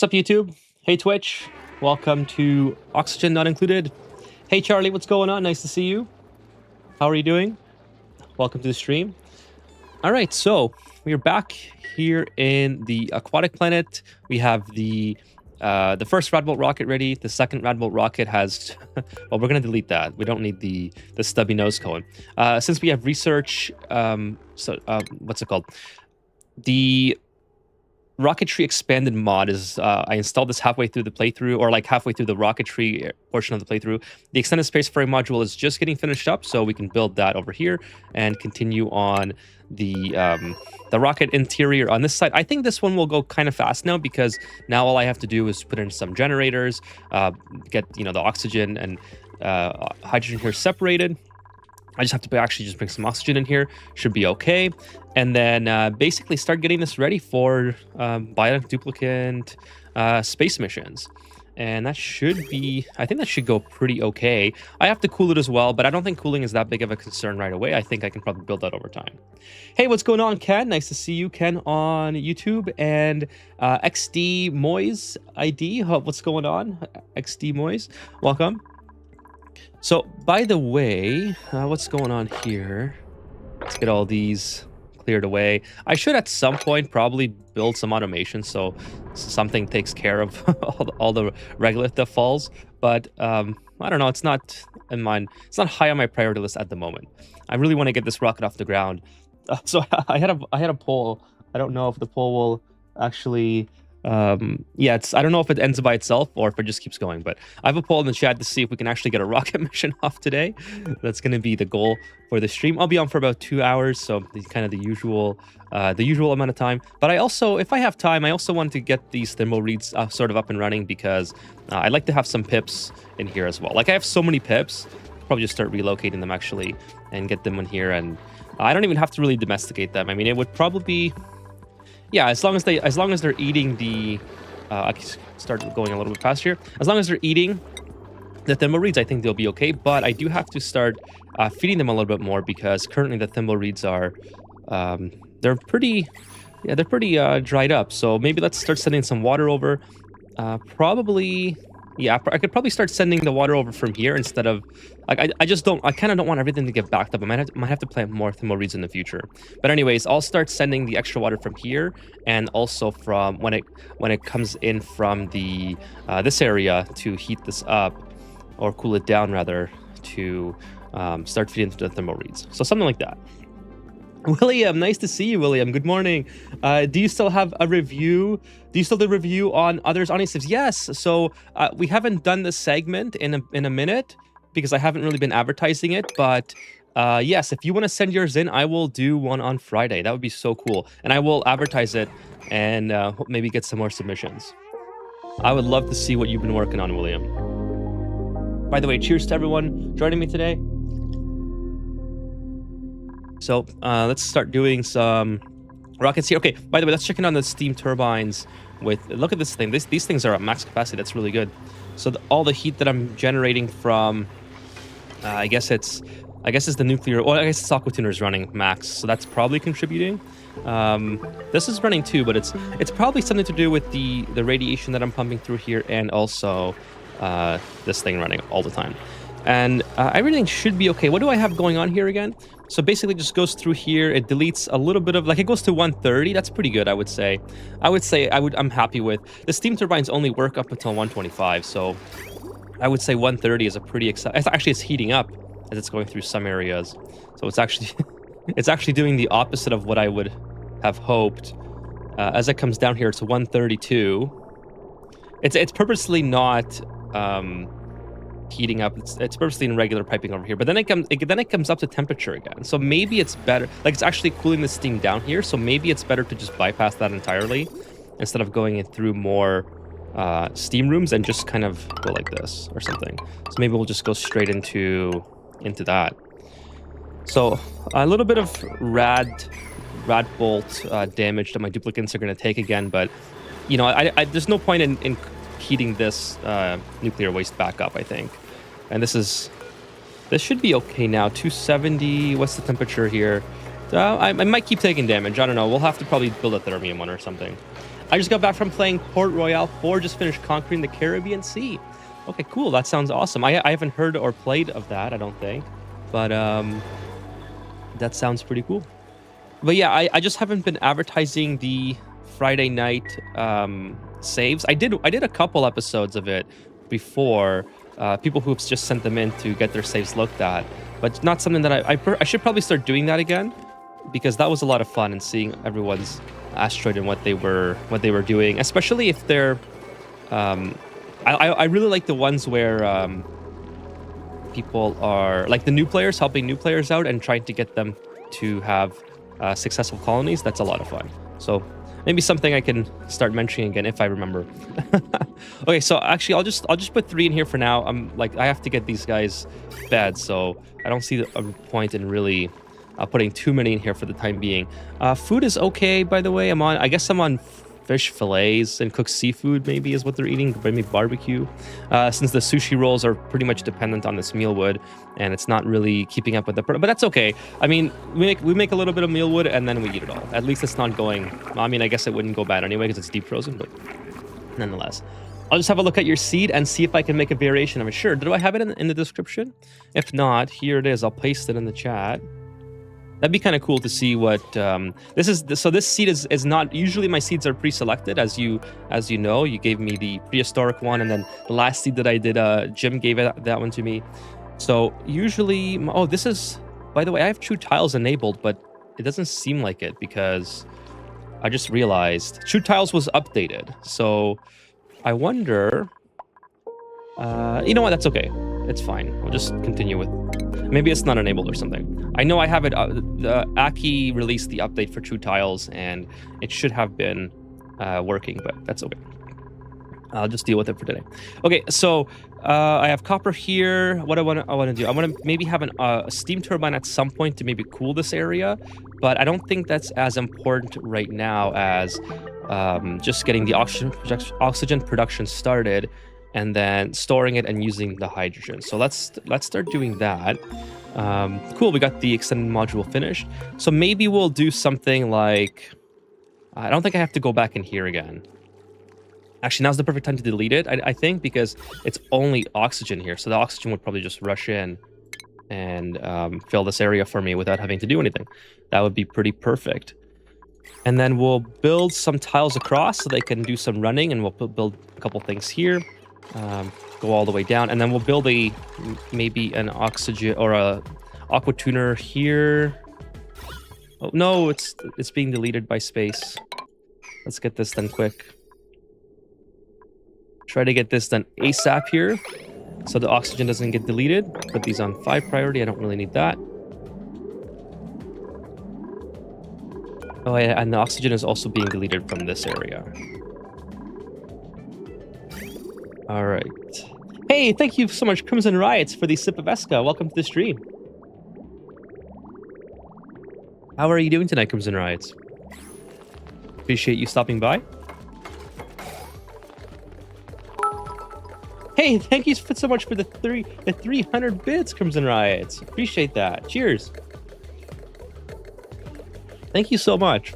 What's up, YouTube? Hey, Twitch. Welcome to Oxygen Not Included. Hey, Charlie, what's going on? Nice to see you. How are you doing? Welcome to the stream. All right, so we are back here in the Aquatic planet. We have the first Radbolt rocket ready. The second Radbolt rocket has... well, we're going to delete that. We don't need the stubby nose cone. Since we have research... what's it called? The Rocketry Expanded mod is, I installed this halfway through the playthrough, or like halfway through the Rocketry portion of the playthrough. The extended Spacefaring module is just getting finished up, so we can build that over here and continue on the rocket interior on this side. I think this one will go kind of fast now, because now all I have to do is put in some generators, get the oxygen and hydrogen here separated. I just have to actually just bring some oxygen in here. Should be okay. And then basically start getting this ready for bionic duplicant space missions. And that should be, I think that should go pretty okay. I have to cool it as well, but I don't think cooling is that big of a concern right away. I think I can probably build that over time. Hey, what's going on, Ken? Nice to see you, Ken, on YouTube. And XD Moyes ID, what's going on? XD Moyes, welcome. So, by the way, what's going on here? Let's get all these cleared away. I should at some point probably build some automation so something takes care of all the regolith that falls. But I don't know. It's not in mind. It's not high on my priority list at the moment. I really want to get this rocket off the ground. So I had a poll. I don't know if the poll will actually. Yeah, I don't know if it ends by itself or if it just keeps going, but I have a poll in the chat to see if we can actually get a rocket mission off today. That's going to be the goal for the stream. I'll be on for about 2 hours, so kind of the usual amount of time. But I also, if I have time, I also want to get these thermal reads sort of up and running, because I'd like to have some pips in here as well. Like, I have so many pips, probably just start relocating them actually and get them in here. And I don't even have to really domesticate them. I mean, it would probably be... yeah, as long as they're eating the, I can start going a little bit past here. As long as they're eating the thimble reeds, I think they'll be okay. But I do have to start feeding them a little bit more, because currently the thimble reeds are, they're pretty dried up. So maybe let's start sending some water over. Probably, yeah, I could probably start sending the water over from here instead of, like, I kind of don't want everything to get backed up. I might have to plant more thimble reeds in the future. But anyways, I'll start sending the extra water from here, and also from when it comes in from the this area to heat this up, or cool it down rather, to start feeding the thimble reeds. So something like that. William, nice to see you, William. Good morning. Do you still have a review? Do you still do a review on others' audiences? Yes. So we haven't done this segment in a minute because I haven't really been advertising it. But yes, if you want to send yours in, I will do one on Friday. That would be so cool, and I will advertise it and maybe get some more submissions. I would love to see what you've been working on, William. By the way, cheers to everyone joining me today. So let's start doing some rockets here. Okay, by the way, let's check in on the steam turbines with, look at this thing. These things are at max capacity. That's really good. So all the heat that I'm generating from, I guess it's the nuclear, well, I guess the aqua tuner is running max. So that's probably contributing. This is running too, but it's probably something to do with the radiation that I'm pumping through here, and also this thing running all the time. And everything should be okay. What do I have going on here again? So basically just goes through here. It deletes a little bit of, like, it goes to 130. That's pretty good, I would say. I'm happy with. The steam turbines only work up until 125. So I would say 130 is a pretty actually, it's heating up as it's going through some areas. So it's actually, it's actually doing the opposite of what I would have hoped. As it comes down here, it's 132. It's purposely not heating up. It's purposely in regular piping over here, but then it comes up to temperature again. So maybe it's better, like, it's actually cooling the steam down here. So maybe it's better to just bypass that entirely instead of going it through more steam rooms and just kind of go like this or something. So maybe we'll just go straight into that. So a little bit of rad bolt damage that my duplicates are going to take again, but you know, I there's no point in heating this nuclear waste back up, I think. And this should be okay now. 270. What's the temperature here? I might keep taking damage. I don't know. We'll have to probably build a thermium one or something. I just got back from playing Port Royale 4. Just finished conquering the Caribbean Sea. Okay, cool. That sounds awesome. I haven't heard or played of that, I don't think. But that sounds pretty cool. But yeah, I just haven't been advertising the Friday night saves. I did a couple episodes of it before. People who've just sent them in to get their saves looked at, but it's not something that I should probably start doing that again, because that was a lot of fun, and seeing everyone's asteroid and what they were doing, especially if they're I really like the ones where people are like the new players, helping new players out and trying to get them to have successful colonies. That's a lot of fun. So maybe something I can start mentioning again if I remember. Okay, so actually I'll just put 3 in here for now. I have to get these guys fed, so I don't see a point in really putting too many in here for the time being. Food is okay, by the way. I guess I'm on fish fillets and cooked seafood, maybe is what they're eating, maybe barbecue. Since the sushi rolls are pretty much dependent on this mealwood, and it's not really keeping up with but that's okay. I mean, we make a little bit of mealwood and then we eat it all. At least it's not going, I mean, I guess it wouldn't go bad anyway because it's deep frozen, but nonetheless. I'll just have a look at your seed and see if I can make a variation of it. Sure, do I have it in the description? If not, here it is. I'll paste it in the chat. That'd be kind of cool to see what this is. So this seed is not, usually my seeds are pre-selected, as you know. You gave me the prehistoric one, and then the last seed that I did, Jim gave that one to me. So usually, oh, this is, by the way, I have true tiles enabled, but it doesn't seem like it because I just realized true tiles was updated. So I wonder, you know what? That's okay. It's fine. I'll just continue with. Maybe it's not enabled or something. I know I have it. Aki released the update for True Tiles, and it should have been working, but that's okay. I'll just deal with it for today. Okay, so I have copper here. What I want to do, I want to maybe have a steam turbine at some point to maybe cool this area, but I don't think that's as important right now as just getting the oxygen production started, and then storing it and using the hydrogen. So let's start doing that. Cool, we got the extended module finished. So maybe we'll do something like, I don't think I have to go back in here again. Actually, now's the perfect time to delete it, I think, because it's only oxygen here. So the oxygen would probably just rush in and fill this area for me without having to do anything. That would be pretty perfect. And then we'll build some tiles across so they can do some running, and we'll build a couple things here. Go all the way down, and then we'll build maybe an oxygen or a aqua tuner here. Oh, no, it's being deleted by space. Let's get this done quick. Try to get this done ASAP here, so the oxygen doesn't get deleted. Put these on 5 priority. I don't really need that. Oh, yeah, and the oxygen is also being deleted from this area. All right. Hey, thank you so much, Crimson Riots, for the sip of Esca. Welcome to the stream. How are you doing tonight, Crimson Riots? Appreciate you stopping by. Hey, thank you so much for the 300 bits, Crimson Riots. Appreciate that. Cheers. Thank you so much.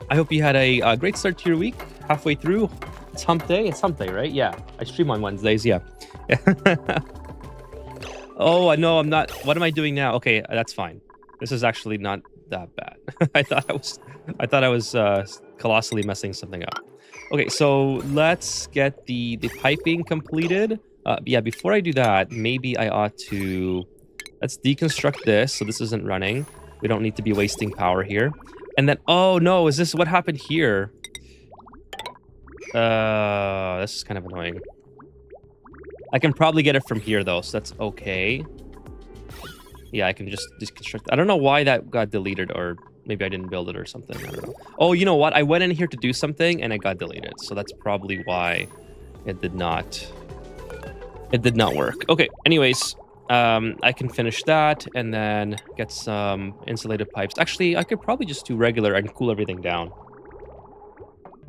I hope you had a great start to your week. Halfway through, it's hump day. It's hump day, right? Yeah, I stream on Wednesdays. Yeah. Oh, no, I'm not. What am I doing now? Okay, that's fine. This is actually not that bad. I thought I was colossally messing something up. Okay, so let's get the piping completed. Yeah, before I do that, maybe I ought to... Let's deconstruct this so this isn't running. We don't need to be wasting power here. And then... Oh, no, is this what happened here? This is kind of annoying. I can probably get it from here, though, so that's okay. Yeah, I can just deconstruct. I don't know why that got deleted, or maybe I didn't build it or something. I don't know. Oh, you know what? I went in here to do something and it got deleted. So that's probably why it did not work. Okay, anyways, I can finish that and then get some insulated pipes. Actually, I could probably just do regular and cool everything down.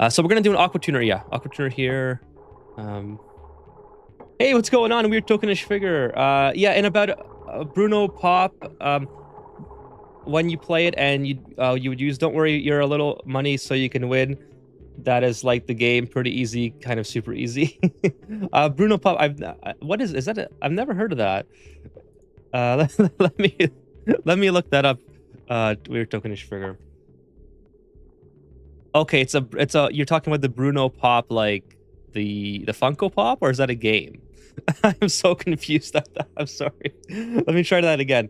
So we're going to do an aqua tuner. Yeah, aqua tuner here. Hey, what's going on? Weird tokenish figure. Yeah, in about Bruno Pop, when you play it and you would use, don't worry, you're a little money so you can win. That is like the game, pretty easy, kind of super easy. Bruno Pop, what is that? I've never heard of that. Let me look that up. Weird tokenish figure. Okay, it's a you're talking about the Bruno Pop, like the Funko Pop, or is that a game? I'm so confused at that. I'm sorry. Let me try that again.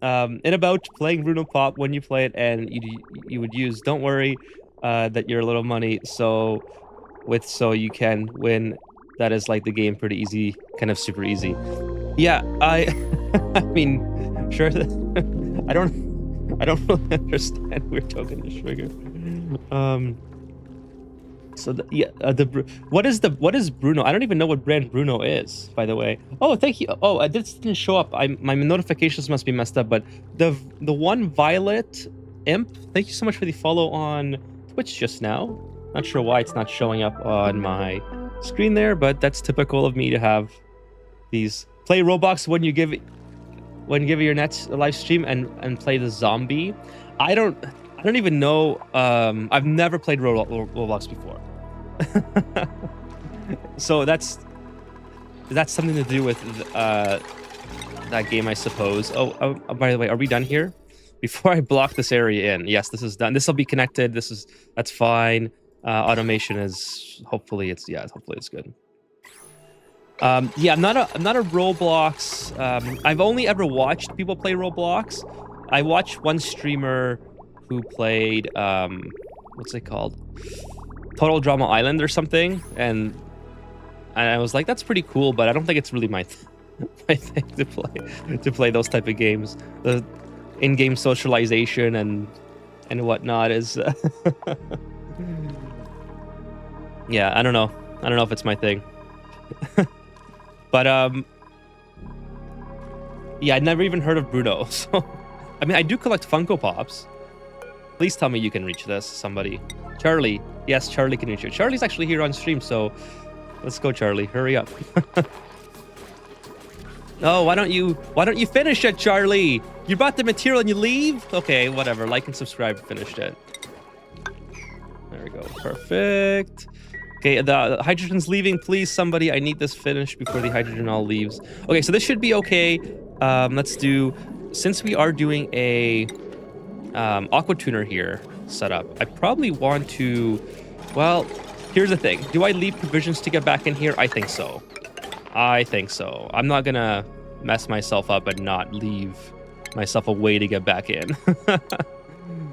In about playing Bruno Pop, when you play it and you would use, don't worry that you're a little money, so you can win. That is like the game, pretty easy, kind of super easy. Yeah, I mean, sure. I don't really understand weird tokenish figure. So what is Bruno? I don't even know what brand Bruno is, by the way. Oh, thank you. Oh, this didn't show up. My notifications must be messed up. But the one Violet Imp, thank you so much for the follow on Twitch just now. Not sure why it's not showing up on my screen there, but that's typical of me to have these play Roblox when you give your nets a live stream and play the zombie. I don't even know. I've never played Roblox before. So that's something to do with that game, I suppose. Oh, by the way, are we done here? Before I block this area in, yes, this is done. This will be connected. That's fine. Automation is hopefully it's good. Yeah, I'm not a Roblox. I've only ever watched people play Roblox. I watched one streamer who played what's it called? Total Drama Island or something, and I was like, that's pretty cool, but I don't think it's really my thing to play those type of games. The in-game socialization and whatnot is yeah, I don't know if it's my thing. But yeah, I'd never even heard of Bruno. So I mean, I do collect Funko Pops. Please tell me you can reach this, somebody. Charlie. Yes, Charlie can reach you. Charlie's actually here on stream, so let's go, Charlie. Hurry up. Oh, why don't you finish it, Charlie? You bought the material and you leave? Okay, whatever. Like and subscribe. Finished it. There we go. Perfect. Okay, the hydrogen's leaving. Please, somebody. I need this finished before the hydrogen all leaves. Okay, so this should be okay. Let's do... Since we are doing a aqua tuner here set up, I probably want to... Well, here's the thing. Do I leave provisions to get back in here? I think so. I'm not gonna mess myself up and not leave myself a way to get back in.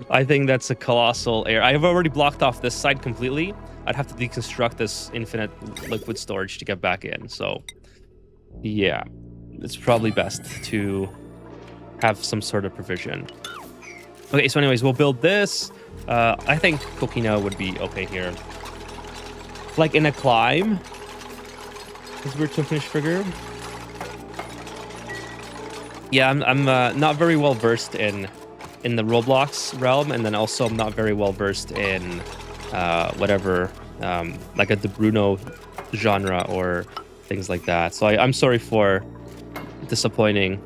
I think that's a colossal error. I've already blocked off this side completely. I'd have to deconstruct this infinite liquid storage to get back in. So yeah, it's probably best to have some sort of provision. Okay, so anyways, we'll build this. I think Coquina would be okay here. Like in a climb. Is weird to finish figure. Yeah, I'm not very well versed in the Roblox realm, and then also I'm not very well versed in whatever like a De Bruno genre or things like that. So I'm sorry for disappointing.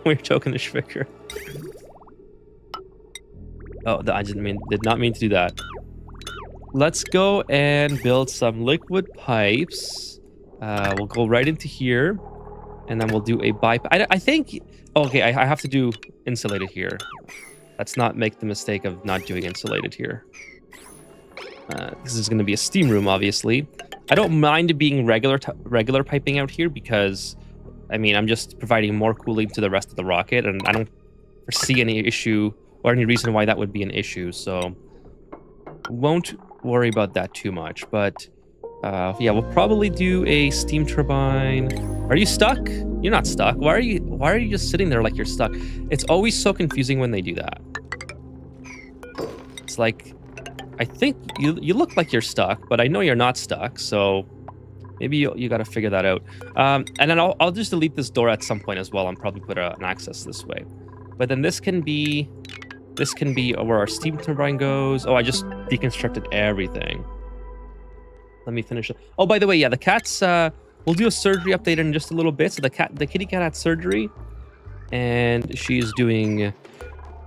We're tokenish figure. Oh, I did not mean to do that. Let's go and build some liquid pipes. We'll go right into here, and then we'll do a bypass. I think. Okay, I have to do insulated here. Let's not make the mistake of not doing insulated here. This is going to be a steam room, obviously. I don't mind it being regular piping out here because, I mean, I'm just providing more cooling to the rest of the rocket, and I don't foresee any issue or any reason why that would be an issue. So, won't worry about that too much. But yeah, we'll probably do a steam turbine. Are you stuck? You're not stuck. Why are you just sitting there like you're stuck? It's always so confusing when they do that. It's like, I think you look like you're stuck, but I know you're not stuck. So maybe you got to figure that out. And then I'll just delete this door at some point as well and probably put an access this way. But then this can be where our steam turbine goes. Oh, I just deconstructed everything. Let me finish it. Oh, by the way, yeah, the cats, we'll do a surgery update in just a little bit. So the kitty cat had surgery, and she's doing,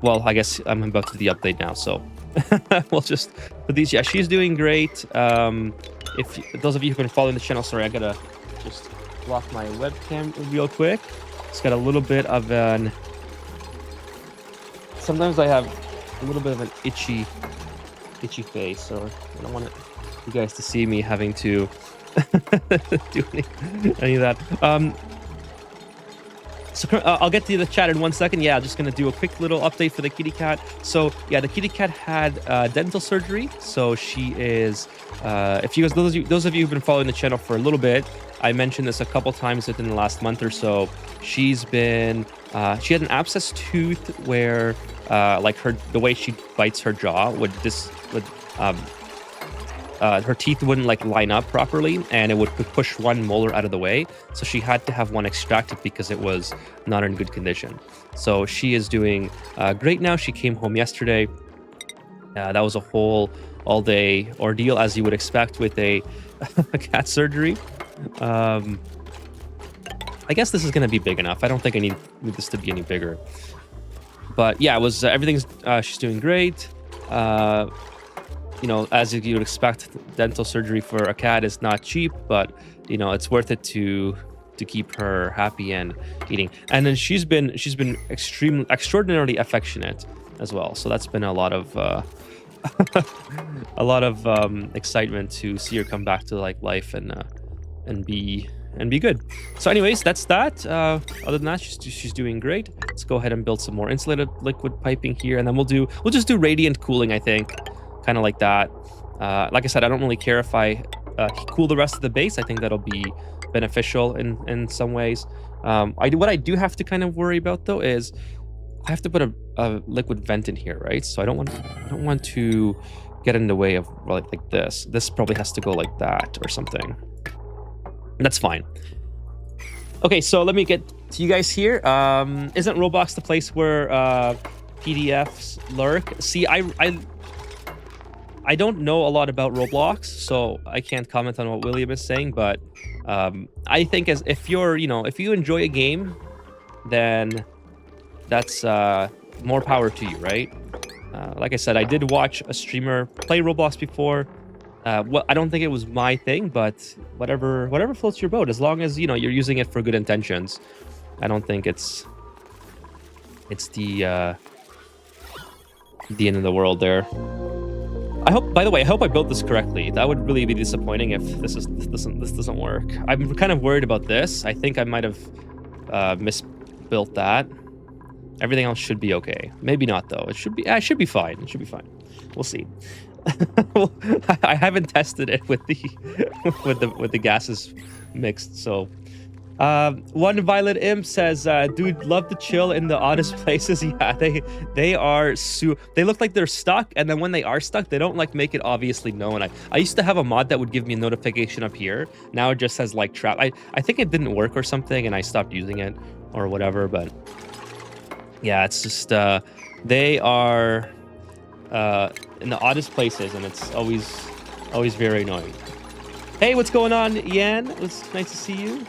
well, I guess I'm about to do the update now. So we'll just put these. Yeah, she's doing great. If those of you who've been following the channel, sorry, I gotta just block my webcam real quick. It's got a little bit of an. Sometimes I have a little bit of an itchy face, so I don't want you guys to see me having to do any of that. So I'll get to the chat in 1 second. Yeah, just gonna do a quick little update for the kitty cat. So yeah, the kitty cat had dental surgery. So she is. If you guys, those of you who've been following the channel for a little bit, I mentioned this a couple times within the last month or so. She's been. She had an abscess tooth where, like the way she bites her jaw would her teeth wouldn't like line up properly, and it would push one molar out of the way. So she had to have one extracted because it was not in good condition. So she is doing great now. She came home yesterday. That was a whole all-day ordeal, as you would expect with a cat surgery. I guess this is going to be big enough. I don't think I need this to be any bigger. But yeah, it was everything's. She's doing great. You know, as you would expect, dental surgery for a cat is not cheap, but you know, it's worth it to keep her happy and eating. And then she's been extraordinarily affectionate as well. So that's been a lot of excitement to see her come back to like life and be good. So anyways, that's that. Other than that, she's doing great. Let's go ahead and build some more insulated liquid piping here, and then we'll just do radiant cooling, I think. Kind of like that. Like I said, I don't really care if I cool the rest of the base. I think that'll be beneficial in some ways. What I do have to kind of worry about though is I have to put a liquid vent in here, right? So I don't want to get in the way of like this. This probably has to go like that or something. That's fine. Okay, so let me get to you guys here. Isn't Roblox the place where PDFs lurk? See, I don't know a lot about Roblox, so I can't comment on what William is saying, but I think if you enjoy a game, then that's more power to you, right? Like I said, I did watch a streamer play Roblox before. Well, I don't think it was my thing, but whatever floats your boat, as long as you're using it for good intentions. I don't think it's the end of the world there. By the way, I hope I built this correctly. That would really be disappointing if this doesn't work. I'm kind of worried about this. I think I might have misbuilt that. Everything else should be okay. Maybe not though. It should be fine. It should be fine. We'll see. I haven't tested it with the with the gases mixed. So, one Violet Imp says, "Dude, love to chill in the oddest places." Yeah, they are they look like they're stuck, and then when they are stuck, they don't like make it obviously known. I used to have a mod that would give me a notification up here. Now it just says like trap. I think it didn't work or something, and I stopped using it or whatever. But yeah, it's just they are in the oddest places, and it's always very annoying. Hey, what's going on, Yan? It's nice to see you.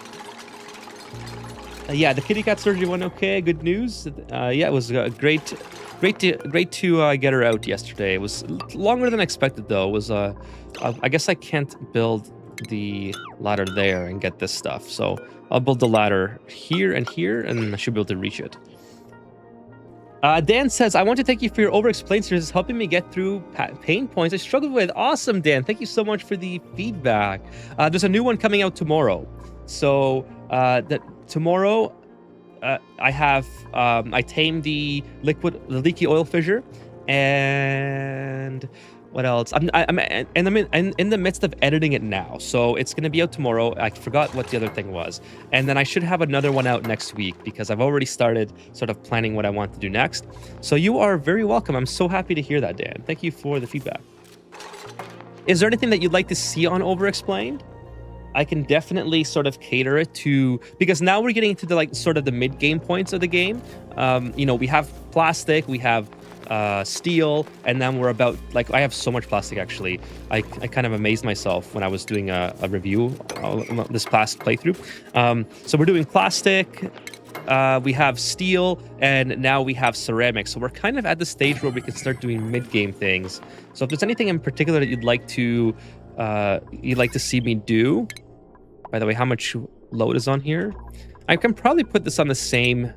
Yeah, the kitty cat surgery went okay. Good news. Yeah, it was great to get her out yesterday. It was longer than expected though. It was I guess I can't build the ladder there and get this stuff, so I'll build the ladder here, and I should be able to reach it. Dan says, I want to thank you for your over-explain series. It's helping me get through pain points I struggled with. Awesome, Dan. Thank you so much for the feedback. There's a new one coming out tomorrow. So tomorrow I have I tamed the leaky oil fissure, and what else? I'm in the midst of editing it now, so it's going to be out tomorrow. I forgot what the other thing was, and then I should have another one out next week because I've already started sort of planning what I want to do next. So you are very welcome. I'm so happy to hear that, Dan. Thank you for the feedback. Is there anything that you'd like to see on Overexplained? I can definitely sort of cater it to, because now we're getting into the like sort of the mid-game points of the game. You know, we have plastic, we have steel, and then we're about, like, I have so much plastic actually. I kind of amazed myself when I was doing a review this past playthrough. So we're doing plastic, we have steel, and now we have ceramics. So we're kind of at the stage where we can start doing mid-game things. So if there's anything in particular that you'd like to see me do, by the way, how much load is on here? I can probably put this on the same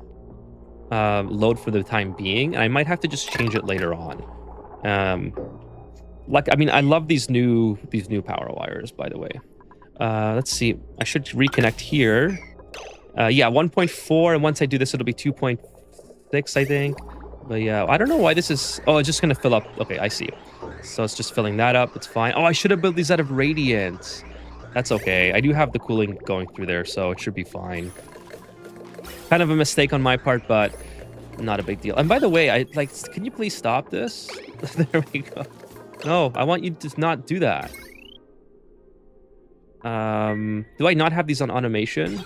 load for the time being, and I might have to just change it later on. Like, I mean, I love these new power wires, by the way. Let's see, I should reconnect here. Yeah, 1.4, and once I do this, it'll be 2.6, I think. But yeah, I don't know why this is... Oh, it's just gonna fill up. Okay, I see. So it's just filling that up. It's fine. Oh, I should have built these out of radiant. That's okay. I do have the cooling going through there, so it should be fine. Kind of a mistake on my part, but not a big deal. And by the way, can you please stop this? There we go. No, I want you to not do that. Do I not have these on automation?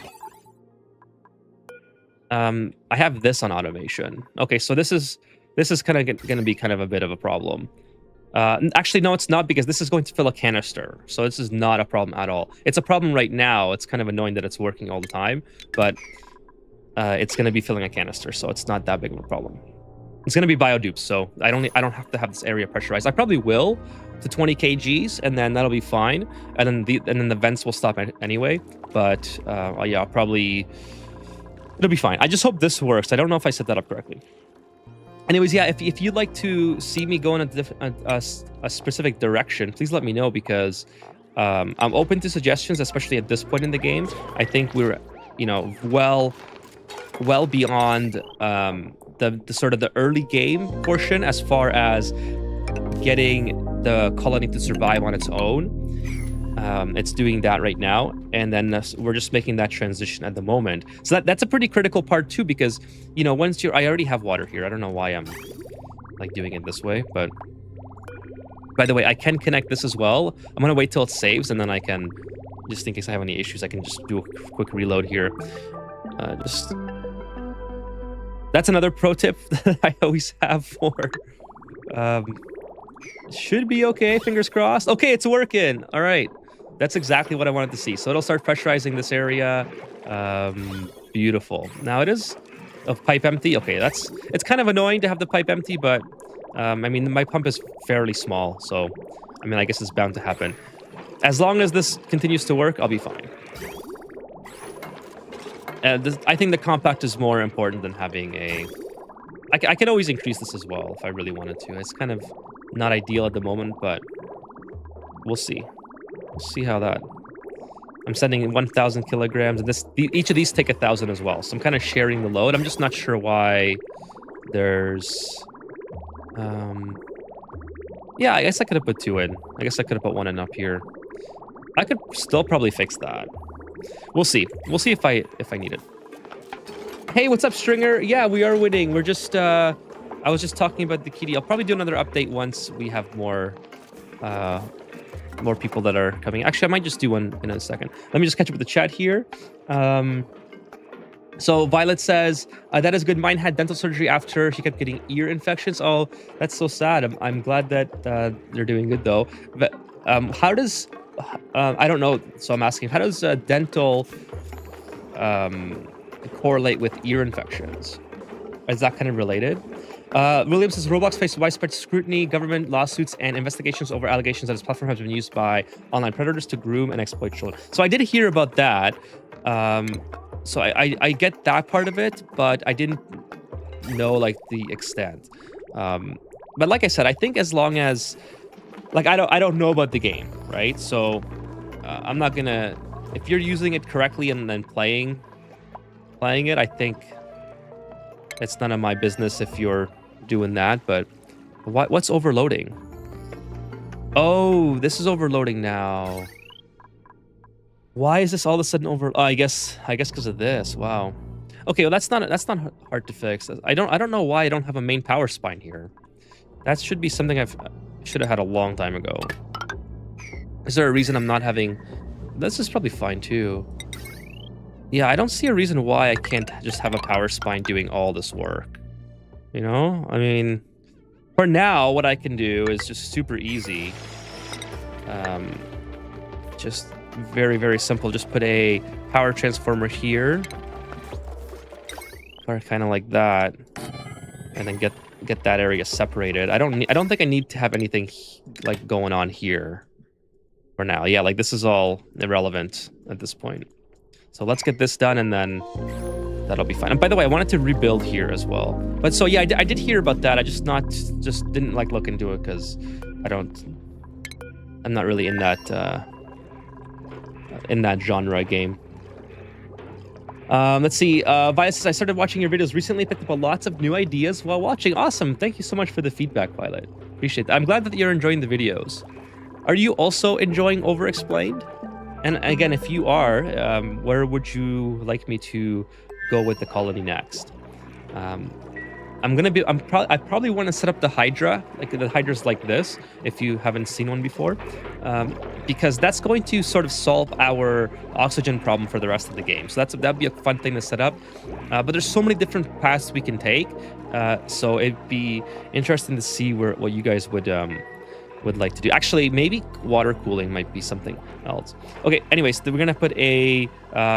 I have this on automation. Okay, so this is kind of going to be kind of a bit of a problem. Actually, no, it's not, because this is going to fill a canister. So this is not a problem at all. It's a problem right now. It's kind of annoying that it's working all the time, but it's going to be filling a canister, so it's not that big of a problem. It's going to be biodupes, so I don't have to have this area pressurized. I probably will to 20 kgs, and then that'll be fine. And then the vents will stop anyway. But yeah, it'll be fine. I just hope this works. I don't know if I set that up correctly. Anyways, yeah, if you'd like to see me go in a specific direction, please let me know, because I'm open to suggestions, especially at this point in the game. I think we're, you know, well beyond the sort of the early game portion as far as getting the colony to survive on its own. It's doing that right now, and then we're just making that transition at the moment. So that's a pretty critical part too, because, you know, I already have water here. I don't know why I'm like doing it this way, but by the way, I can connect this as well. I'm gonna wait till it saves, and then I can, just in case I have any issues, I can just do a quick reload here. That's another pro tip that I always have for. Should be okay. Fingers crossed. Okay, it's working. All right. That's exactly what I wanted to see. So it'll start pressurizing this area. Beautiful. Now it is pipe empty. Okay, it's kind of annoying to have the pipe empty, but I mean, my pump is fairly small, so I mean, I guess it's bound to happen. As long as this continues to work, I'll be fine. I think the compact is more important than having a... I can always increase this as well if I really wanted to. It's kind of not ideal at the moment, but we'll see. We'll see how that... I'm sending in 1,000 kilograms, and each of these take 1,000 as well. So I'm kind of sharing the load. I'm just not sure why There's... yeah, I guess I could have put 2 in. I guess I could have put 1 in up here. I could still probably fix that. We'll see. We'll see if I need it. Hey, what's up, Stringer? Yeah, we are winning. We're just... I was just talking about the kitty. I'll probably do another update once we have more people that are coming. Actually, I might just do one in a second. Let me just catch up with the chat here. So Violet says, that is good. Mine had dental surgery after she kept getting ear infections. Oh, that's so sad. I'm glad that they're doing good, though. But how does... I don't know, so I'm asking, how does dental correlate with ear infections? Is that kind of related? Williams says, Roblox faced widespread scrutiny, government lawsuits, and investigations over allegations that its platform has been used by online predators to groom and exploit children. So I did hear about that. So I get that part of it, but I didn't know like the extent. But like I said, I think as long as like I don't know about the game, right? So I'm not gonna, if you're using it correctly and then playing it, I think it's none of my business if you're doing that. But what's overloading? Oh, this is overloading now. Why is this all of a sudden over? Oh, I guess because of this. Wow. Okay, well that's not hard to fix. I don't know why I don't have a main power spine here. That should be something I should have had a long time ago. Is there a reason I'm not having? This is probably fine too. Yeah, I don't see a reason why I can't just have a power spine doing all this work. You know, I mean, for now, what I can do is just super easy. Just very, very simple. Just put a power transformer here, or kind of like that, and then get that area separated. I don't think I need to have anything like going on here for now. Yeah, like this is all irrelevant at this point. So let's get this done, and then that'll be fine. And by the way, I wanted to rebuild here as well. But so yeah, I did hear about that. I just didn't like look into it because I'm not really in that genre game. Let's see. Violet says, I started watching your videos recently, picked up lots of new ideas while watching. Awesome. Thank you so much for the feedback, Violet. Appreciate that. I'm glad that you're enjoying the videos. Are you also enjoying Overexplained? And again, if you are, where would you like me to go with the colony next? I probably want to set up the Hydra, like the Hydra's like this, if you haven't seen one before, because that's going to sort of solve our oxygen problem for the rest of the game. So that'd be a fun thing to set up. But there's so many different paths we can take. So it'd be interesting to see what you guys would like to do. Actually, maybe water cooling might be something else. Okay, anyways, we're gonna put a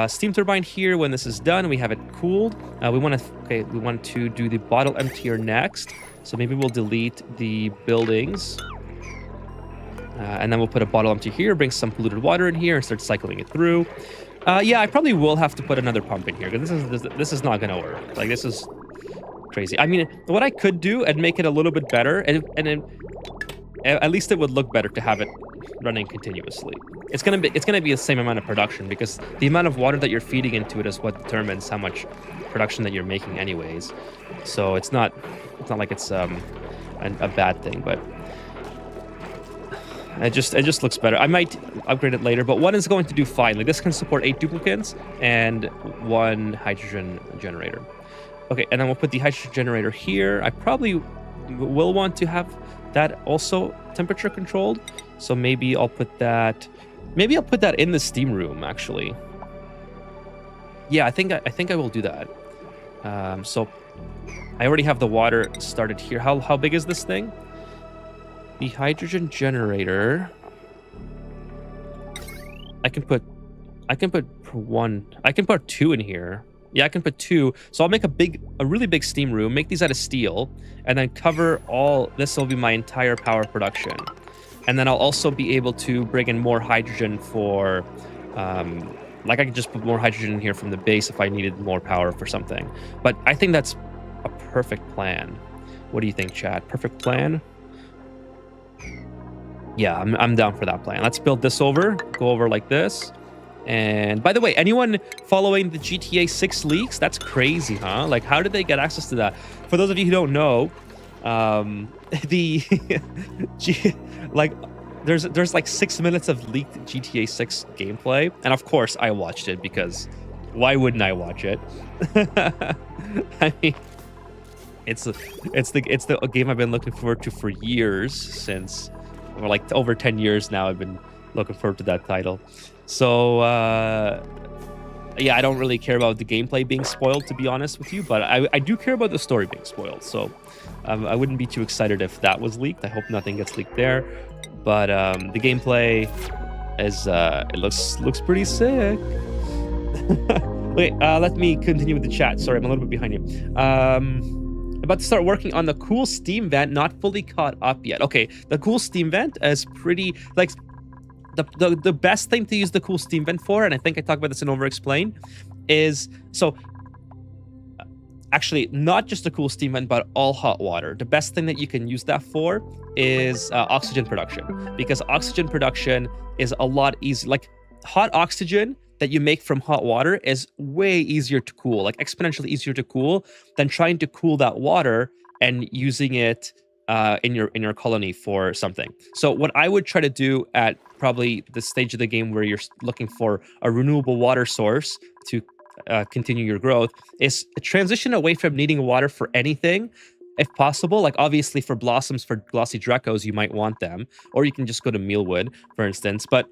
steam turbine here. When this is done, we have it cooled. We want to do the bottle emptier next. So maybe we'll delete the buildings. And then we'll put a bottle empty here, bring some polluted water in here, and start cycling it through. Yeah, I probably will have to put another pump in here, because this is not gonna work. Like, this is crazy. I mean, what I could do and make it a little bit better, and then at least it would look better to have it running continuously. It's gonna be the same amount of production, because the amount of water that you're feeding into it is what determines how much production that you're making anyways. So it's not like it's a bad thing, but it just looks better. I might upgrade it later, but one is going to do fine. Like, this can support 8 duplicants and 1 hydrogen generator. Okay, and then we'll put the hydrogen generator here. I probably will want to have that also temperature controlled, so maybe I'll put that in the steam room, actually. Yeah, I think I will do that. So I already have the water started here. How big is this thing? The hydrogen generator, I can put 2 in here. Yeah, I can put 2. So I'll make a really big steam room, make these out of steel, and then cover all, this will be my entire power production. And then I'll also be able to bring in more hydrogen for, like, I could just put more hydrogen in here from the base if I needed more power for something. But I think that's a perfect plan. What do you think, chat? Perfect plan? Yeah, I'm down for that plan. Let's build this over, go over like this. And by the way, anyone following the GTA 6 leaks? That's crazy, huh? Like, how did they get access to that? For those of you who don't know, the like there's like 6 minutes of leaked GTA 6 gameplay, and of course I watched it because why wouldn't I watch it? I mean, it's the game I've been looking forward to for years, since, or like over 10 years now. I've been looking forward to that title. So yeah, I don't really care about the gameplay being spoiled, to be honest with you, but I do care about the story being spoiled. So I wouldn't be too excited if that was leaked. I hope nothing gets leaked there. But the gameplay is it looks pretty sick. Wait, let me continue with the chat. Sorry, I'm a little bit behind you. About to start working on the cool Steam vent, not fully caught up yet. Okay, the cool Steam vent is pretty, like, the best thing to use the cool Steam vent for, and I think I talked about this in Overexplain, is so actually not just a cool Steam vent, but all hot water. The best thing that you can use that for is oxygen production, because oxygen production is a lot easier. Like, hot oxygen that you make from hot water is way easier to cool, like exponentially easier to cool than trying to cool that water and using it in your colony for something. So what I would try to do at probably the stage of the game where you're looking for a renewable water source to continue your growth is transition away from needing water for anything, if possible. Like, obviously for blossoms, for glossy Drecos, you might want them, or you can just go to mealwood, for instance. But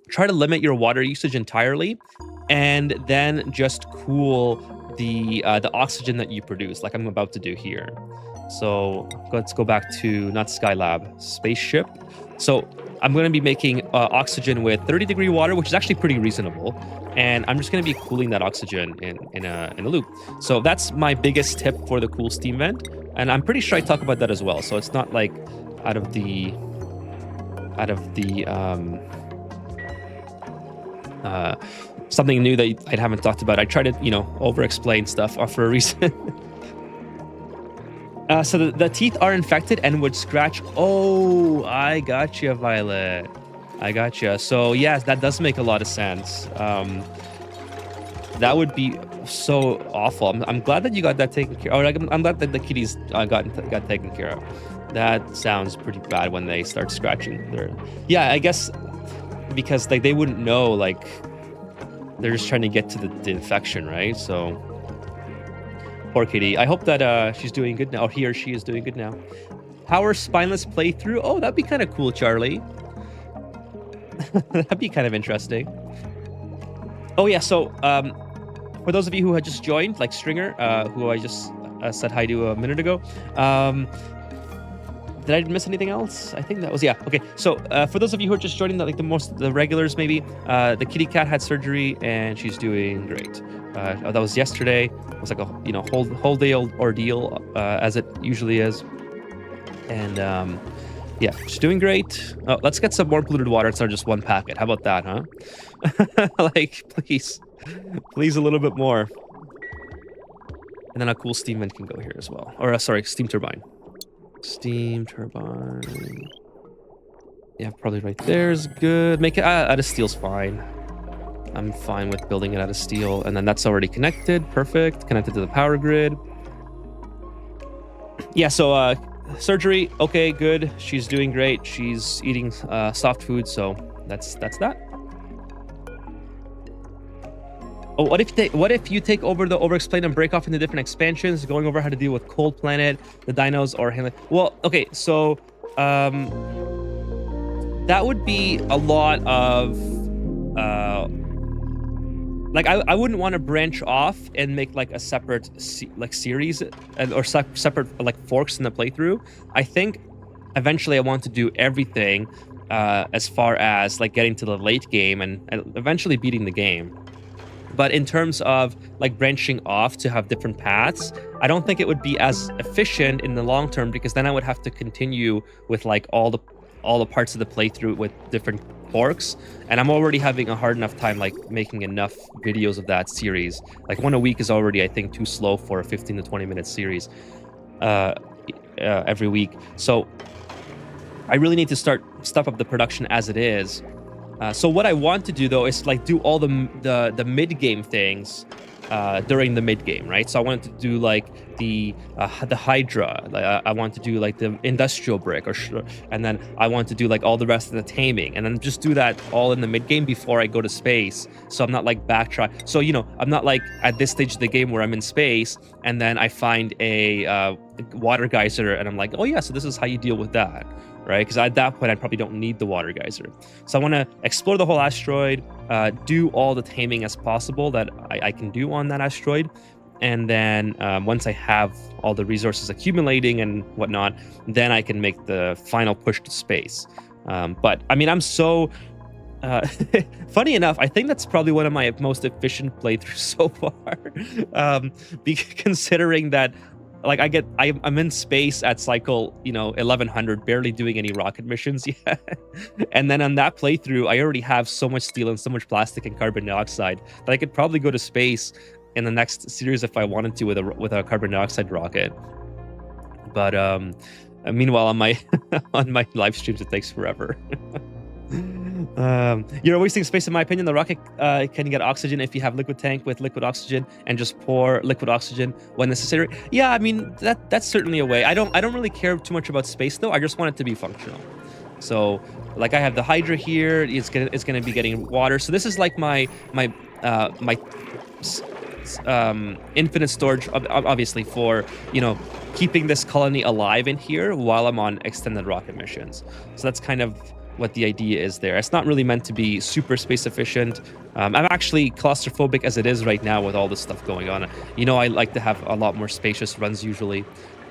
try to limit your water usage entirely, and then just cool the oxygen that you produce, like I'm about to do here. So let's go back to not Skylab, Spaceship. So I'm going to be making oxygen with 30-degree water, which is actually pretty reasonable, and I'm just going to be cooling that oxygen in a loop. So that's my biggest tip for the cool steam vent, and I'm pretty sure I talk about that as well. So it's not like out of the something new that I haven't talked about. I try to, over-explain stuff for a reason. So the teeth are infected and would scratch. Oh, I gotcha, Violet. I gotcha. So yes, that does make a lot of sense. That would be so awful. I'm glad that you got that taken care of. I'm glad that the kitties got taken care of. That sounds pretty bad when they start scratching their. Yeah, I guess because they wouldn't know, like, they're just trying to get to the infection, right? So poor kitty. I hope that she's doing good now, or he or she is doing good now. Power spineless playthrough. Oh, that'd be kind of cool, Charlie. That'd be kind of interesting. Oh yeah, so for those of you who had just joined, like Stringer, who I just said hi to a minute ago, did I miss anything else? I think that was, yeah. Okay, so for those of you who are just joining, the regulars maybe, the kitty cat had surgery and she's doing great. That was yesterday. It was like a whole day ordeal, as it usually is. And yeah, she's doing great. Let's get some more polluted water instead of just one packet. How about that, huh? Like, please a little bit more. And then a cool steam vent can go here as well. Or sorry, steam turbine. Steam turbine. Yeah, probably right there is good. Make it out of steel's fine. I'm fine with building it out of steel. And then that's already connected. Perfect. Connected to the power grid. Yeah, so surgery. Okay, good. She's doing great. She's eating soft food. So that's that. Oh, what if you take over the Overexplain and break off into different expansions, going over how to deal with Cold Planet, the dinos, or handling? Well, okay, so that would be a lot of like I wouldn't want to branch off and make like a separate series or separate like forks in the playthrough. I think eventually I want to do everything as far as like getting to the late game and eventually beating the game. But in terms of like branching off to have different paths, I don't think it would be as efficient in the long term, because then I would have to continue with like all the parts of the playthrough with different forks, and I'm already having a hard enough time like making enough videos of that series. Like one a week is already, I think, too slow for a 15 to 20 minute series every week. So I really need to step up the production as it is. So what I want to do though is like do all the mid game things during the mid game, right? So I wanted to do like the Hydra. I want to do like the industrial brick, and then I want to do like all the rest of the taming, and then just do that all in the mid game before I go to space. So I'm not like backtrack. So I'm not like at this stage of the game where I'm in space and then I find a water geyser and I'm like, oh yeah, so this is how you deal with that, right? Because at that point I probably don't need the water geyser. So I want to explore the whole asteroid, do all the taming as possible that I can do on that asteroid, and then once I have all the resources accumulating and whatnot, then I can make the final push to space. But I mean, I'm so funny enough, I think that's probably one of my most efficient playthroughs so far, considering that like I'm in space at cycle 1100, barely doing any rocket missions yet. And then on that playthrough I already have so much steel and so much plastic and carbon dioxide that I could probably go to space in the next series if I wanted to with a carbon dioxide rocket. But meanwhile on my on my live streams it takes forever. You're wasting space, in my opinion. The rocket can get oxygen if you have liquid tank with liquid oxygen and just pour liquid oxygen when necessary. Yeah, I mean that's certainly a way. I don't really care too much about space though. I just want it to be functional. So like I have the Hydra here. It's gonna be getting water. So this is like my infinite storage, obviously, for keeping this colony alive in here while I'm on extended rocket missions. So that's kind of what the idea is there. It's not really meant to be super space efficient. I'm actually claustrophobic as it is right now with all this stuff going on. I like to have a lot more spacious runs usually.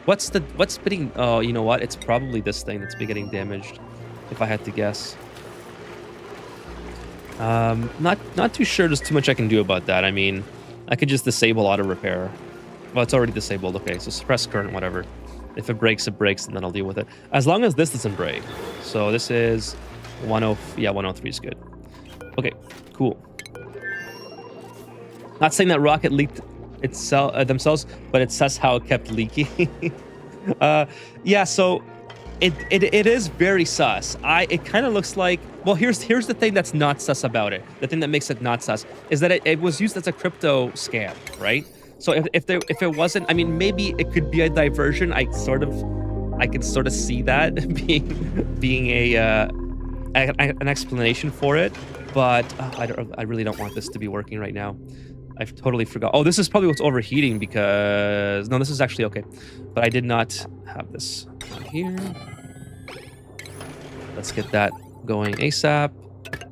What's getting? Oh, you know what? It's probably this thing that's been getting damaged, if I had to guess. Not too sure there's too much I can do about that. I mean, I could just disable auto repair. Well, it's already disabled. Okay, so suppress current, whatever. If it breaks, and then I'll deal with it. As long as this doesn't break. So this is 103 is good. Okay, cool. Not saying that Rocket leaked itself themselves, but it says how it kept leaking. Yeah, so it is very sus. It kind of looks like, well, here's the thing that's not sus about it. The thing that makes it not sus is that it was used as a crypto scam, right? So if it wasn't, I mean, maybe it could be a diversion. I can sort of see that being an explanation for it, but I really don't want this to be working right now. I've totally forgot. Oh, this is probably what's overheating because no, this is actually okay. But I did not have this on here. Let's get that going ASAP,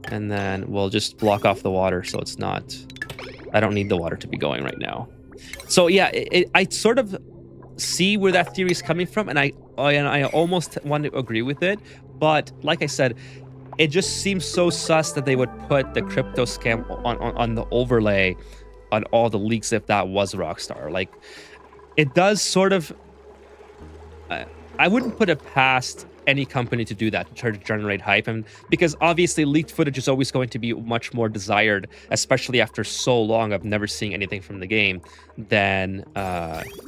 and then we'll just block off the water so it's not. I don't need the water to be going right now. So yeah, I sort of see where that theory is coming from, and I almost want to agree with it. But like I said, it just seems so sus that they would put the crypto scam on the overlay on all the leaks if that was Rockstar. Like, it does sort of. I wouldn't put it past any company to do that, to try to generate hype, and because obviously leaked footage is always going to be much more desired, especially after so long of never seeing anything from the game, than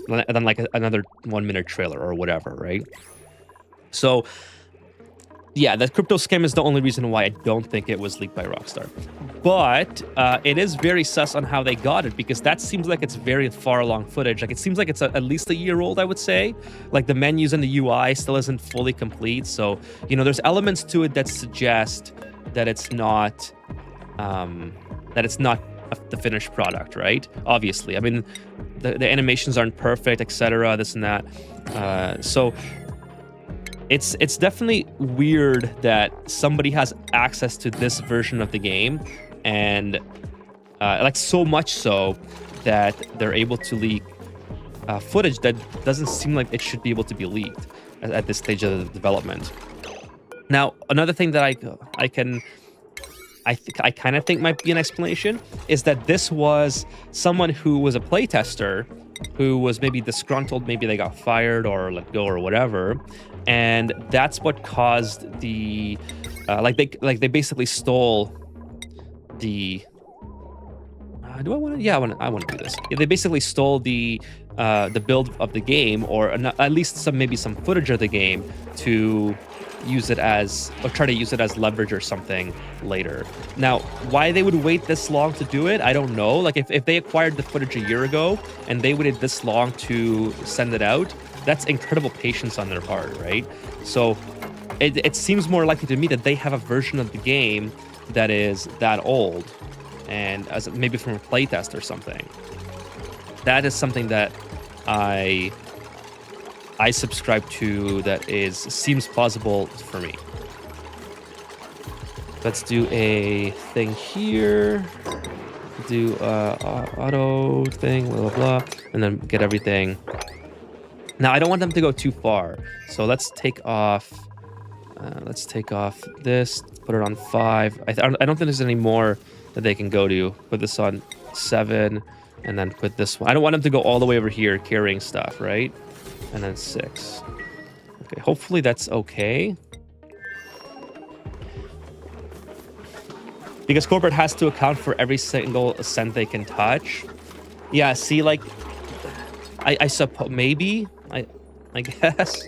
like another 1 minute trailer or whatever, right? So yeah, the crypto scam is the only reason why I don't think it was leaked by Rockstar. But it is very sus on how they got it, because that seems like it's very far along footage. Like, it seems like it's at least a year old, I would say. Like, the menus and the UI still isn't fully complete. So, there's elements to it that suggest that it's not the finished product, right? Obviously. I mean, the animations aren't perfect, etc., this and that. So it's definitely weird that somebody has access to this version of the game, and like so much so that they're able to leak footage that doesn't seem like it should be able to be leaked at this stage of the development. Now, another thing that I kind of think might be an explanation is that this was someone who was a playtester who was maybe disgruntled, maybe they got fired or let go or whatever, and that's what caused the they basically stole the I want to do this. Yeah, they basically stole the build of the game, or at least some footage of the game to use it as, or try to use it as leverage or something later. Now, why they would wait this long to do it, I don't know. Like if they acquired the footage a year ago and they waited this long to send it out, that's incredible patience on their part, right? So it seems more likely to me that they have a version of the game that is that old, and as maybe from a playtest or something. That is something that I subscribe to, that seems plausible for me. Let's do a thing here. Do auto thing, blah, blah, blah, and then get everything. Now, I don't want them to go too far. So let's take off this, put it on 5. I don't think there's any more that they can go to. Put this on 7, and then put this one. I don't want them to go all the way over here carrying stuff, right? And then 6. Okay, hopefully that's okay. Because corporate has to account for every single cent they can touch. Yeah, see, like, I suppose, maybe, I guess.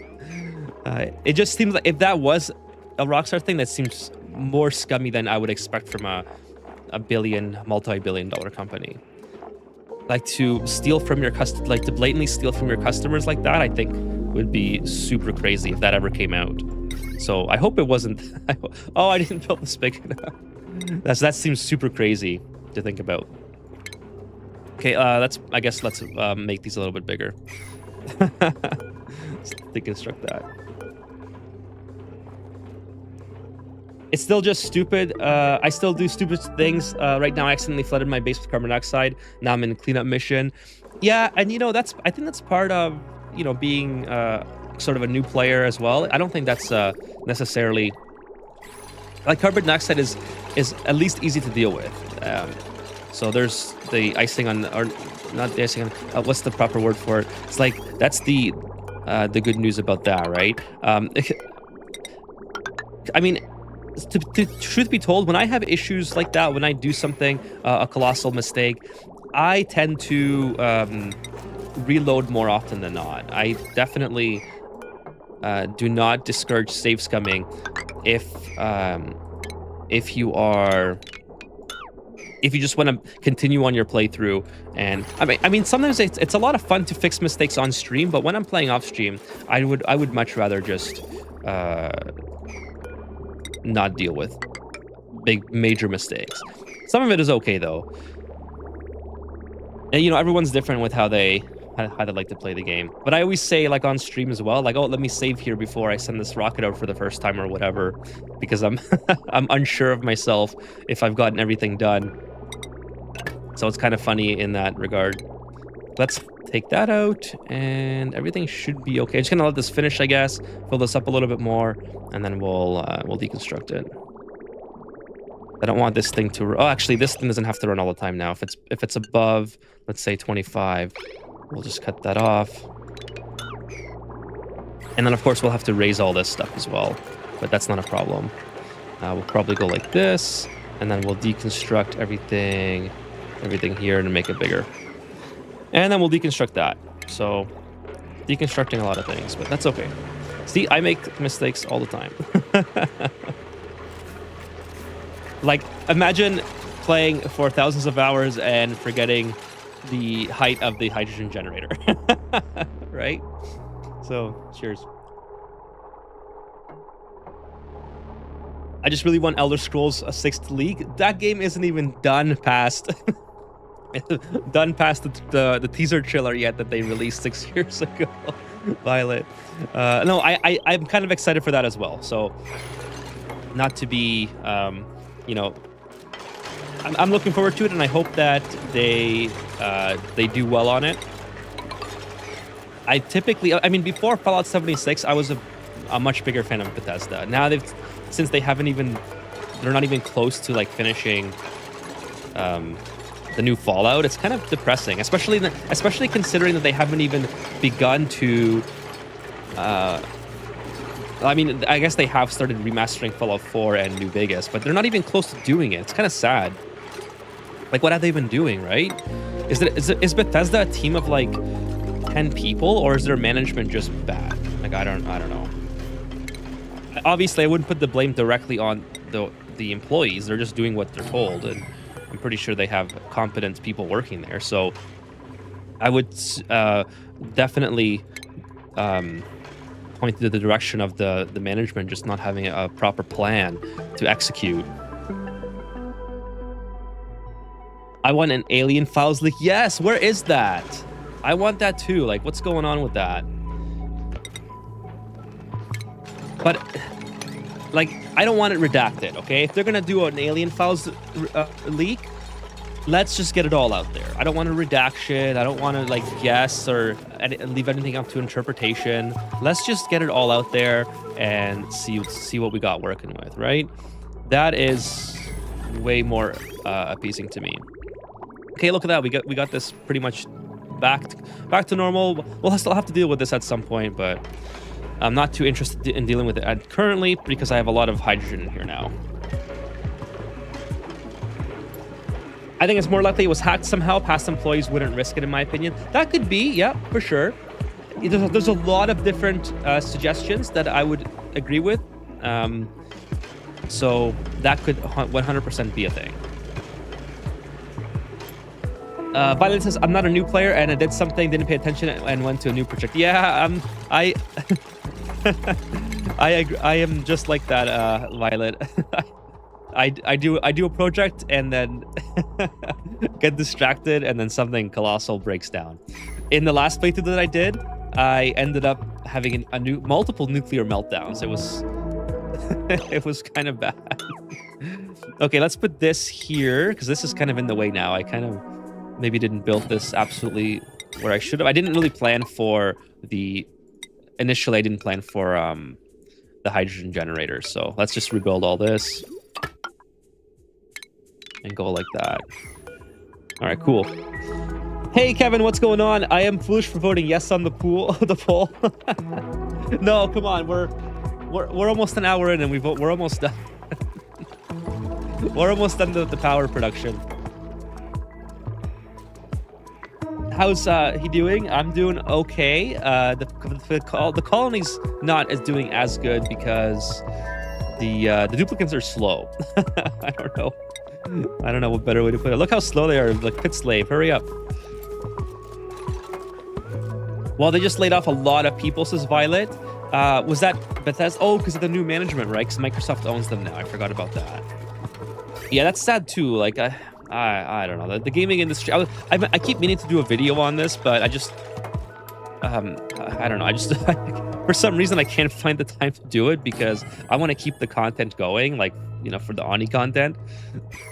It just seems like if that was a Rockstar thing, that seems more scummy than I would expect from a multi-billion dollar company. Like to steal from your to blatantly steal from your customers like that, I think would be super crazy if that ever came out. So I hope it wasn't. Oh, I didn't build the spigot. That seems super crazy to think about. Okay, let's make these a little bit bigger. Let's deconstruct that. It's still just stupid. I still do stupid things. Right now, I accidentally flooded my base with carbon dioxide. Now I'm in a cleanup mission. Yeah, and I think that's part of being sort of a new player as well. I don't think that's necessarily, like, carbon dioxide is at least easy to deal with. So there's the icing on, or not the icing on. What's the proper word for it? It's like that's the good news about that, right? I mean. To truth be told, when I have issues like that, when I do something, a colossal mistake, I tend to reload more often than not. I definitely do not discourage save scumming if you just want to continue on your playthrough. And I mean sometimes it's a lot of fun to fix mistakes on stream, but when I'm playing off stream, I would much rather just not deal with major mistakes. Some of it is okay though, and everyone's different with how they like to play the game. But I always say, like on stream as well, like, oh, let me save here before I send this rocket out for the first time or whatever, because I'm I'm unsure of myself if I've gotten everything done. So it's kind of funny in that regard. Let's take that out, and everything should be okay. I'm just gonna let this finish, I guess. Fill this up a little bit more, and then we'll deconstruct it. I don't want this thing to. Oh, actually, this thing doesn't have to run all the time now. If it's above, let's say 25, we'll just cut that off. And then, of course, we'll have to raise all this stuff as well, but that's not a problem. We'll probably go like this, and then we'll deconstruct everything here and make it bigger. And then we'll deconstruct that. So, deconstructing a lot of things, but that's okay. See, I make mistakes all the time. Like, imagine playing for thousands of hours and forgetting the height of the hydrogen generator. Right? So, cheers. I just really want Elder Scrolls 6 League. That game isn't even done past the teaser trailer yet that they released 6 years ago. Violet. No, I'm kind of excited for that as well. So, not to be, I'm looking forward to it, and I hope that they do well on it. Before Fallout 76, I was a much bigger fan of Bethesda. Now since they're not even close to like finishing the new Fallout, it's kind of depressing, especially considering that they haven't even begun to. I guess they have started remastering Fallout 4 and New Vegas, but they're not even close to doing it. It's kind of sad. Like, what have they been doing, right? Is Bethesda a team of like 10 people, or is their management just bad? Like, I don't know. obviously, I wouldn't put the blame directly on the employees. They're just doing what they're told, and I'm pretty sure they have competent people working there. So I would definitely point to the direction of the management just not having a proper plan to execute. I want an alien files leak. Yes, where is that? I want that too. Like, what's going on with that? But, like, I don't want it redacted, okay? If they're gonna do an alien files leak, let's just get it all out there. I don't want a redaction. I don't want to, like, guess or leave anything up to interpretation. Let's just get it all out there and see what we got working with, right? That is way more appeasing to me. Okay, look at that. We got this pretty much back to normal. We'll still have to deal with this at some point, but I'm not too interested in dealing with it currently because I have a lot of hydrogen in here now. I think it's more likely it was hacked somehow. Past employees wouldn't risk it, in my opinion. That could be, yeah, for sure. There's a lot of different suggestions that I would agree with. So that could 100% be a thing. Violet says, I'm not a new player and I did something, didn't pay attention and went to a new project. Yeah, I am just like that, Violet. I do a project and then get distracted and then something colossal breaks down. In the last playthrough that I did, I ended up having multiple nuclear meltdowns. It was it was kind of bad. Okay, let's put this here because this is kind of in the way now. I kind of maybe didn't build this absolutely where I should have. I didn't really plan for initially I didn't plan for the hydrogen generator. So let's just rebuild all this and go like that. All right, cool. Hey Kevin, what's going on? I am foolish for voting yes on the poll. No, come on, we're almost an hour in and we're almost done. We're almost done the power production. How's he doing? I'm doing okay. The colony's not doing as good because the duplicates are slow. I don't know. I don't know what better way to put it. Look how slow they are. Like, pit slave, hurry up. Well, they just laid off a lot of people, says Violet. Was that Bethesda? Oh, because of the new management, right? Because Microsoft owns them now. I forgot about that. Yeah, that's sad too. Like, I don't know. The gaming industry. I keep meaning to do a video on this, but I just, I don't know. I just, for some reason, I can't find the time to do it because I want to keep the content going, like, you know, for the Oni content.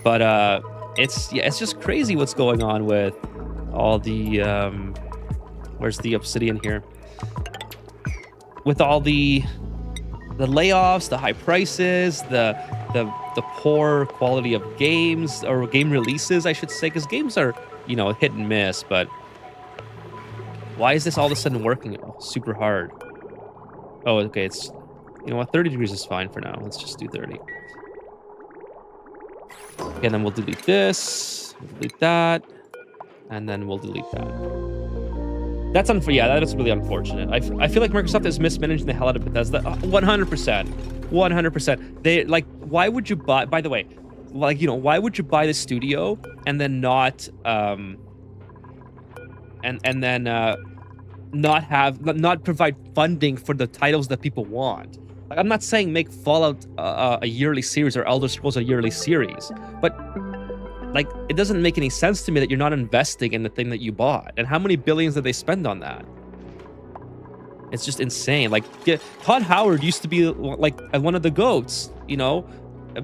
But it's just crazy what's going on with all the where's the obsidian here? With all the layoffs, the high prices, the poor quality of games or game releases, I should say, because games are, you know, hit and miss. But why is this all of a sudden working super hard? Oh, okay. It's, you know what, 30 degrees is fine for now. Let's just do 30. Okay, then we'll delete this, we'll delete that, and then we'll delete that. That's yeah, that is really unfortunate. I feel like Microsoft is mismanaging the hell out of Bethesda. 100%. 100%. They, like, why would you buy, by the way, like, you know, why would you buy the studio and then not not provide funding for the titles that people want? Like, I'm not saying make Fallout a yearly series or Elder Scrolls a yearly series, but like, it doesn't make any sense to me that you're not investing in the thing that you bought. And how many billions did they spend on that? It's just insane. Like, Todd Howard used to be like one of the GOATs, you know?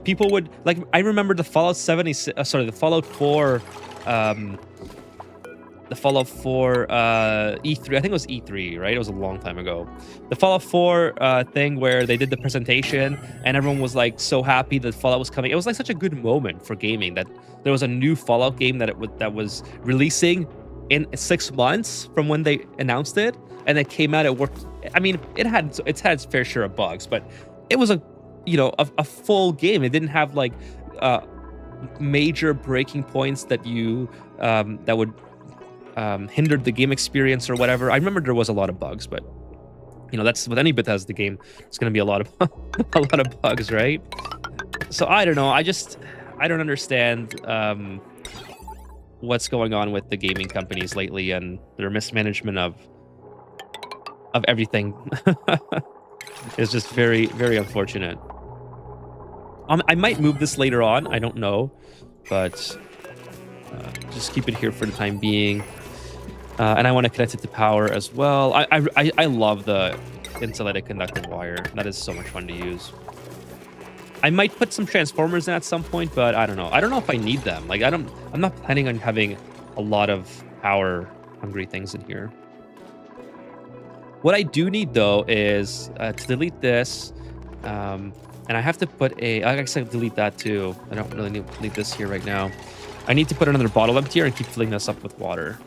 People would, like, I remember the Fallout 76, sorry, the Fallout 4, the Fallout 4 E3, I think it was E3, right? It was a long time ago. The Fallout 4 thing where they did the presentation and everyone was like so happy that Fallout was coming. It was like such a good moment for gaming that there was a new Fallout game that was releasing in 6 months from when they announced it, and it came out. It worked. I mean, it's had its fair share of bugs, but it was a full game. It didn't have like major breaking points that would hindered the game experience or whatever. I remember there was a lot of bugs, but You know, that's with any Bethesda game. It's going to be a lot of a lot of bugs, right? So I don't know. I don't understand what's going on with the gaming companies lately and their mismanagement of everything. It's just very, very unfortunate. I might move this later on. I don't know, but just keep it here for the time being. And I want to connect it to power as well. I love the insulated conductive wire. That is so much fun to use. I might put some transformers in at some point, but I don't know. I don't know if I need them. Like I'm not planning on having a lot of power hungry things in here. What I do need though is to delete this. And I have to put I guess I delete that too. I don't really need this here right now. I need to put another bottle emptier and keep filling this up with water.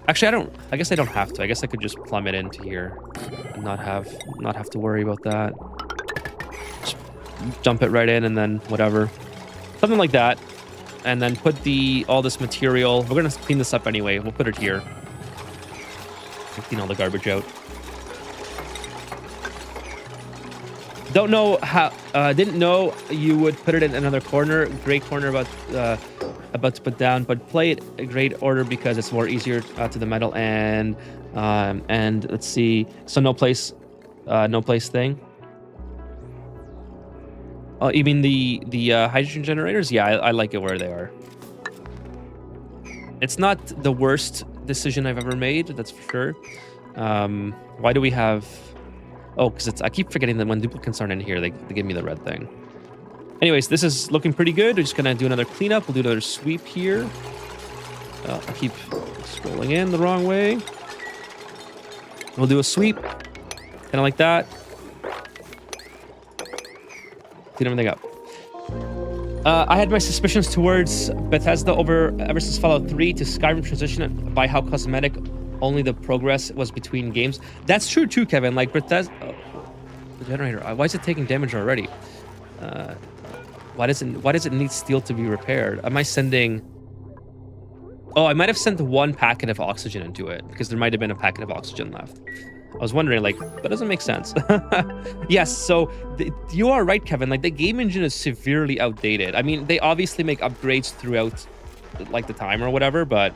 Actually, I guess I don't have to. I guess I could just plumb it into here and not have to worry about that. Just dump it right in and then whatever. Something like that. And then put all this material. We're going to clean this up anyway. We'll put it here. We'll clean all the garbage out. Don't know how, didn't know you would put it in another corner. Great corner about to put down, but play it a great order because it's more easier to the metal and let's see. So no place thing. Oh, you mean the hydrogen generators? Yeah, I like it where they are. It's not the worst decision I've ever made, that's for sure. Why do we have... Oh, because I keep forgetting that when duplicates aren't in here, they give me the red thing. Anyways, this is looking pretty good. We're just going to do another cleanup. We'll do another sweep here. I keep scrolling in the wrong way. We'll do a sweep. Kind of like that. Clean everything up. I had my suspicions towards Bethesda ever since Fallout 3 to Skyrim transition by how cosmetic only the progress was between games. That's true too, Kevin. Like Bethesda... Oh, the generator. Why is it taking damage already? Why does it need steel to be repaired? Am I sending... Oh, I might have sent one packet of oxygen into it because there might have been a packet of oxygen left. I was wondering, like, that doesn't make sense. Yes, so you are right, Kevin. Like, the game engine is severely outdated. I mean, they obviously make upgrades throughout, like, the time or whatever, but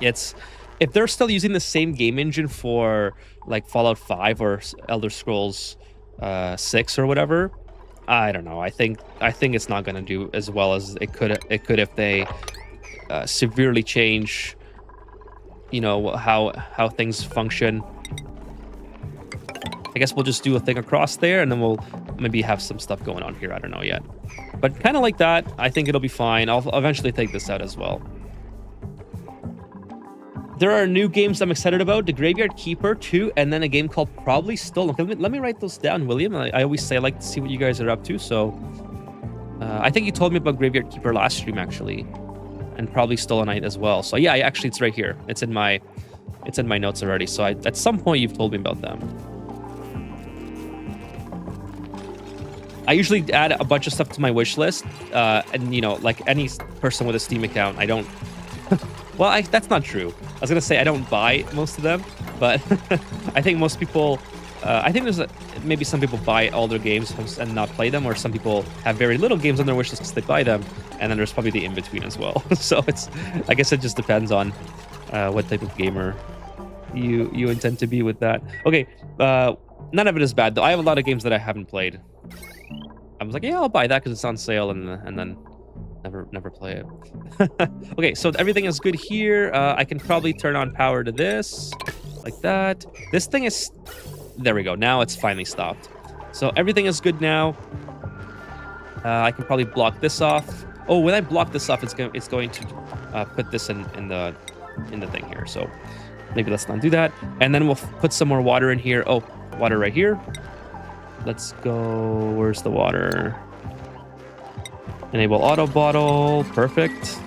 it's... If they're still using the same game engine for, like, Fallout 5 or Elder Scrolls 6 or whatever, I don't know. I think it's not going to do as well as it could if they severely change, you know, how things function. I guess we'll just do a thing across there, and then we'll maybe have some stuff going on here. I don't know yet. But kind of like that, I think it'll be fine. I'll eventually take this out as well. There are new games I'm excited about. The Graveyard Keeper 2, and then a game called Probably Stolen. Let me write those down, William. I always say I like to see what you guys are up to. So I think you told me about Graveyard Keeper last stream, actually. And Probably Stolen as well. So yeah, actually it's right here. It's in my notes already. So at some point you've told me about them. I usually add a bunch of stuff to my wish list. And you know, like any person with a Steam account, I don't... Well, that's not true. I was going to say I don't buy most of them, but I think most people... I think there's maybe some people buy all their games and not play them, or some people have very little games on their wish list because they buy them, and then there's probably the in-between as well. So I guess it just depends on what type of gamer you intend to be with that. Okay, none of it is bad, though. I have a lot of games that I haven't played. I was like, yeah, I'll buy that because it's on sale, and then... Never play it. Okay, so everything is good here. I can probably turn on power to this, like that. This thing is... There we go. Now it's finally stopped. So everything is good now. I can probably block this off. Oh, when I block this off, it's going to put this in the thing here. So maybe let's not do that. And then we'll put some more water in here. Oh, water right here. Let's go... Where's the water? Enable auto bottle. Perfect.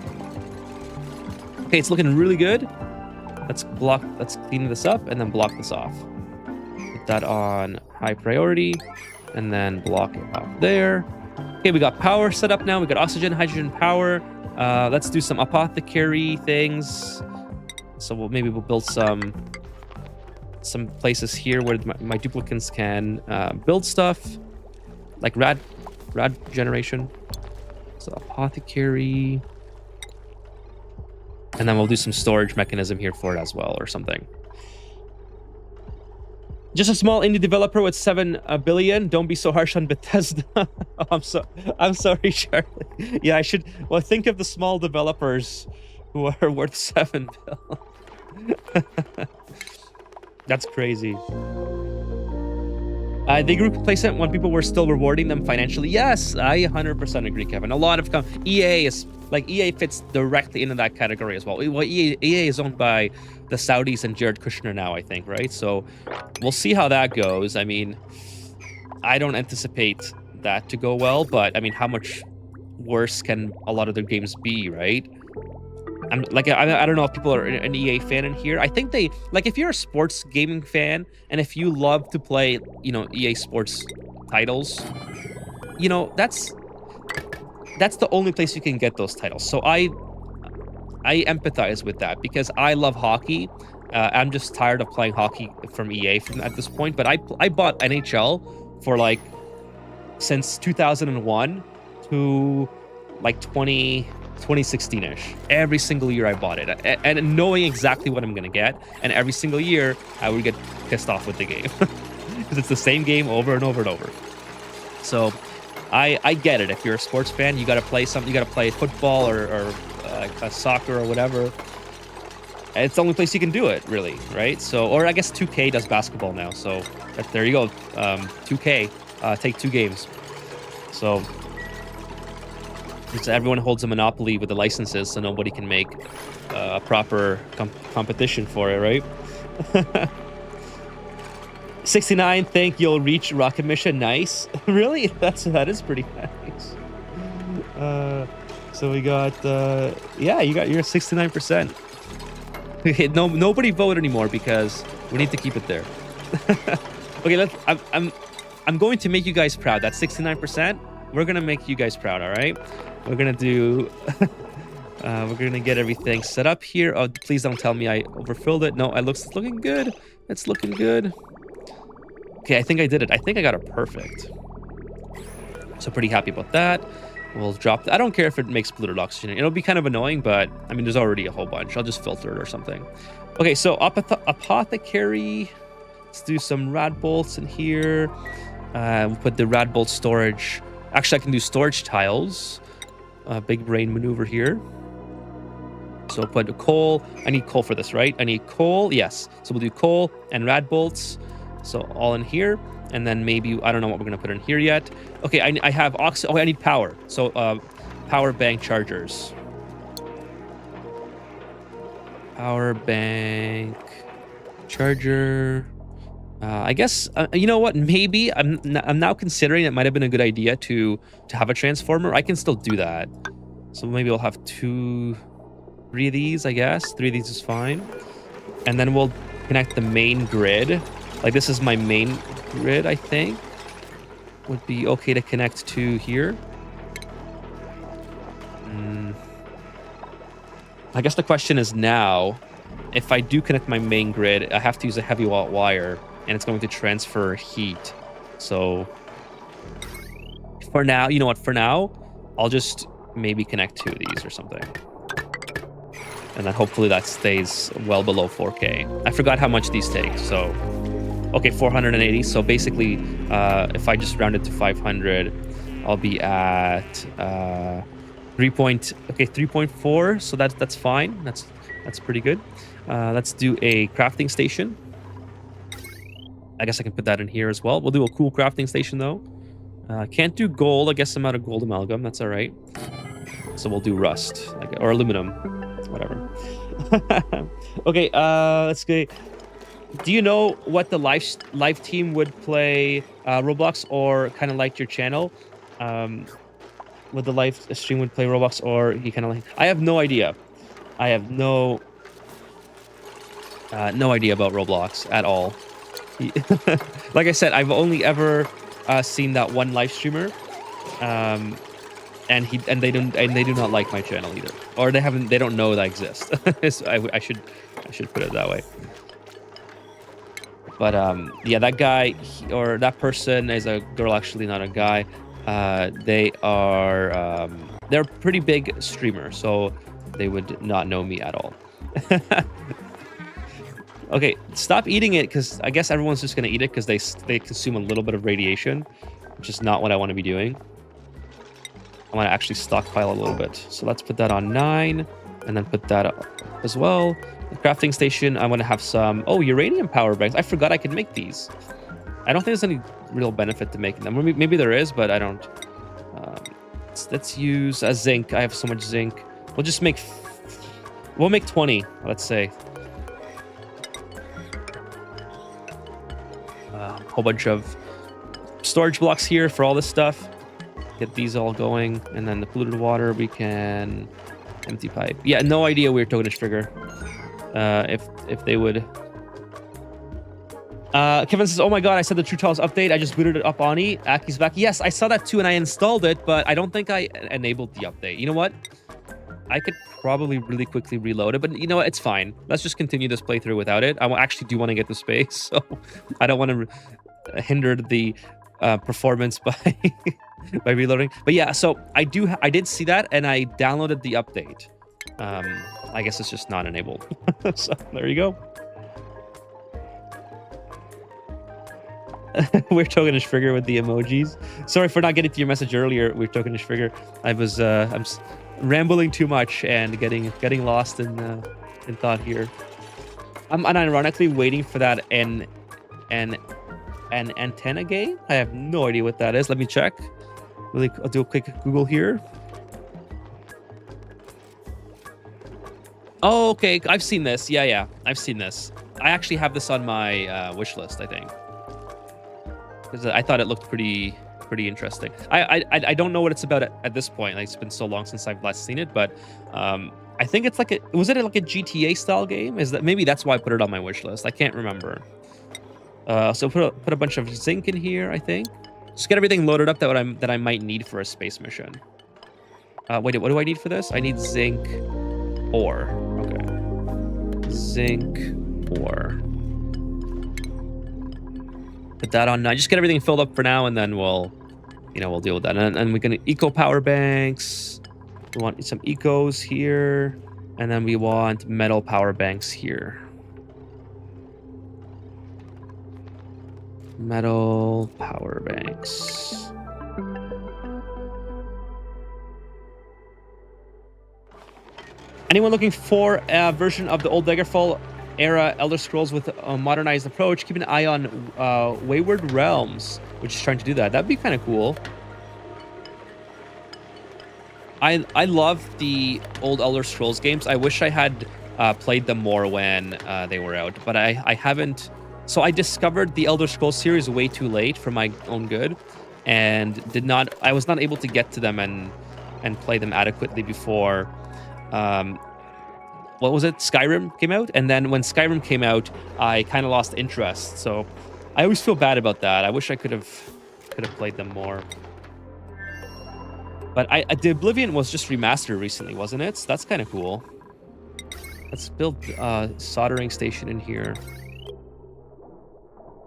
Okay, it's looking really good. Let's clean this up and then block this off. Put that on high priority and then block it off there. Okay, we got power set up now. We got oxygen, hydrogen, power. Let's do some apothecary things. So maybe we'll build some some places here where my duplicants can build stuff, like rad generation. So apothecary, and then we'll do some storage mechanism here for it as well, or something. Just a small indie developer with 7 billion. Don't be so harsh on Bethesda. Oh, I'm sorry, Charlie. Yeah, I should. Well, think of the small developers who are worth 7 bill. That's crazy. They grew complacent when people were still rewarding them financially. Yes, I 100% agree, Kevin. A lot of EA is like EA fits directly into that category as well. Well, EA is owned by the Saudis and Jared Kushner now, I think, right? So we'll see how that goes. I mean, I don't anticipate that to go well, but I mean, how much worse can a lot of their games be, right? I don't know if people are an EA fan in here. I think they, like, if you're a sports gaming fan and if you love to play, you know, EA Sports titles, you know, that's the only place you can get those titles. So I empathize with that because I love hockey. I'm just tired of playing hockey from EA at this point. But I bought NHL for like since 2001 to like 2016-ish. Every single year I bought it, and knowing exactly what I'm gonna get, and every single year I would get pissed off with the game because it's the same game over and over and over. So I get it. If you're a sports fan, you gotta play something. You gotta play football or soccer or whatever. It's the only place you can do it, really, right? So, or I guess 2K does basketball now. So there you go. 2K, take 2 games. So everyone holds a monopoly with the licenses, so nobody can make a proper competition for it, right? 69, think you'll reach rocket mission. Nice. Really? That is pretty nice. So we got yeah, you're 69%. Nobody vote anymore because we need to keep it there. Okay, I'm going to make you guys proud. That's 69%. We're gonna make you guys proud, all right? We're gonna do we're gonna get everything set up here. Oh, please don't tell me I overfilled it. No, it's looking good. It's looking good. Okay, I think I did it. I think I got it perfect. So pretty happy about that. We'll drop I don't care if it makes polluted oxygen. It'll be kind of annoying, but I mean, there's already a whole bunch. I'll just filter it or something. Okay, so apothecary. Let's do some rad bolts in here. We'll put the rad bolt storage. Actually, I can do storage tiles. Big brain maneuver here. So put a coal. I need coal for this, right? I need coal. Yes. So we'll do coal and rad bolts. So all in here. And then maybe, I don't know what we're going to put in here yet. Okay, I have oxygen. Oh, I need power. So power bank chargers. Power bank charger. I guess, you know what? Maybe I'm now considering it might have been a good idea to have a transformer. I can still do that. So maybe I'll have 3 of these, I guess. 3 of these is fine. And then we'll connect the main grid. Like, this is my main grid, I think. Would be okay to connect to here. I guess the question is now, if I do connect my main grid, I have to use a heavy wire. And it's going to transfer heat. So for now, you know what? For now, I'll just maybe connect 2 of these or something. And then hopefully that stays well below 4K. I forgot how much these take. So, okay, 480. So basically, if I just round it to 500, I'll be at 3.4. So that's fine. That's pretty good. Let's do a crafting station. I guess I can put that in here as well. We'll do a cool crafting station, though. Can't do gold. I guess I'm out of gold amalgam. That's all right. So we'll do rust, or aluminum, whatever. Okay, let's go. Do you know what the live team would play Roblox, or kind of like your channel? Would the live stream would play Roblox, or he kind of like? I have no idea. I have no idea about Roblox at all. Like I said, I've only ever seen that one live streamer, and they do not like my channel either, or they don't know that I exist. I should put it that way. But yeah, that guy or that person is a girl, actually, not a guy. They are they're a pretty big streamer, so they would not know me at all. Okay, stop eating it, because I guess everyone's just gonna eat it because they consume a little bit of radiation, which is not what I want to be doing. I want to actually stockpile a little bit. So let's put that on 9, and then put that up as well. The crafting station, I want to have some... Oh, uranium power banks. I forgot I could make these. I don't think there's any real benefit to making them. Maybe there is, but I don't. Let's use zinc. I have so much zinc. We'll just make... We'll make 20, let's say. A whole bunch of storage blocks here for all this stuff. Get these all going, and then the polluted water we can empty pipe. Yeah, no idea where tokenish trigger. If they would. Kevin says, "Oh my god, I said the True Tiles update. I just booted it up on E. Aki's back. Yes, I saw that too, and I installed it, but I don't think I enabled the update. You know what? I could probably really quickly reload it, but you know what? It's fine. Let's just continue this playthrough without it. I actually do want to get the space, so I don't want to hinder the performance by by reloading. But yeah, so I did see that, and I downloaded the update. I guess it's just not enabled. So there you go. We're tokenish figure with the emojis. Sorry for not getting to your message earlier. We're tokenish figure. I was I'm rambling too much and getting lost in thought here. I'm unironically waiting for that an antenna game. I have no idea what that is. Let me check. I'll do a quick Google here. Oh, okay. I've seen this. Yeah. I've seen this. I actually have this on my wish list, I think, because I thought it looked pretty interesting. I don't know what it's about at this point. Like, it's been so long since I've last seen it, but I think it's like was it like a GTA style game? Maybe that's why I put it on my wish list. I can't remember. So put a bunch of zinc in here, I think. Just get everything loaded up that I might need for a space mission. Wait, what do I need for this? I need zinc ore. Okay. Zinc ore. Put that on 9. Just get everything filled up for now, and then we'll deal with that. And we're gonna eco power banks. We want some ecos here, and then we want metal power banks here. Metal power banks. Anyone looking for a version of the old Daggerfall era Elder Scrolls with a modernized approach? Keep an eye on Wayward Realms, which is trying to do that. That'd be kind of cool. I love the old Elder Scrolls games. I wish I had played them more when they were out, but I haven't. So I discovered the Elder Scrolls series way too late for my own good, and I was not able to get to them and play them adequately before what was it? Skyrim came out, and then when Skyrim came out, I kind of lost interest. So I always feel bad about that. I wish I could have played them more. But the Oblivion was just remastered recently, wasn't it? So that's kind of cool. Let's build a soldering station in here.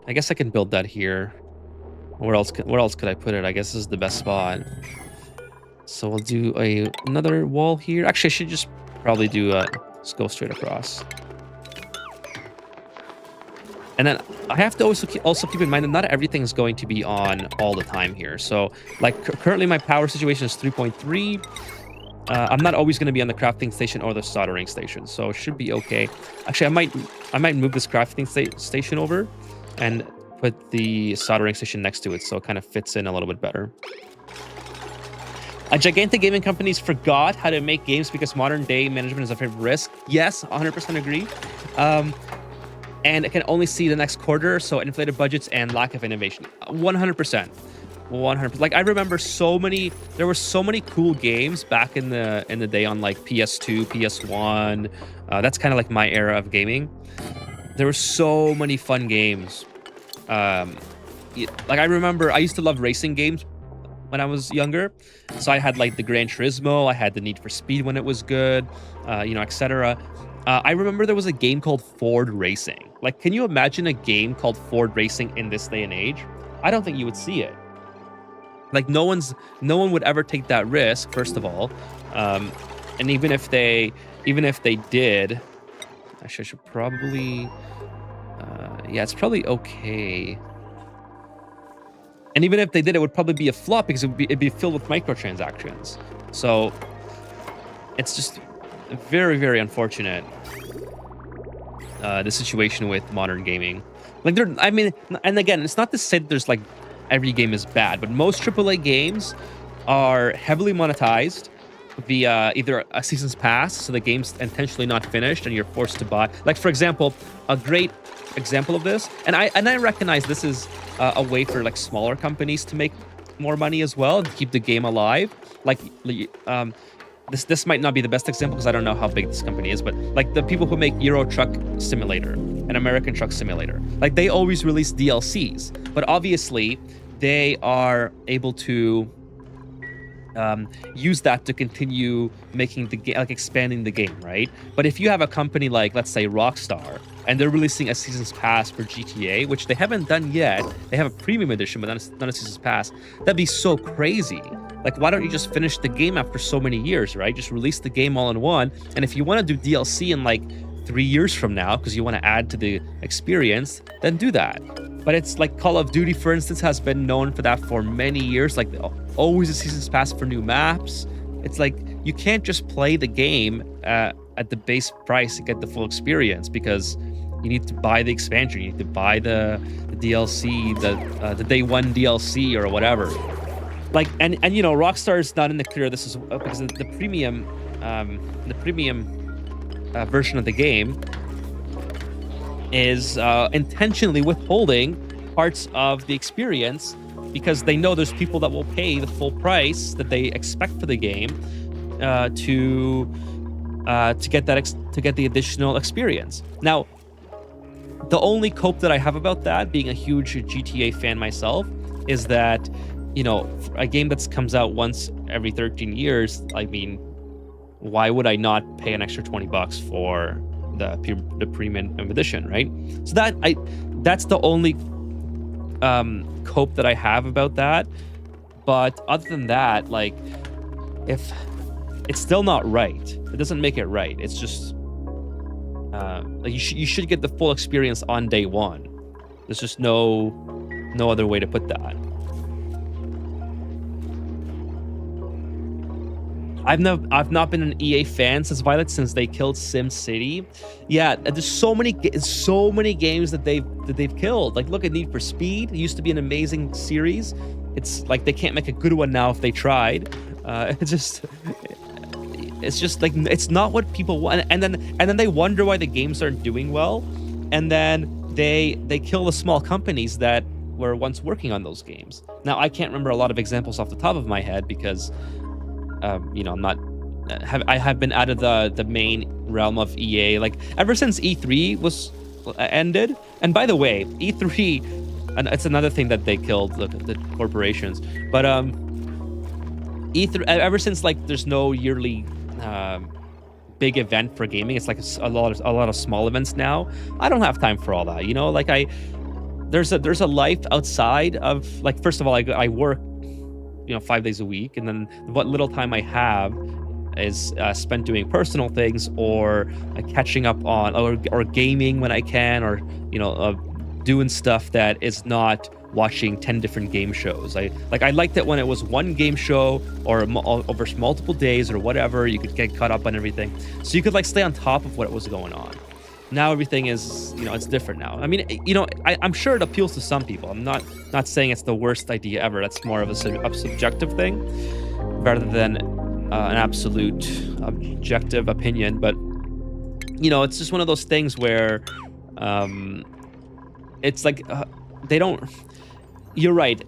I guess I can build that here. Where else could I put it? I guess this is the best spot. So we'll do another wall here. Actually, I should just probably do just go straight across. And then I have to also keep in mind that not everything is going to be on all the time here. So like currently my power situation is 3.3. I'm not always going to be on the crafting station or the soldering station, so it should be okay. Actually, I might move this crafting station over and put the soldering station next to it, so it kind of fits in a little bit better. Gigantic gaming companies forgot how to make games because modern day management is a favorite risk. Yes, 100% agree. And it can only see the next quarter, so inflated budgets and lack of innovation. 100%. 100%. Like, I remember there were so many cool games back in the day on like PS2, PS1. That's kind of like my era of gaming. There were so many fun games. Like, I remember I used to love racing games when I was younger. So I had like the Gran Turismo, I had the Need for Speed when it was good, etc. I remember there was a game called Ford Racing. Like, can you imagine a game called Ford Racing in this day and age? I don't think you would see it. Like, no one would ever take that risk, first of all. And even if they did, actually, I should probably, yeah, it's probably okay. And even if they did, it would probably be a flop because it'd be filled with microtransactions. So it's just very, very unfortunate, the situation with modern gaming. Like, I mean, and again, it's not to say that there's like every game is bad, but most AAA games are heavily monetized via either a season's pass, so the game's intentionally not finished and you're forced to buy. Like, for example, a great example of this, and I recognize this is a way for like smaller companies to make more money as well and keep the game alive. Like, this might not be the best example because I don't know how big this company is, but like the people who make Euro Truck Simulator and American Truck Simulator, like they always release DLCs, but obviously they are able to use that to continue making the game, like expanding the game, right? But if you have a company like, let's say, Rockstar, and they're releasing a season's pass for GTA, which they haven't done yet, they have a premium edition, but not a season's pass, that'd be so crazy. Like, why don't you just finish the game after so many years, right? Just release the game all in one, and if you want to do DLC in like 3 years from now, because you want to add to the experience, then do that. But it's like Call of Duty, for instance, has been known for that for many years. Like, always a season's pass for new maps. It's like, you can't just play the game at the base price to get the full experience, because you need to buy the expansion, you need to buy the DLC, the day one DLC or whatever. Like, and you know, Rockstar's not in the clear. This is because the premium version of the game is intentionally withholding parts of the experience because they know there's people that will pay the full price that they expect for the game to get the additional experience. Now, the only cope that I have about that, being a huge GTA fan myself, is that, you know, a game that comes out once every 13 years, I mean, why would I not pay an extra $20 for the premium edition, right? So that's the only cope that I have about that. But other than that, like, if it's still not right, it doesn't make it right. It's just like you should get the full experience on day one. There's just no other way to put that. I've not been an EA fan since they killed SimCity. Yeah, there's so many games that they've killed. Like, look at Need for Speed. It used to be an amazing series. It's like they can't make a good one now if they tried. It's just like, it's not what people want. And then they wonder why the games aren't doing well. And then they kill the small companies that were once working on those games. Now, I can't remember a lot of examples off the top of my head because you know, I have been out of the main realm of EA, like ever since E3 was ended. And by the way, E3, and it's another thing that they killed, the corporations. But E3, ever since like there's no yearly big event for gaming, it's like a lot of small events now. I don't have time for all that, you know. Like, there's a life outside of, like, first of all, I work, you know, 5 days a week, and then what little time I have is spent doing personal things or catching up on or gaming when I can, or, you know, doing stuff that is not watching 10 different game shows. I liked it when it was one game show or over multiple days or whatever. You could get caught up on everything, so you could like stay on top of what was going on. Now everything is, you know, it's different now. I mean, you know, I'm sure it appeals to some people. I'm not saying it's the worst idea ever. That's more of a subjective thing rather than an absolute objective opinion. But, you know, it's just one of those things where it's like they don't. You're right.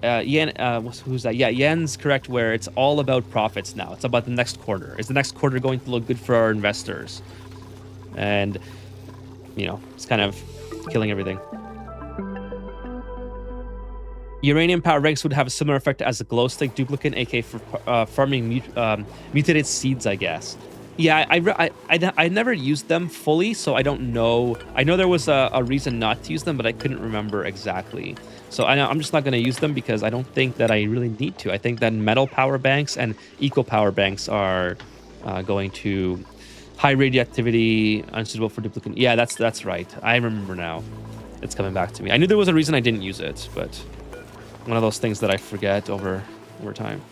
Who's that? Yeah, Yen's correct, where it's all about profits now. It's about the next quarter. Is the next quarter going to look good for our investors? And, you know, it's kind of killing everything. Uranium power ranks would have a similar effect as a glow stick duplicate, aka for farming mutated seeds, I guess. Yeah, I never used them fully, so I don't know. I know there was a reason not to use them, but I couldn't remember exactly. So I'm just not going to use them because I don't think that I really need to. I think that metal power banks and eco power banks are going to high radioactivity, unsuitable for duplicate. Yeah, that's right. I remember now. It's coming back to me. I knew there was a reason I didn't use it, but one of those things that I forget over time.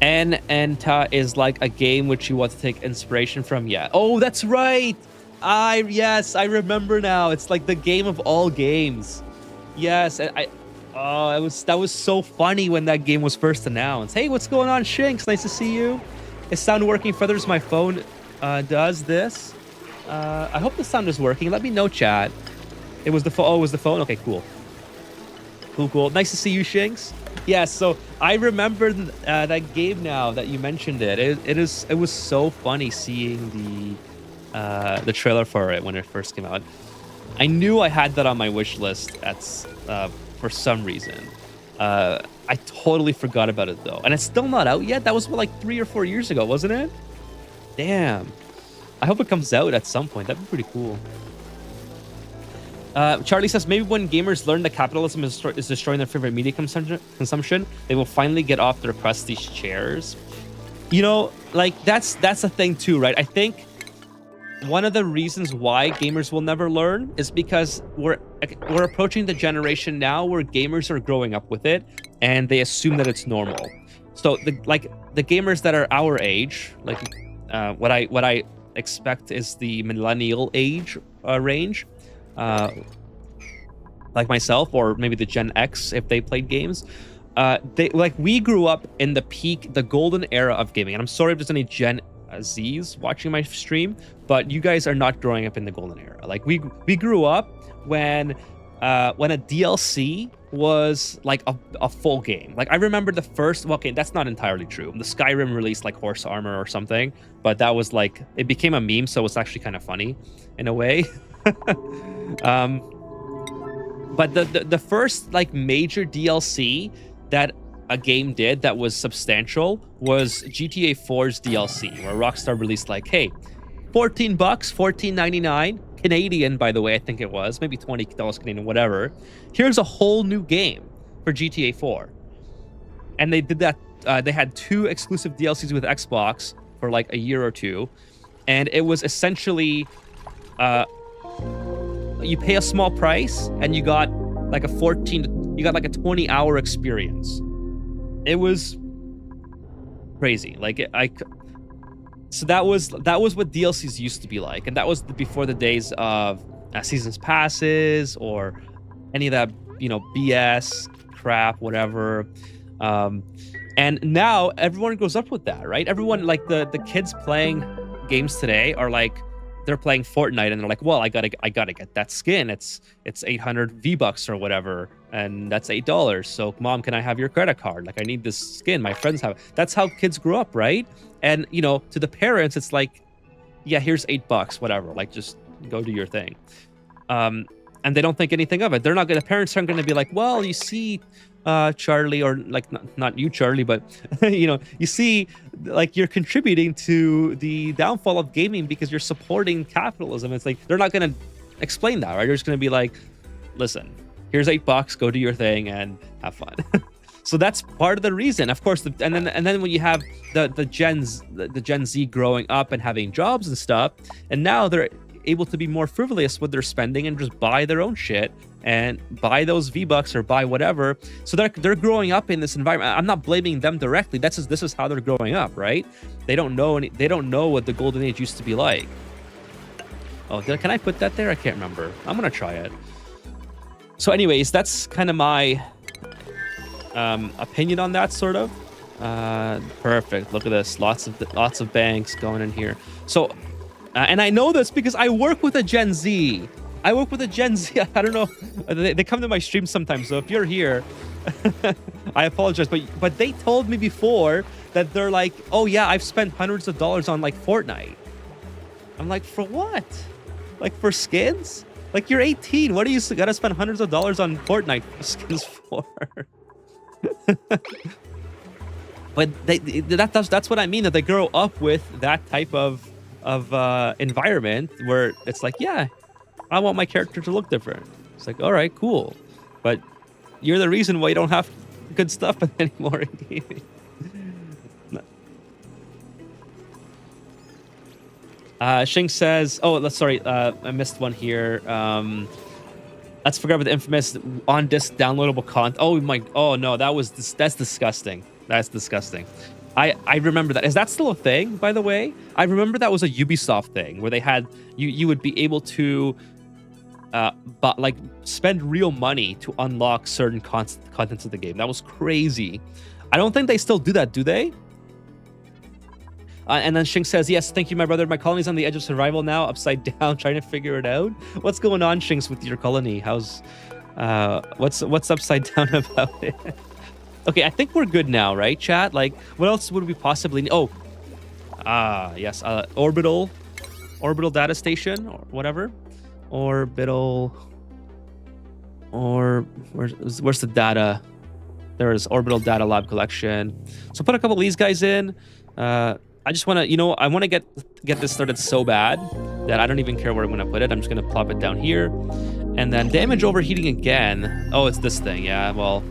Enta is like a game which you want to take inspiration from. Yeah. Oh, that's right. Yes, I remember now. It's like the game of all games. Yes, that was so funny when that game was first announced. Hey, what's going on, Shinx? Nice to see you. Is sound working? Feathers, my phone does this. I hope the sound is working. Let me know, chat. It was the phone. Oh, it was the phone. Okay, cool. Cool. Nice to see you, Shinx. Yeah, so I remember that game now that you mentioned it. It was so funny seeing the trailer for it when it first came out. I knew I had that on my wish list for some reason. I totally forgot about it though, and it's still not out yet. That was like 3 or 4 years ago, wasn't it? Damn. I hope it comes out at some point. That'd be pretty cool. Charlie says, maybe when gamers learn that capitalism is destroying their favorite media consumption, they will finally get off their prestige chairs. You know, like that's a thing too, right? I think one of the reasons why gamers will never learn is because we're approaching the generation now where gamers are growing up with it and they assume that it's normal. So the gamers that are our age, like what I expect is the millennial age range. Like myself, or maybe the Gen X if they played games. We grew up in the golden era of gaming. And I'm sorry if there's any Gen Zs watching my stream, but you guys are not growing up in the golden era. Like we grew up when a DLC was like a full game. Like I remember the first. Well, okay, that's not entirely true. The Skyrim released like horse armor or something, but that was like it became a meme, so it's actually kind of funny in a way. But the first like major DLC that a game did that was substantial was GTA 4's DLC, where Rockstar released like, hey, $14, $14.99 Canadian, by the way, I think it was, maybe $20 Canadian, whatever. Here's a whole new game for GTA 4. And they did that. They had 2 exclusive DLCs with Xbox for like a year or two. And it was essentially you pay a small price and you got like a 20-hour experience. It was crazy. So that was what DLCs used to be like, and that was before the days of seasons passes or any of that, BS crap, whatever. And now everyone grows up with that, right? Everyone, like the kids playing games today are like, they're playing Fortnite and they're like, well, I gotta get that skin. It's 800 V-Bucks or whatever, and that's $8. So mom, can I have your credit card? Like I need this skin. My friends have it. That's how kids grow up, right? And to the parents, it's like, yeah, here's $8, whatever. Like just go do your thing. And they don't think anything of it. They're not gonna. Parents aren't gonna be like, well, you see, Charlie, or like not you, Charlie, but you see, like you're contributing to the downfall of gaming because you're supporting capitalism. It's like they're not gonna explain that, right? They're just gonna be like, listen, here's $8, go do your thing and have fun. So that's part of the reason, of course. And then when you have the Gen Z growing up and having jobs and stuff, and now they're able to be more frivolous with their spending and just buy their own shit and buy those V-Bucks or buy whatever. So they're growing up in this environment. I'm not blaming them directly. This is how they're growing up, right? They don't know what the golden age used to be like. Oh, can I put that there? I can't remember. I'm gonna try it. So anyways, that's kind of my opinion on that, sort of. Perfect. Look at this. Lots of banks going in here. So and I know this because I work with a Gen Z. I don't know. They come to my stream sometimes. So if you're here, I apologize. But they told me before that they're like, oh yeah, I've spent hundreds of dollars on like Fortnite. I'm like, for what? Like for skins? Like you're 18. What do you gotta spend hundreds of dollars on Fortnite skins for? But that's what I mean, that they grow up with that type of environment where it's like, yeah, I want my character to look different. It's like, all right, cool, but you're the reason why you don't have good stuff anymore in gaming. Shing says, oh, sorry, I missed one here. Let's forget about the infamous on disc downloadable content. Oh no, that's disgusting. That's disgusting. I remember that. Is that still a thing, by the way? I remember that was a Ubisoft thing where they had you would be able to but like spend real money to unlock certain contents of the game. That was crazy. I don't think they still do that, do they? And then Shing says, yes, thank you, my brother. My colony's on the edge of survival now, upside down, trying to figure it out. What's going on, Shinx, with your colony? How's what's upside down about it? Okay, I think we're good now, right, chat? Like, what else would we possibly need? Oh, yes, orbital data station or whatever. Orbital, or where's the data? There is orbital data lab collection. So put a couple of these guys in. I just want to, I want to get this started so bad that I don't even care where I'm going to put it. I'm just going to plop it down here. And then damage overheating again. Oh, it's this thing. Yeah, well,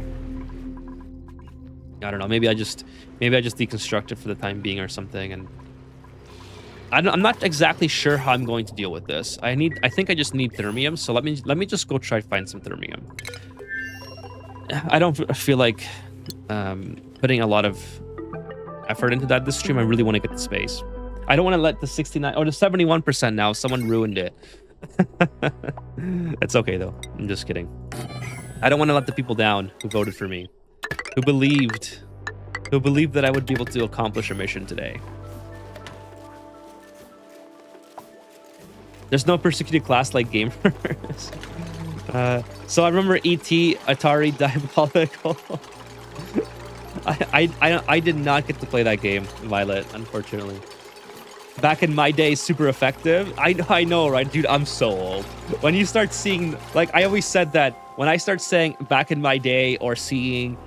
I don't know. Maybe I just deconstruct it for the time being or something. And I'm not exactly sure how I'm going to deal with this. I think I just need thermium. So let me just go try to find some thermium. I don't feel like putting a lot of effort into that this stream. I really want to get the space. I don't want to let the 69 or the 71% now. Someone ruined it. It's okay though. I'm just kidding. I don't want to let the people down who voted for me, who believed that I would be able to accomplish a mission today. There's no persecuted class like gamers. So I remember ET, Atari, Diabolical. I did not get to play that game, Violet, unfortunately. Back in my day, super effective. I know, right? Dude, I'm so old. When you start seeing, like, I always said that when I start saying back in my day or seeing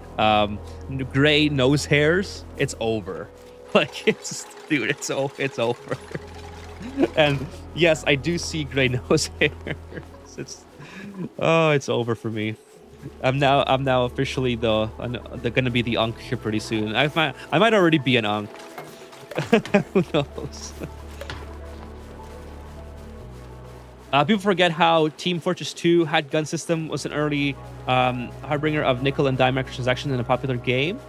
gray nose hairs, it's over. Like, dude, it's over. And yes, I do see gray nose hairs. It's over for me. I'm now officially they're gonna be the Unk here pretty soon. I might already be an Unk. Who knows? People forget how Team Fortress 2 had gun system was an early harbinger of nickel and dime microtransactions in a popular game.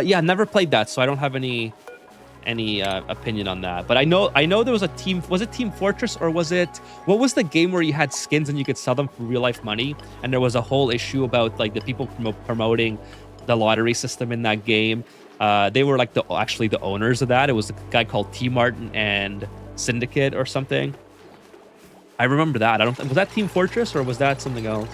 Yeah, never played that, so I don't have any opinion on that. But I know there was a team. Was it Team Fortress or was it, what was the game where you had skins and you could sell them for real life money? And there was a whole issue about like the people promoting the lottery system in that game. They were like actually the owners of that. It was a guy called T Martin and Syndicate or something. I remember that. Was that Team Fortress or was that something else?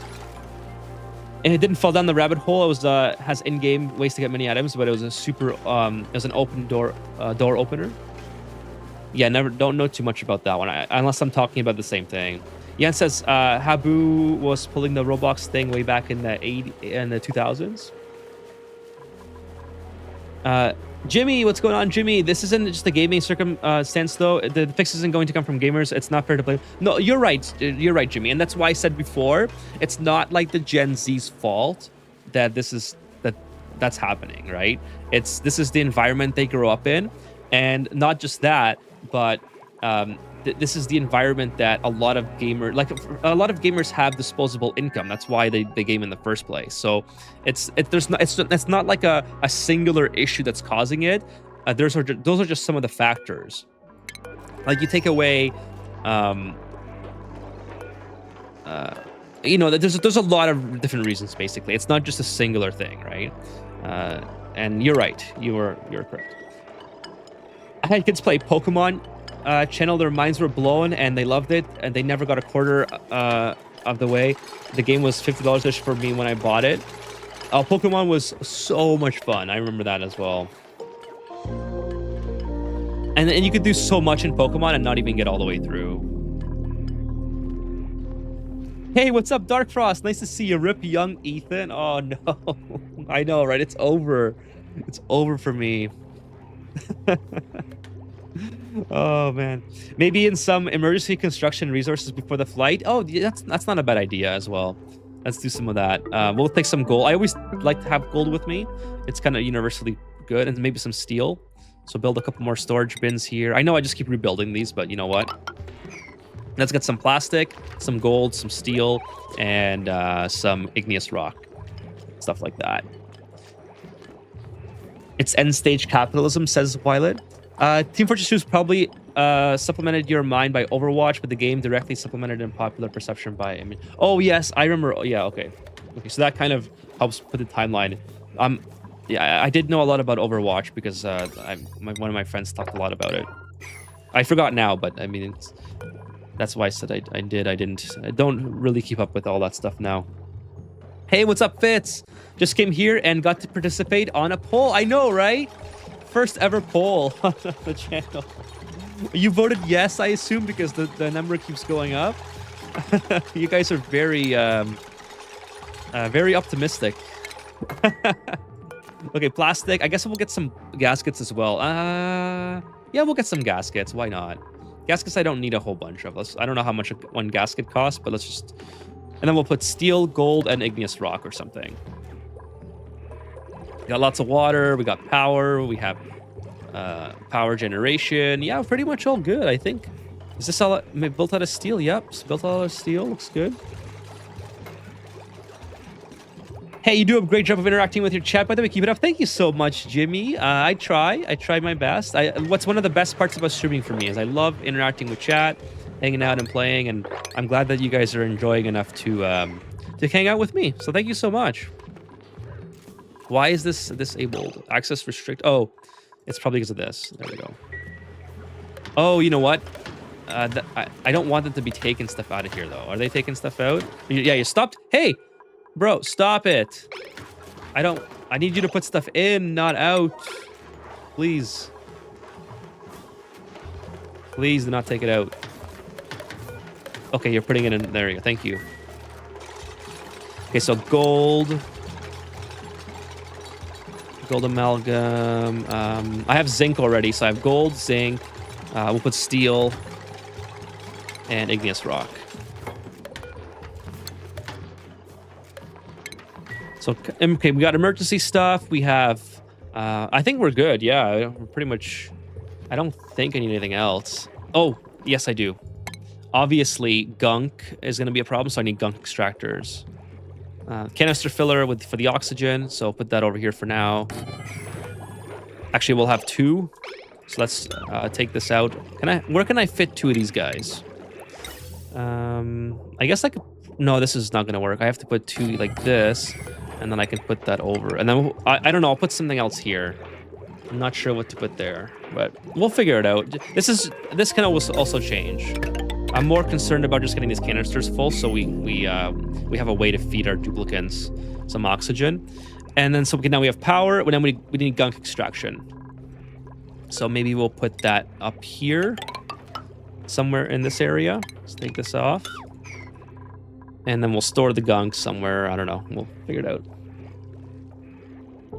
And it didn't fall down the rabbit hole. It was has in-game ways to get many items, but it was a super it was an open door opener. Yeah, don't know too much about that one unless I'm talking about the same thing. Yan says Habu was pulling the Roblox thing way back in the 2000s. Jimmy, what's going on, Jimmy? This isn't just a gaming circumstance, though. The fix isn't going to come from gamers. It's not fair to blame. No, you're right. You're right, Jimmy. And that's why I said before, it's not like the Gen Z's fault that that's happening, right? This is the environment they grow up in, and not just that, but this is the environment that a lot of gamers have disposable income. That's why they game in the first place. So it's not like a singular issue that's causing it. Those are just some of the factors. Like you take away, there's a lot of different reasons. Basically, it's not just a singular thing, right? And you're right. You're correct. I had kids play Pokemon channel. Their minds were blown and they loved it, and they never got a quarter of the way. The game was $50-ish for me when I bought it. Pokemon was so much fun. I remember that as well. And you could do so much in Pokemon and not even get all the way through. Hey, what's up, Dark Frost? Nice to see you. Rip young Ethan. Oh no. I know, right? It's over. It's over for me. Oh man, maybe in some emergency construction resources before the flight. Oh, yeah, that's not a bad idea as well. Let's do some of that. We'll take some gold. I always like to have gold with me. It's kind of universally good, and maybe some steel. So build a couple more storage bins here. I know I just keep rebuilding these, but you know what? Let's get some plastic, some gold, some steel, and some igneous rock, stuff like that. It's end stage capitalism, says Violet. Team Fortress 2's probably supplemented your mind by Overwatch, but the game directly supplemented in popular perception by... I mean, oh, yes, I remember. Oh, yeah, okay. Okay, so that kind of helps put the timeline. Yeah, I did know a lot about Overwatch because one of my friends talked a lot about it. I forgot now, but I mean, that's why I said I didn't. I don't really keep up with all that stuff now. Hey, what's up, Fitz? Just came here and got to participate on a poll. I know, right? First ever poll on the channel. You voted yes, I assume, because the number keeps going up. You guys are very optimistic. Okay, plastic. I guess we'll get some gaskets as well. Yeah, we'll get some gaskets. Why not? Gaskets I don't need a whole bunch of. I don't know how much one gasket costs, but let's just... And then we'll put steel, gold, and igneous rock or something. We got lots of water. We got power. We have power generation. Yeah, pretty much all good, I think. Is this all built out of steel? Yep, it's built out of steel. Looks good. Hey, you do a great job of interacting with your chat, by the way. Keep it up. Thank you so much, Jimmy. I try my best. What's one of the best parts about streaming for me is I love interacting with chat, hanging out and playing, and I'm glad that you guys are enjoying enough to hang out with me. So thank you so much. Why is this disabled? Access restrict. Oh, it's probably because of this. There we go. Oh, you know what? I don't want them to be taking stuff out of here, though. Are they taking stuff out? Yeah, you stopped. Hey, bro, stop it. I need you to put stuff in, not out. Please. Please do not take it out. Okay, you're putting it in. There you go. Thank you. Okay, so gold. Gold amalgam. I have zinc already, so I have gold, zinc. We'll put steel and igneous rock. So, okay, we got emergency stuff. We have... I think we're good. Yeah, we're pretty much... I don't think I need anything else. Oh, yes, I do. Obviously, gunk is going to be a problem, so I need gunk extractors. Canister filler for the oxygen, so I'll put that over here for now. Actually, we'll have 2. So let's take this out. Where can I fit 2 of these guys? I guess I could... No, this is not going to work. I have to put 2 like this, and then I can put that over. And then, I don't know, I'll put something else here. I'm not sure what to put there, but we'll figure it out. This can also change. I'm more concerned about just getting these canisters full, so we have a way to feed our duplicants some oxygen, and then now we have power. But then we need gunk extraction. So maybe we'll put that up here, somewhere in this area. Let's take this off, and then we'll store the gunk somewhere. I don't know. We'll figure it out.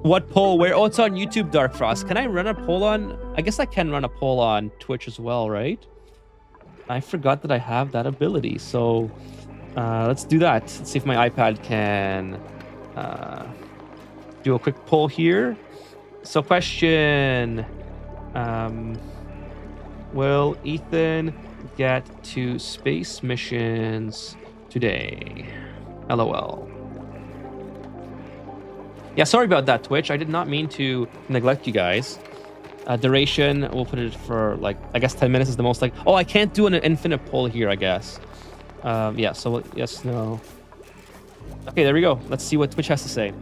What poll? Where? Oh, it's on YouTube, Dark Frost. Can I run a poll on? I guess I can run a poll on Twitch as well, right? I forgot that I have that ability, so let's do that. Let's see if my iPad can do a quick poll here. So question, will Ethan get to space missions today? LOL. Yeah, sorry about that, Twitch. I did not mean to neglect you guys. Duration, we'll put it for, like, I guess 10 minutes is the most, like... Oh, I can't do an infinite poll here, I guess. Yeah, so yes, no. Okay, there we go. Let's see what Twitch has to say.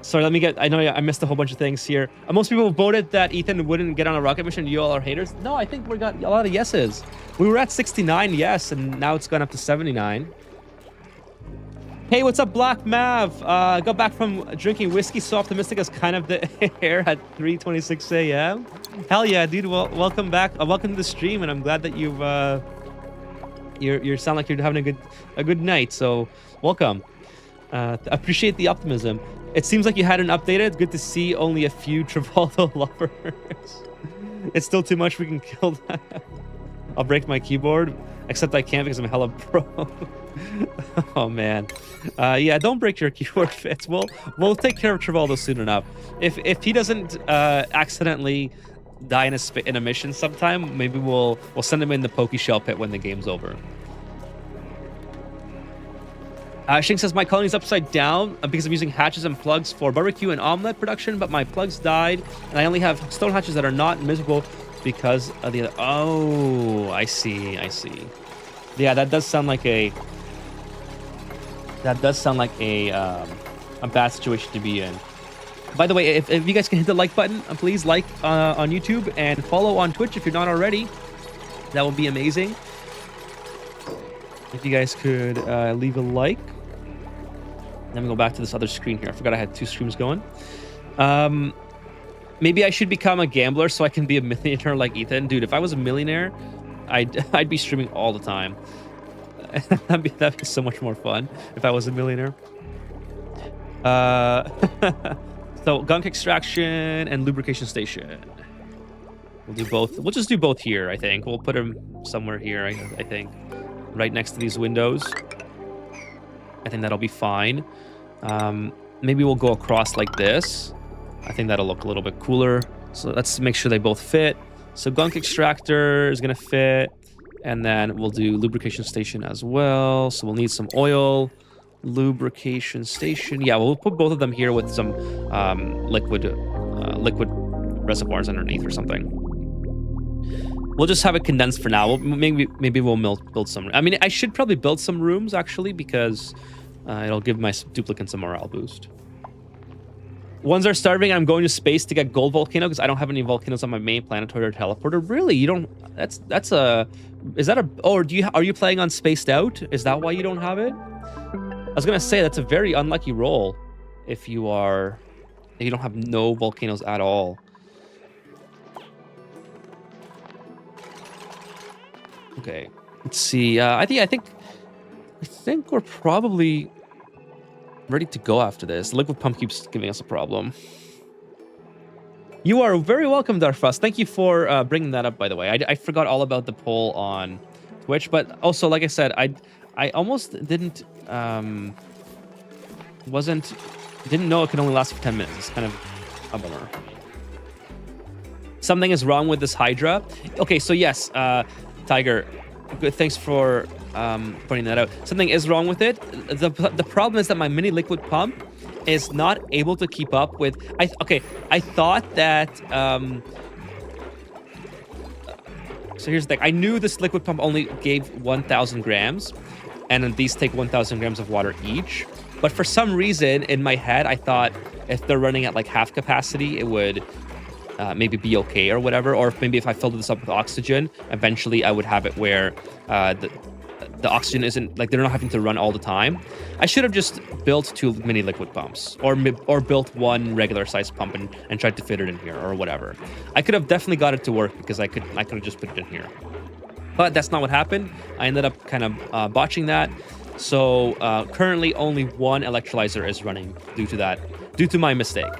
Sorry, let me get... I know I missed a whole bunch of things here. Most people voted that Ethan wouldn't get on a rocket mission. You all are haters. No, I think we got a lot of yeses. We were at 69 yes, and now it's gone up to 79. Hey, what's up, Black Mav? Got back from drinking whiskey, so optimistic as kind of the air at 3:26 a.m. Hell yeah, dude! Well, welcome back. Welcome to the stream, and I'm glad that you've you sound like you're having a good night. So welcome. Appreciate the optimism. It seems like you hadn't updated. Good to see only a few Travolta lovers. It's still too much. We can kill that. I'll break my keyboard, except I can't because I'm hella pro. Oh man, yeah. Don't break your keyboard, Fitz. We'll take care of Travolta soon enough. If he doesn't accidentally die in a mission sometime, maybe we'll send him in the Pokey Shell pit when the game's over. Shing says, my colony's upside down because I'm using hatches and plugs for barbecue and omelet production, but my plugs died, and I only have stone hatches that are not miserable because of the other. Oh, I see. Yeah, that does sound like a bad situation to be in. By the way, if you guys can hit the like button, please like on YouTube and follow on Twitch if you're not already. That would be amazing. If you guys could leave a like. Let me go back to this other screen here. I forgot I had 2 streams going. Maybe I should become a gambler so I can be a millionaire like Ethan. Dude, if I was a millionaire, I'd be streaming all the time. That'd be so much more fun if I was a millionaire. So gunk extraction and lubrication station. We'll do both. We'll just do both here, I think. We'll put them somewhere here, I think. Right next to these windows. I think that'll be fine. Maybe we'll go across like this. I think that'll look a little bit cooler. So let's make sure they both fit. So gunk extractor is going to fit. And then we'll do lubrication station as well. So we'll need some oil. Lubrication station. Yeah, we'll put both of them here with some liquid reservoirs underneath or something. We'll just have it condensed for now. Maybe we'll build some. I mean, I should probably build some rooms actually because it'll give my duplicants a morale boost. Ones are starving. I'm going to space to get gold volcano because I don't have any volcanoes on my main planetary or teleporter. Really? You don't? That's a. Is that a? Oh, are you playing on Spaced Out? Is that why you don't have it? I was gonna say that's a very unlucky roll if you don't have no volcanoes at all. Okay, let's see. I think we're probably ready to go after this. The liquid pump keeps giving us a problem. You are very welcome, Darfus. Thank you for bringing that up, by the way. I forgot all about the poll on Twitch, but also, like I said, I almost didn't didn't know it could only last for 10 minutes. It's kind of a bummer. Something is wrong with this Hydra. Okay, so yes, Tiger, good. Thanks for pointing that out. Something is wrong with it. The problem is that my mini liquid pump is not able to keep up with. I thought that. So here's the thing. I knew this liquid pump only gave 1,000 grams, and then these take 1,000 grams of water each. But for some reason, in my head, I thought if they're running at like half capacity, it would maybe be okay or whatever. Or maybe if I filled this up with oxygen, eventually I would have it where the oxygen isn't, like, they're not having to run all the time. I should have just built 2 mini liquid pumps or built 1 regular size pump and tried to fit it in here or whatever. I could have definitely got it to work because I could have just put it in here. But that's not what happened. I ended up kind of botching that. So currently only 1 electrolyzer is running due to my mistake.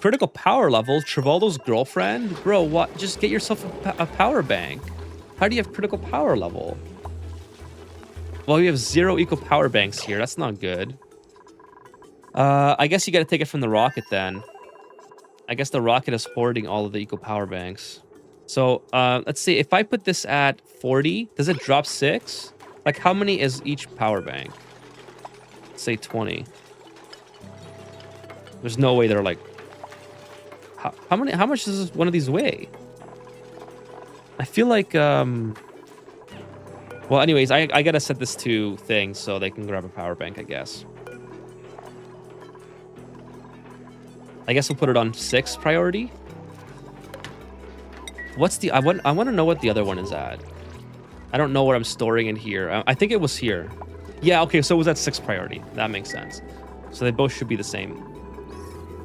Critical power level, Travolta's girlfriend? Bro, what? Just get yourself a power bank. How do you have critical power level? Well, we have 0 eco power banks here. That's not good. I guess you got to take it from the rocket then. I guess the rocket is hoarding all of the eco power banks. So let's see. If I put this at 40, does it drop 6? Like, how many is each power bank? Let's say 20. There's no way they're like... How much does one of these weigh? I feel like... Well, anyways, I gotta set this to things so they can grab a power bank, I guess. I guess we'll put it on 6 priority. What's the... I want to know what the other one is at. I don't know what I'm storing in here. I think it was here. Yeah, okay, so it was at 6 priority. That makes sense. So they both should be the same.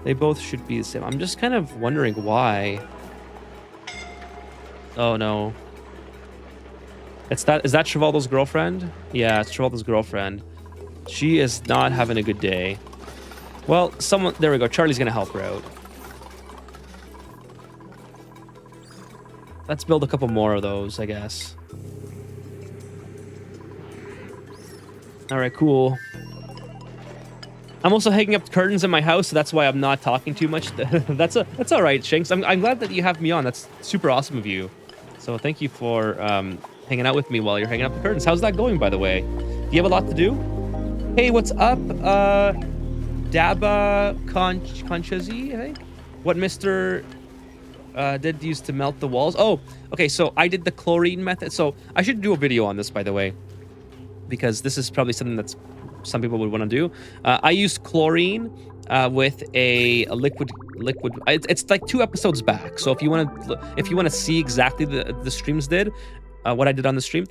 They both should be the same. I'm just kind of wondering why. Oh, no. Is that Travolta's girlfriend? Yeah, it's Travolta's girlfriend. She is not having a good day. Well, someone... There we go. Charlie's going to help her out. Let's build a couple more of those, I guess. All right, cool. I'm also hanging up curtains in my house, so that's why I'm not talking too much. That's all right, Shanks. I'm glad that you have me on. That's super awesome of you. So thank you for hanging out with me while you're hanging up the curtains. How's that going, by the way? Do you have a lot to do? Hey, what's up? Daba Conchazi, I think? What Mr. Did use to melt the walls? Oh, okay, so I did the chlorine method. So I should do a video on this, by the way, because this is probably something that's some people would want to do. I used chlorine with a liquid. It's like 2 episodes back. So if you want to see exactly the streams did, what I did on the stream,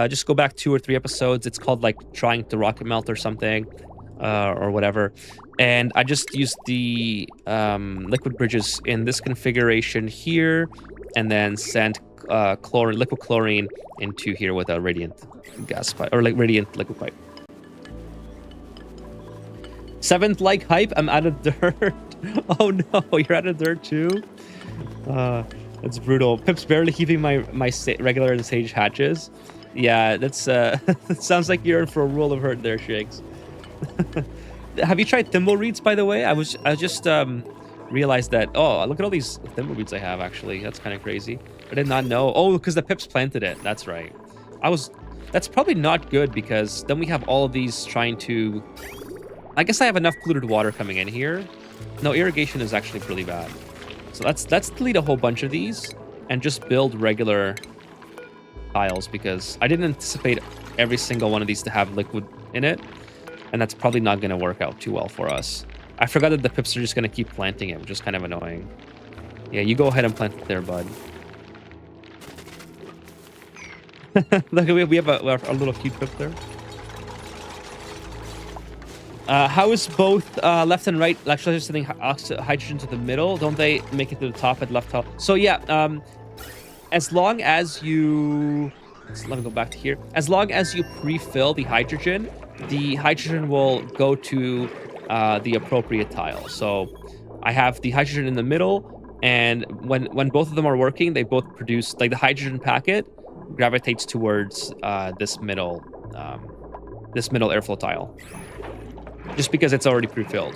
just go back 2 or 3 episodes. It's called like trying to rocket melt or something, or whatever. And I just used the liquid bridges in this configuration here, and then sent liquid chlorine into here with a radiant gas pipe, or like radiant liquid pipe. 7th like hype, I'm out of dirt. Oh no, you're out of dirt too? That's brutal. Pip's barely keeping my regular and sage hatches. Yeah, that's that sounds like you're in for a world of hurt there, Shakes. Have you tried thimble reeds, by the way? I just realized that, oh, look at all these thimble reeds I have, actually. That's kind of crazy. I did not know. Oh, because the Pips planted it. That's right. That's probably not good, because then we have all of these trying to... I guess I have enough polluted water coming in here. No, irrigation is actually really bad. So let's delete a whole bunch of these and just build regular tiles, because I didn't anticipate every single one of these to have liquid in it. And that's probably not going to work out too well for us. I forgot that the Pips are just going to keep planting it, which is kind of annoying. Yeah, you go ahead and plant it there, bud. Look, we have a little cute Pip there. How is both left and right electrolyzer sending hydrogen to the middle? Don't they make it to the top at left top? So yeah, as long as you... let me go back to here. As long as you pre-fill the hydrogen will go to the appropriate tile. So I have the hydrogen in the middle, and when both of them are working, they both produce, like, the hydrogen packet gravitates towards this middle airflow tile, just because it's already pre-filled.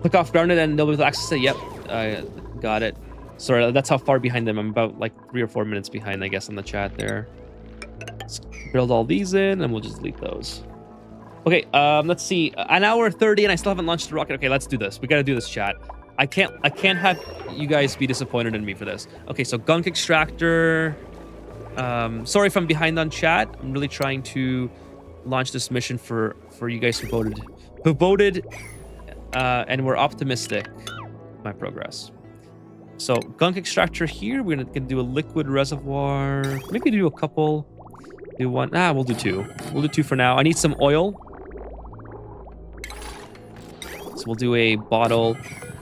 Click off grounded and they'll be able to access it. Yep, got it. Sorry, that's how far behind them. I'm about like 3 or 4 minutes behind, I guess, on the chat there. Let's build all these in, and we'll just delete those. Okay, let's see. An hour 30, and I still haven't launched the rocket. Okay, let's do this. We gotta do this, chat. I can't have you guys be disappointed in me for this. Okay, so gunk extractor. Sorry if I'm behind on chat. I'm really trying to launch this mission for you guys who voted, and we're optimistic with my progress. So gunk extractor here. We're gonna do a liquid reservoir. Maybe do a couple. Do one. We'll do 2. We'll do 2 for now. I need some oil. So we'll do a bottle.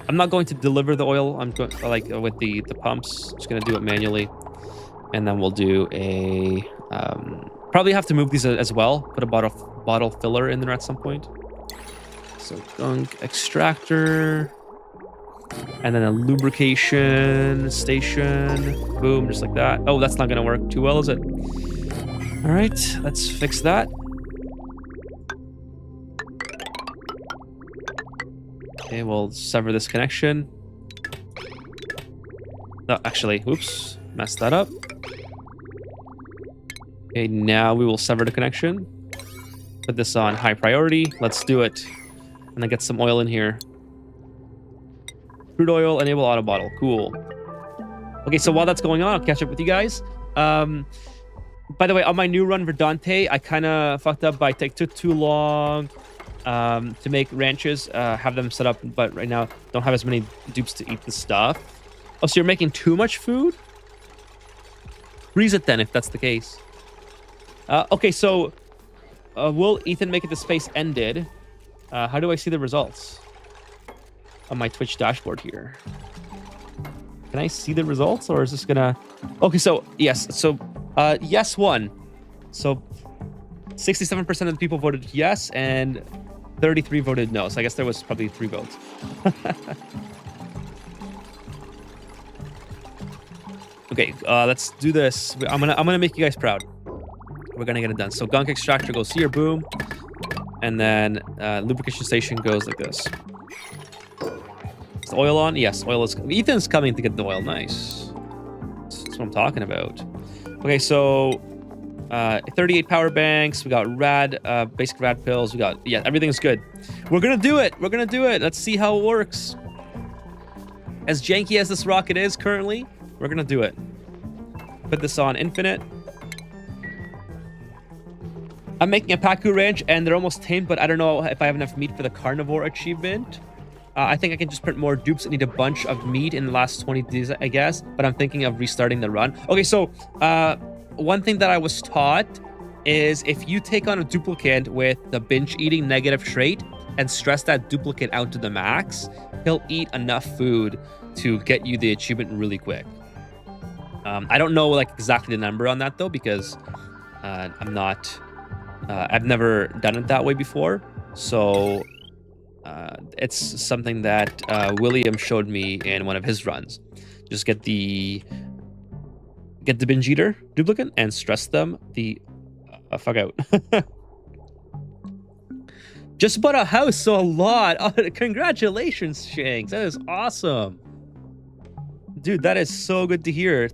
I'm not going to deliver the oil. I'm going like with the pumps. Just gonna do it manually, and then we'll do a. Probably have to move these as well. Put a bottle filler in there at some point. So gunk extractor, and then a lubrication station. Boom, just like that. Oh, that's not gonna work too well, is it? All right, let's fix that. Okay, we'll sever this connection. No, actually, oops, messed that up. Okay, now we will sever the connection. Put this on high priority. Let's do it. And then get some oil in here. Crude oil, enable auto bottle. Cool. Okay, so while that's going on, I'll catch up with you guys. By the way, on my new run Verdante, I kind of fucked up by took too long to make ranches, have them set up, but right now don't have as many dupes to eat the stuff. Oh, so you're making too much food? Freeze it then, if that's the case. Okay, so will Ethan make it to space ended? How do I see the results on my Twitch dashboard here? Can I see the results, or is this gonna... Okay, so yes, so yes, 1. So 67% of the people voted yes, and 33 voted no. So I guess there was probably 3 votes. Okay, let's do this. I'm gonna make you guys proud. We're gonna get it done. So gunk extractor goes here, boom, and then lubrication station goes like this. Is the oil on? Yes, oil is. Ethan's coming to get the oil. Nice. That's what I'm talking about. Okay, so 38 power banks. We got basic rad pills. We got everything's good. We're gonna do it. We're gonna do it. Let's see how it works. As janky as this rocket is currently, we're gonna do it. Put this on infinite. I'm making a Pacu ranch, and they're almost tamed, but I don't know if I have enough meat for the carnivore achievement. I think I can just print more dupes. I need a bunch of meat in the last 20 days, I guess, but I'm thinking of restarting the run. Okay, so one thing that I was taught is if you take on a duplicant with the binge-eating negative trait and stress that duplicant out to the max, he'll eat enough food to get you the achievement really quick. I don't know like exactly the number on that though, because I'm not... I've never done it that way before, so it's something that William showed me in one of his runs. Just get the binge eater duplicate and stress them the fuck out. Just bought a house, so a lot. Oh, congratulations, Shanks. That is awesome, dude. That is so good to hear.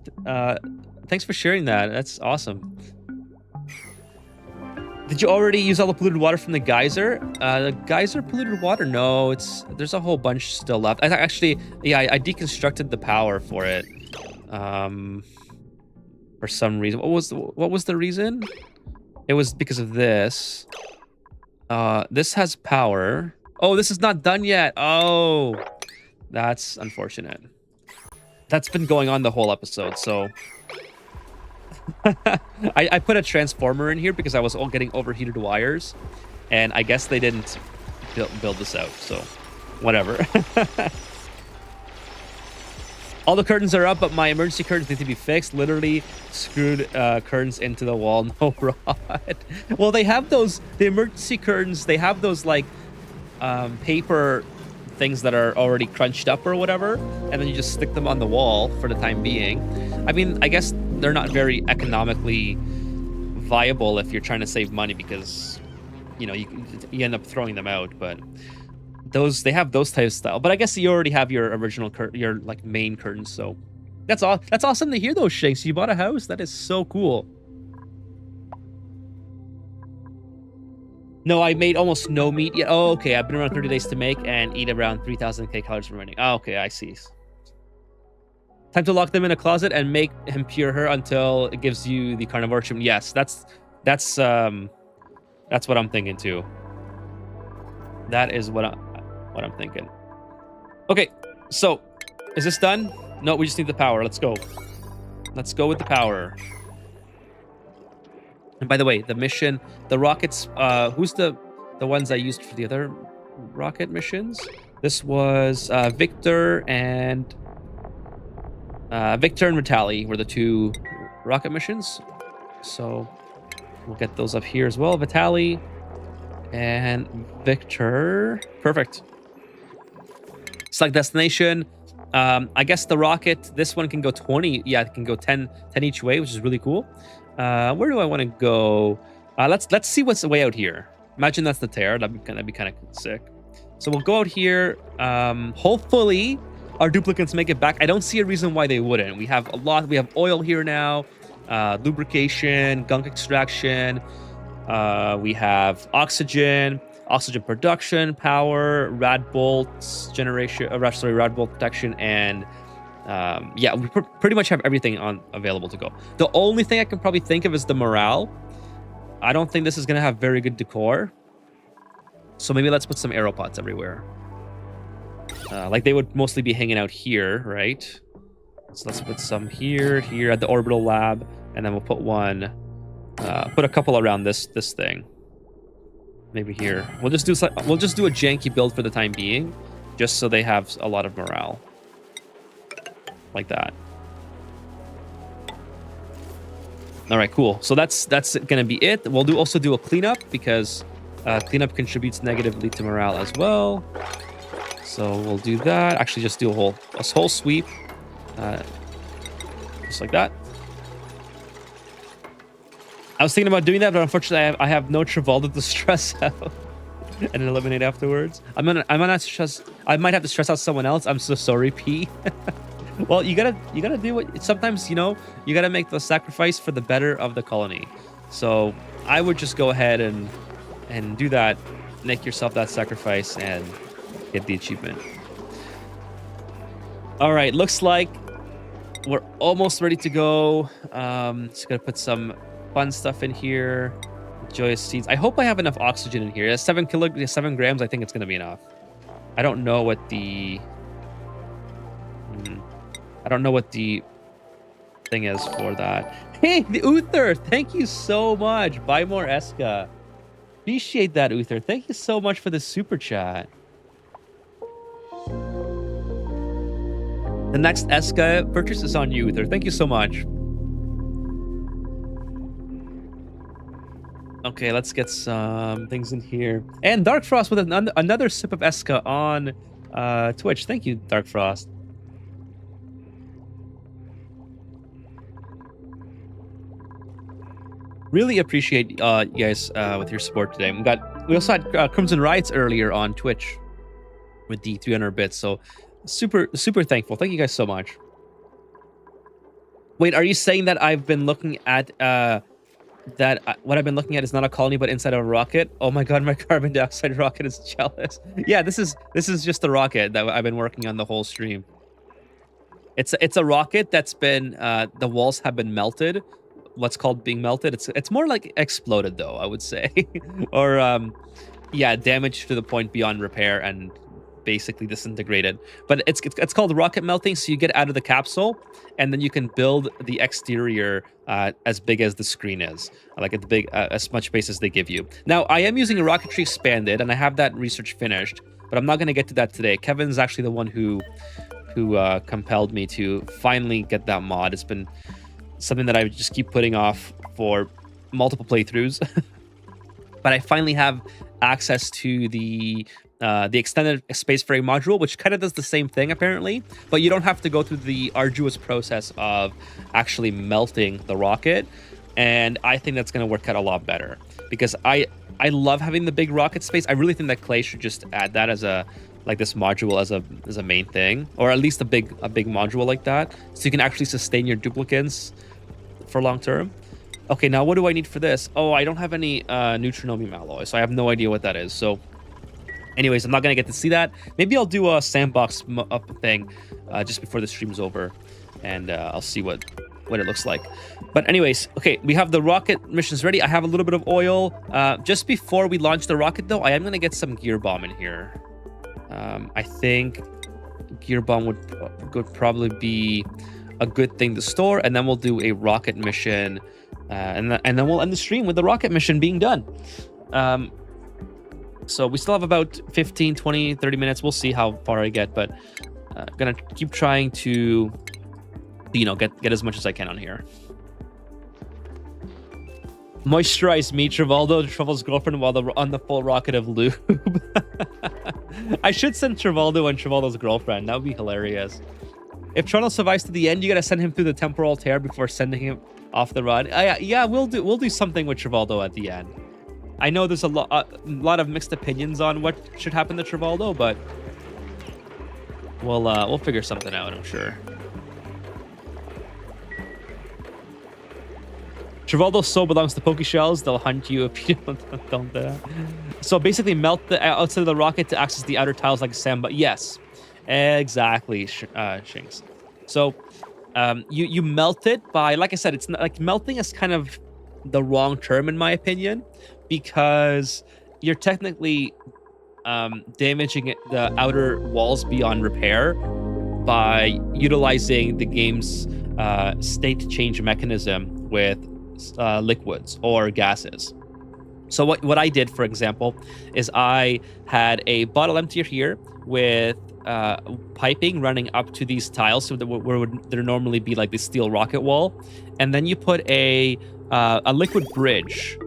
Thanks for sharing that. That's awesome. Did you already use all the polluted water from the geyser? The geyser polluted water? No, there's a whole bunch still left. I deconstructed the power for it. For some reason. What was the reason? It was because of this. This has power. Oh, this is not done yet. Oh, that's unfortunate. That's been going on the whole episode, so... I put a transformer in here because I was all getting overheated wires, and I guess they didn't build this out, so whatever. All the curtains are up, but my emergency curtains need to be fixed. Literally screwed curtains into the wall. No rod. Well, they have the emergency curtains, they have those like paper things that are already crunched up or whatever, and then you just stick them on the wall for the time being. I mean, I guess they're not very economically viable if you're trying to save money, because you end up throwing them out. But they have those types of style. But I guess you already have your original your like main curtains, so that's all. That's awesome to hear those, Shanks. You bought a house? That is so cool. No, I made almost no meat yet. Oh, okay. I've been around 30 days to make and eat around 3,000 calories remaining. Oh, okay, I see. Time to lock them in a closet and make him cure her until it gives you the carnivore achievement. Yes, that's what I'm thinking too. That is what I'm thinking. Okay, so is this done? No, we just need the power. Let's go. Let's go with the power. And by the way, the mission, the rockets, who's the ones I used for the other rocket missions? This was Victor and Vitali were the 2 rocket missions. So we'll get those up here as well. Vitali and Victor. Perfect. Select destination. I guess the rocket, this one can go 20. Yeah, it can go 10 each way, which is really cool. Where do I want to go? Let's see what's way out here. Imagine that's the tear. That'd be kind of sick. So we'll go out here. Hopefully our duplicates make it back. I don't see a reason why they wouldn't. We have a lot. We have oil here now, lubrication, gunk extraction. We have oxygen production, power, rad bolts generation. Rad bolt protection, and yeah, we pretty much have everything available to go. The only thing I can probably think of is the morale. I don't think this is gonna have very good decor, so maybe let's put some aeropods everywhere. Like they would mostly be hanging out here, right? So let's put some here at the orbital lab, and then we'll put put a couple around this thing. Maybe here. We'll just do a janky build for the time being, just so they have a lot of morale. Like that. All right, cool. So that's gonna be it. We'll also do a cleanup because cleanup contributes negatively to morale as well. So we'll do that. Actually, just do a whole sweep, just like that. I was thinking about doing that, but unfortunately, I have no Travolta to stress out and eliminate afterwards. I might have to stress out someone else. I'm so sorry, P. Well, you gotta do what. Sometimes, you gotta make the sacrifice for the better of the colony. So I would just go ahead and do that. Make yourself that sacrifice and get the achievement. All right, looks like we're almost ready to go. Just gonna put some fun stuff in here. Joyous seeds. I hope I have enough oxygen in here. 7 grams. I think it's gonna be enough. I don't know what the thing is for that. Hey, the Uther, thank you so much. Buy more Eska. Appreciate that, Uther. Thank you so much for the super chat. The next Eska purchase is on you, Uther. Thank you so much. Okay, let's get some things in here. And Dark Frost with another sip of Eska on Twitch. Thank you, Dark Frost. Really appreciate you guys with your support today. We also had Crimson Riots earlier on Twitch with the 300 bits. So super thankful. Thank you guys so much. Wait, are you saying that I've been looking at what I've been looking at is not a colony but inside of a rocket? Oh my god, my carbon dioxide rocket is jealous. Yeah, this is just a rocket that I've been working on the whole stream. It's a rocket that's been the walls have been melted. What's called being melted. It's more like exploded though, I would say. Or yeah, damaged to the point beyond repair and basically disintegrated. But it's called rocket melting. So you get out of the capsule and then you can build the exterior as big as the screen is, like as much space as they give you. Now I am using a Rocketry Expanded and I have that research finished, but I'm not going to get to that today. Kevin's actually the one who compelled me to finally get that mod. It's been something that I just keep putting off for multiple playthroughs. But I finally have access to the extended Spacefaring module, which kind of does the same thing apparently, but you don't have to go through the arduous process of actually melting the rocket. And I think that's going to work out a lot better because I love having the big rocket space. I really think that Clay should just add that as this module as a main thing, or at least a big module like that, so you can actually sustain your duplicates for long term. Okay, now what do I need for this? Oh, I don't have any neutronomium alloy, so I have no idea what that is. So anyways, I'm not gonna get to see that. Maybe I'll do a sandbox up thing just before the stream's over, and I'll see what it looks like. But anyways, okay, we have the rocket missions ready. I have a little bit of oil. Just before we launch the rocket though, I am gonna get some gear bomb in here. I think gear bomb would probably be a good thing to store, and then we'll do a rocket mission, and then we'll end the stream with the rocket mission being done. So we still have about 15, 20, 30 minutes. We'll see how far I get, but gonna keep trying to, get as much as I can on here. Moisturize me, Travolta's girlfriend, while on the full rocket of lube. I should send Travolta and Travolta's girlfriend. That would be hilarious. If Toronto survives to the end, you gotta send him through the temporal tear before sending him off the run. Yeah, we'll do something with Travolta at the end. I know there's a lot of mixed opinions on what should happen to Travolta, but we'll figure something out, I'm sure. Travolta's soul belongs to Pokeshells. They'll hunt you if you don't do that. So basically melt the outside of the rocket to access the outer tiles like sand. But yes, exactly, Shinx. So you melt it by, like I said, it's not, like, melting is kind of the wrong term in my opinion, because you're technically damaging the outer walls beyond repair by utilizing the game's state change mechanism with liquids or gases. So what I did, for example, is I had a bottle emptier here with piping running up to these tiles, so that where would there normally be like this steel rocket wall, and then you put a a liquid bridge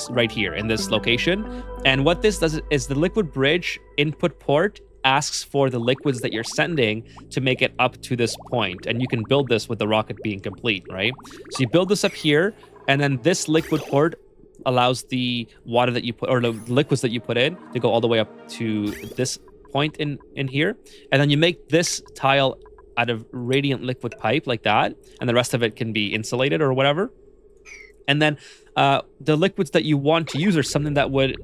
right here in this location. And what this does is the liquid bridge input port asks for the liquids that you're sending to make it up to this point. And you can build this with the rocket being complete, right? So you build this up here, and then this liquid port allows the water that you put, or the liquids that you put in, to go all the way up to this point in here. And then you make this tile out of radiant liquid pipe like that, and the rest of it can be insulated or whatever. And then the liquids that you want to use are something that would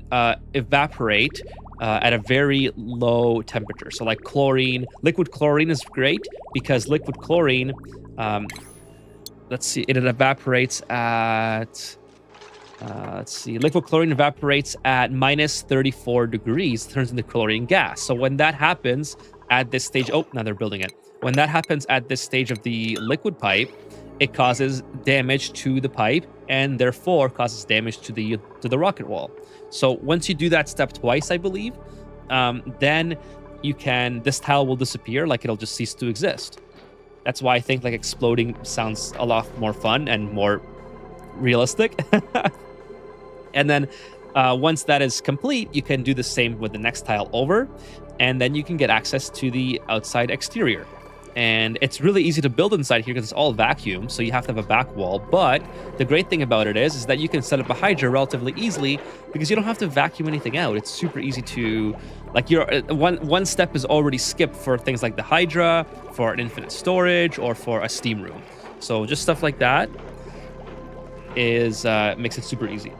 evaporate at a very low temperature. So like chlorine, liquid chlorine is great because liquid chlorine, let's see, it evaporates at, liquid chlorine evaporates at minus 34 degrees, turns into chlorine gas. So when that happens at this stage, oh, now they're building it. When that happens at this stage of the liquid pipe, it causes damage to the pipe and therefore causes damage to the rocket wall. So once you do that step twice, I believe, then this tile will disappear, like it'll just cease to exist. That's why I think like exploding sounds a lot more fun and more realistic. And then once that is complete, you can do the same with the next tile over, and then you can get access to the outside exterior. And it's really easy to build inside here because it's all vacuum, so you have to have a back wall. But the great thing about it is that you can set up a Hydra relatively easily because you don't have to vacuum anything out. It's super easy to, like, one step is already skipped for things like the Hydra, for an infinite storage, or for a steam room. So just stuff like that is makes it super easy.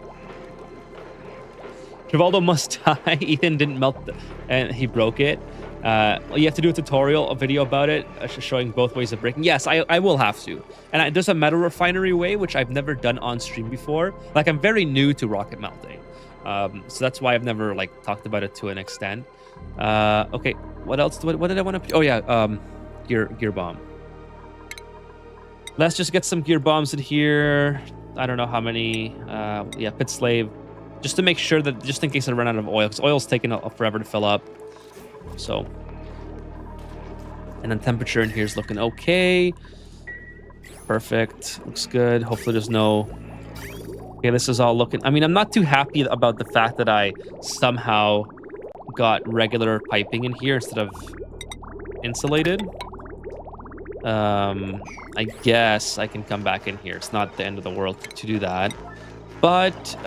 Trivaldo must die. Ethan didn't melt and he broke it. You have to do a tutorial, a video about it, showing both ways of breaking. Yes, I will have to. And there's a metal refinery way, which I've never done on stream before. Like, I'm very new to rocket melting. So that's why I've never, like, talked about it to an extent. Okay, what else? What did I want to... Oh, yeah, gear bomb. Let's just get some gear bombs in here. I don't know how many. Yeah, pit slave. Just to make sure that, just in case I run out of oil, because oil's taking forever to fill up. So, and then temperature in here is looking okay. Perfect. Looks good. Hopefully there's no... Okay, this is all looking... I mean, I'm not too happy about the fact that I somehow got regular piping in here instead of insulated. I guess I can come back in here. It's not the end of the world to do that. But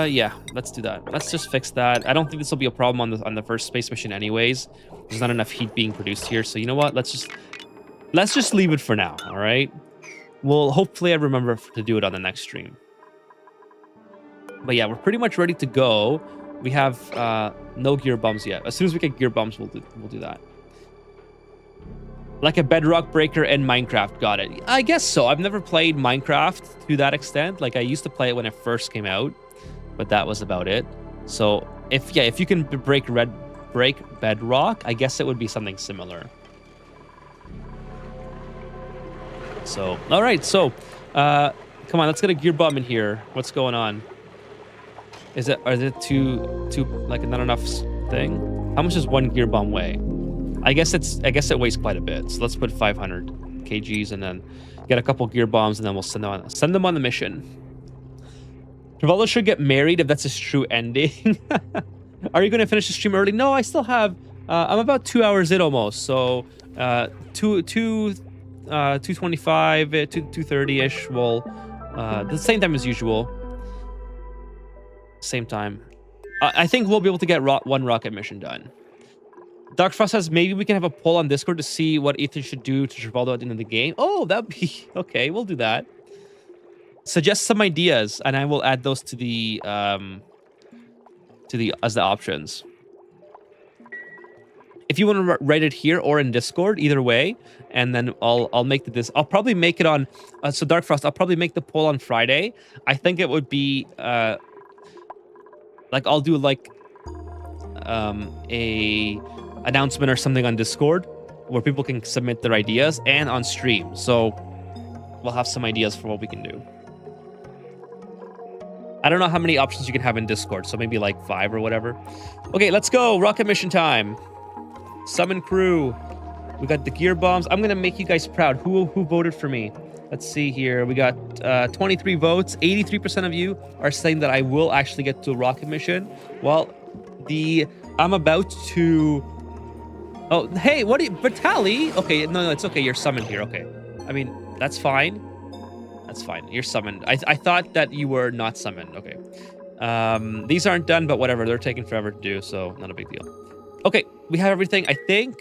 yeah, let's do that. Let's just fix that. I don't think this will be a problem on the first space mission anyways. There's not enough heat being produced here. So you know what? Let's just leave it for now, all right? Well, hopefully I remember to do it on the next stream. But yeah, we're pretty much ready to go. We have no gear bombs yet. As soon as we get gear bombs, we'll do that. Like a bedrock breaker in Minecraft. Got it. I guess so. I've never played Minecraft to that extent. Like, I used to play it when it first came out, but that was about it. So if you can break bedrock, I guess it would be something similar. So, all right. So, come on, let's get a gear bomb in here. What's going on? Are it too like not enough thing? How much does one gear bomb weigh? I guess it weighs quite a bit. So let's put 500 kgs and then get a couple gear bombs, and then we'll send them on the mission. Trivaldo should get married if that's his true ending. Are you going to finish the stream early? No, I still have. I'm about 2 hours in almost. So 2:25, 2:30 ish. Well, the same time as usual. Same time. I think we'll be able to get one rocket mission done. Dark Frost says maybe we can have a poll on Discord to see what Ethan should do to Trivaldo at the end of the game. Oh, that'd be okay. We'll do that. Suggest some ideas, and I will add those to the as the options. If you want to write it here or in Discord, either way, and then I'll make I'll probably make it on. So Dark Frost, I'll probably make the poll on Friday. I think it would be like I'll do like a announcement or something on Discord where people can submit their ideas, and on stream. So we'll have some ideas for what we can do. I don't know how many options you can have in Discord, so maybe like 5 or whatever. Okay, let's go. Rocket mission time. Summon crew. We got the gear bombs. I'm gonna make you guys proud. Who voted for me? Let's see here. We got 23 votes. 83% of you are saying that I will actually get to a rocket mission. Well, I'm about to... Oh, hey, what are you... Vitali? Okay, no, it's okay. You're summoned here. Okay. I mean, that's fine. That's fine. You're summoned. I thought that you were not summoned. Okay. These aren't done, but whatever. They're taking forever to do, so not a big deal. Okay, we have everything. I think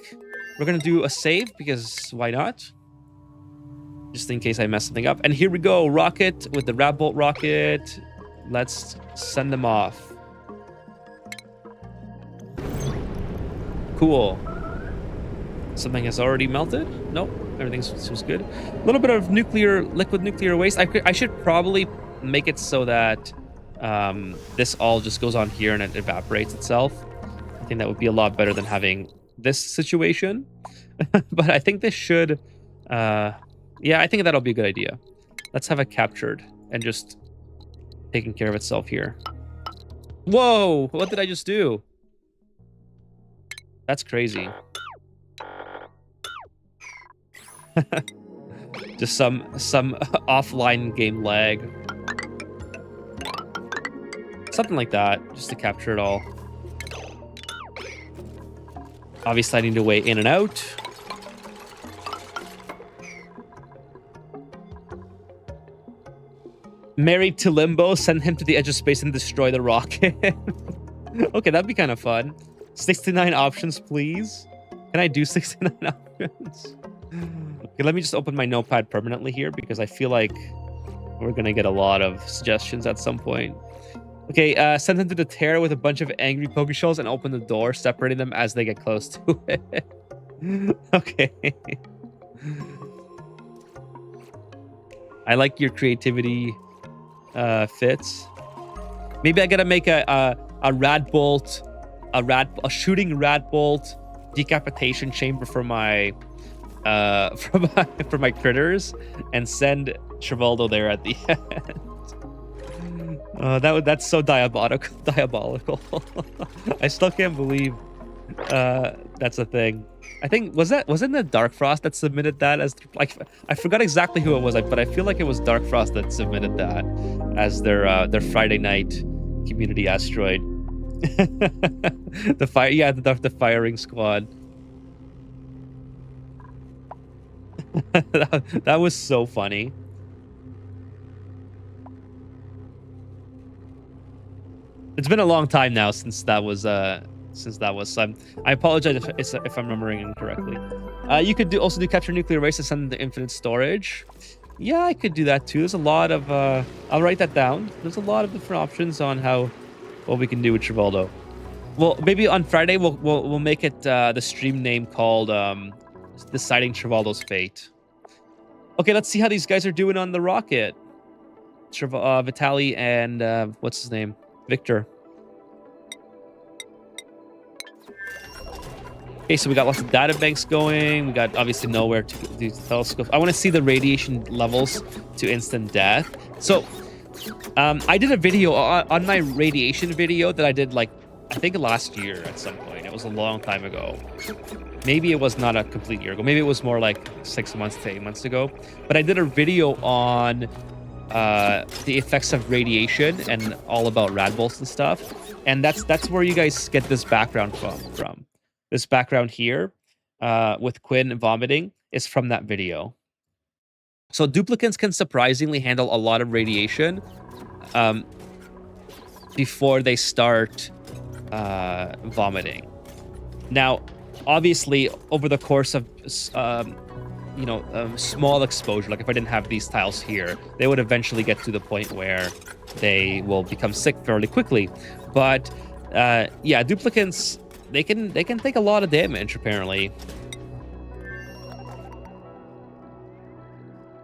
we're going to do a save because why not? Just in case I mess something up. And here we go. Rocket with the Rad Bolt rocket. Let's send them off. Cool. Something has already melted? Nope. Everything seems good. A little bit of liquid nuclear waste. I should probably make it so that this all just goes on here and it evaporates itself. I think that would be a lot better than having this situation. But I think this should... yeah, I think that'll be a good idea. Let's have it captured and just taking care of itself here. Whoa! What did I just do? That's crazy. Just some offline game lag. Something like that, just to capture it all. Obviously, I need to weigh in and out. Married to Limbo, send him to the edge of space and destroy the rocket. Okay, that'd be kind of fun. 69 options, please. Can I do 69 options? Okay, let me just open my notepad permanently here because I feel like we're going to get a lot of suggestions at some point. Okay, send him to the tear with a bunch of angry Pokeshells and open the door, separating them as they get close to it. Okay. I like your creativity, Fitz. Maybe I gotta make a rad bolt, a shooting rad bolt decapitation chamber for my for my critters, and send Trivaldo there at the end. That's so diabolical. I still can't believe that's a thing. I think wasn't it Dark Frost that submitted that as, like, I forgot exactly who it was, but I feel like it was Dark Frost that submitted that as their Friday night community asteroid. The firing squad. that was so funny. It's been a long time now since that was I apologize if I'm remembering incorrectly. You could also do capture nuclear waste and send them to infinite storage. Yeah, I could do that too. There's a lot of I'll write that down. There's a lot of different options on what we can do with Trivaldo. Well, maybe on Friday we'll make it the stream name called Deciding Trivaldo's Fate. Okay, let's see how these guys are doing on the rocket. Vitali and what's his name? Victor. Okay, so we got lots of data banks going. We got obviously nowhere to do telescopes. I want to see the radiation levels to instant death. So I did a video on my radiation video that I did, like, I think last year at some point. It was a long time ago. Maybe it was not a complete year ago. Maybe it was more like 6 months to 8 months ago. But I did a video on the effects of radiation and all about rad bolts and stuff. And that's where you guys get this background from. This background here with Quinn vomiting is from that video. So duplicants can surprisingly handle a lot of radiation before they start vomiting. Now, obviously, over the course of small exposure, like if I didn't have these tiles here, they would eventually get to the point where they will become sick fairly quickly. But yeah, duplicants, they can take a lot of damage apparently.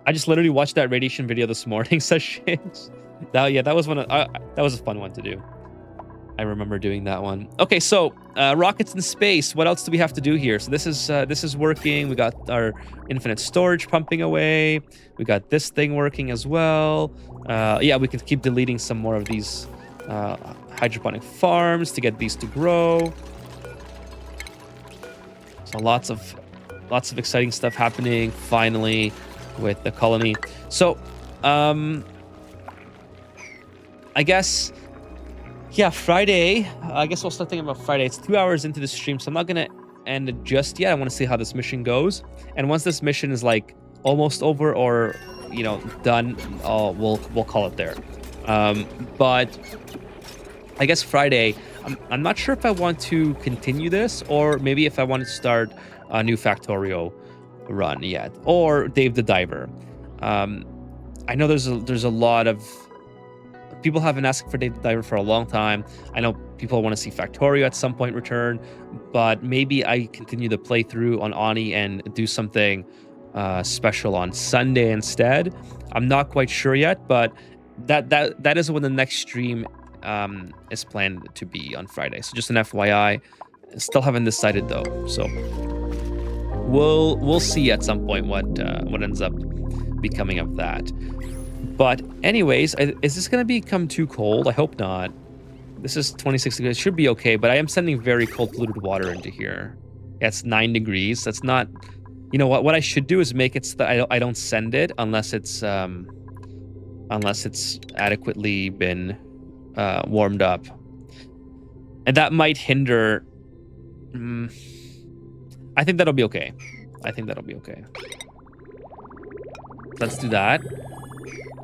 I just literally watched that radiation video this morning, says Shins. That was that was a fun one to do. I remember doing that one. Okay, so rockets in space. What else do we have to do here? So this is working. We got our infinite storage pumping away. We got this thing working as well. Yeah, we can keep deleting some more of these hydroponic farms to get these to grow. So lots of exciting stuff happening. Finally, with the colony. So, I guess, yeah, Friday. I guess we'll start thinking about Friday. It's 2 hours into the stream, so I'm not gonna end it just yet. I want to see how this mission goes, and once this mission is like almost over or done, we'll call it there. But I guess Friday, I'm not sure if I want to continue this or maybe if I want to start a new Factorio run yet, or Dave the Diver. I know there's a lot of people have been asking for Dave the Diver for a long time. I know people want to see Factorio at some point return, but maybe I continue the playthrough on Ani and do something special on Sunday instead. I'm not quite sure yet, but that is when the next stream is planned to be on Friday. So just an FYI. Still haven't decided though. So we'll see at some point what ends up becoming of that. But anyways, is this going to become too cold? I hope not. This is 26 degrees. It should be okay, but I am sending very cold polluted water into here. Yeah, it's 9 degrees. That's not... You know what I should do is make it so that I don't send it unless it's adequately been warmed up. And that might hinder... I think that'll be okay. Let's do that.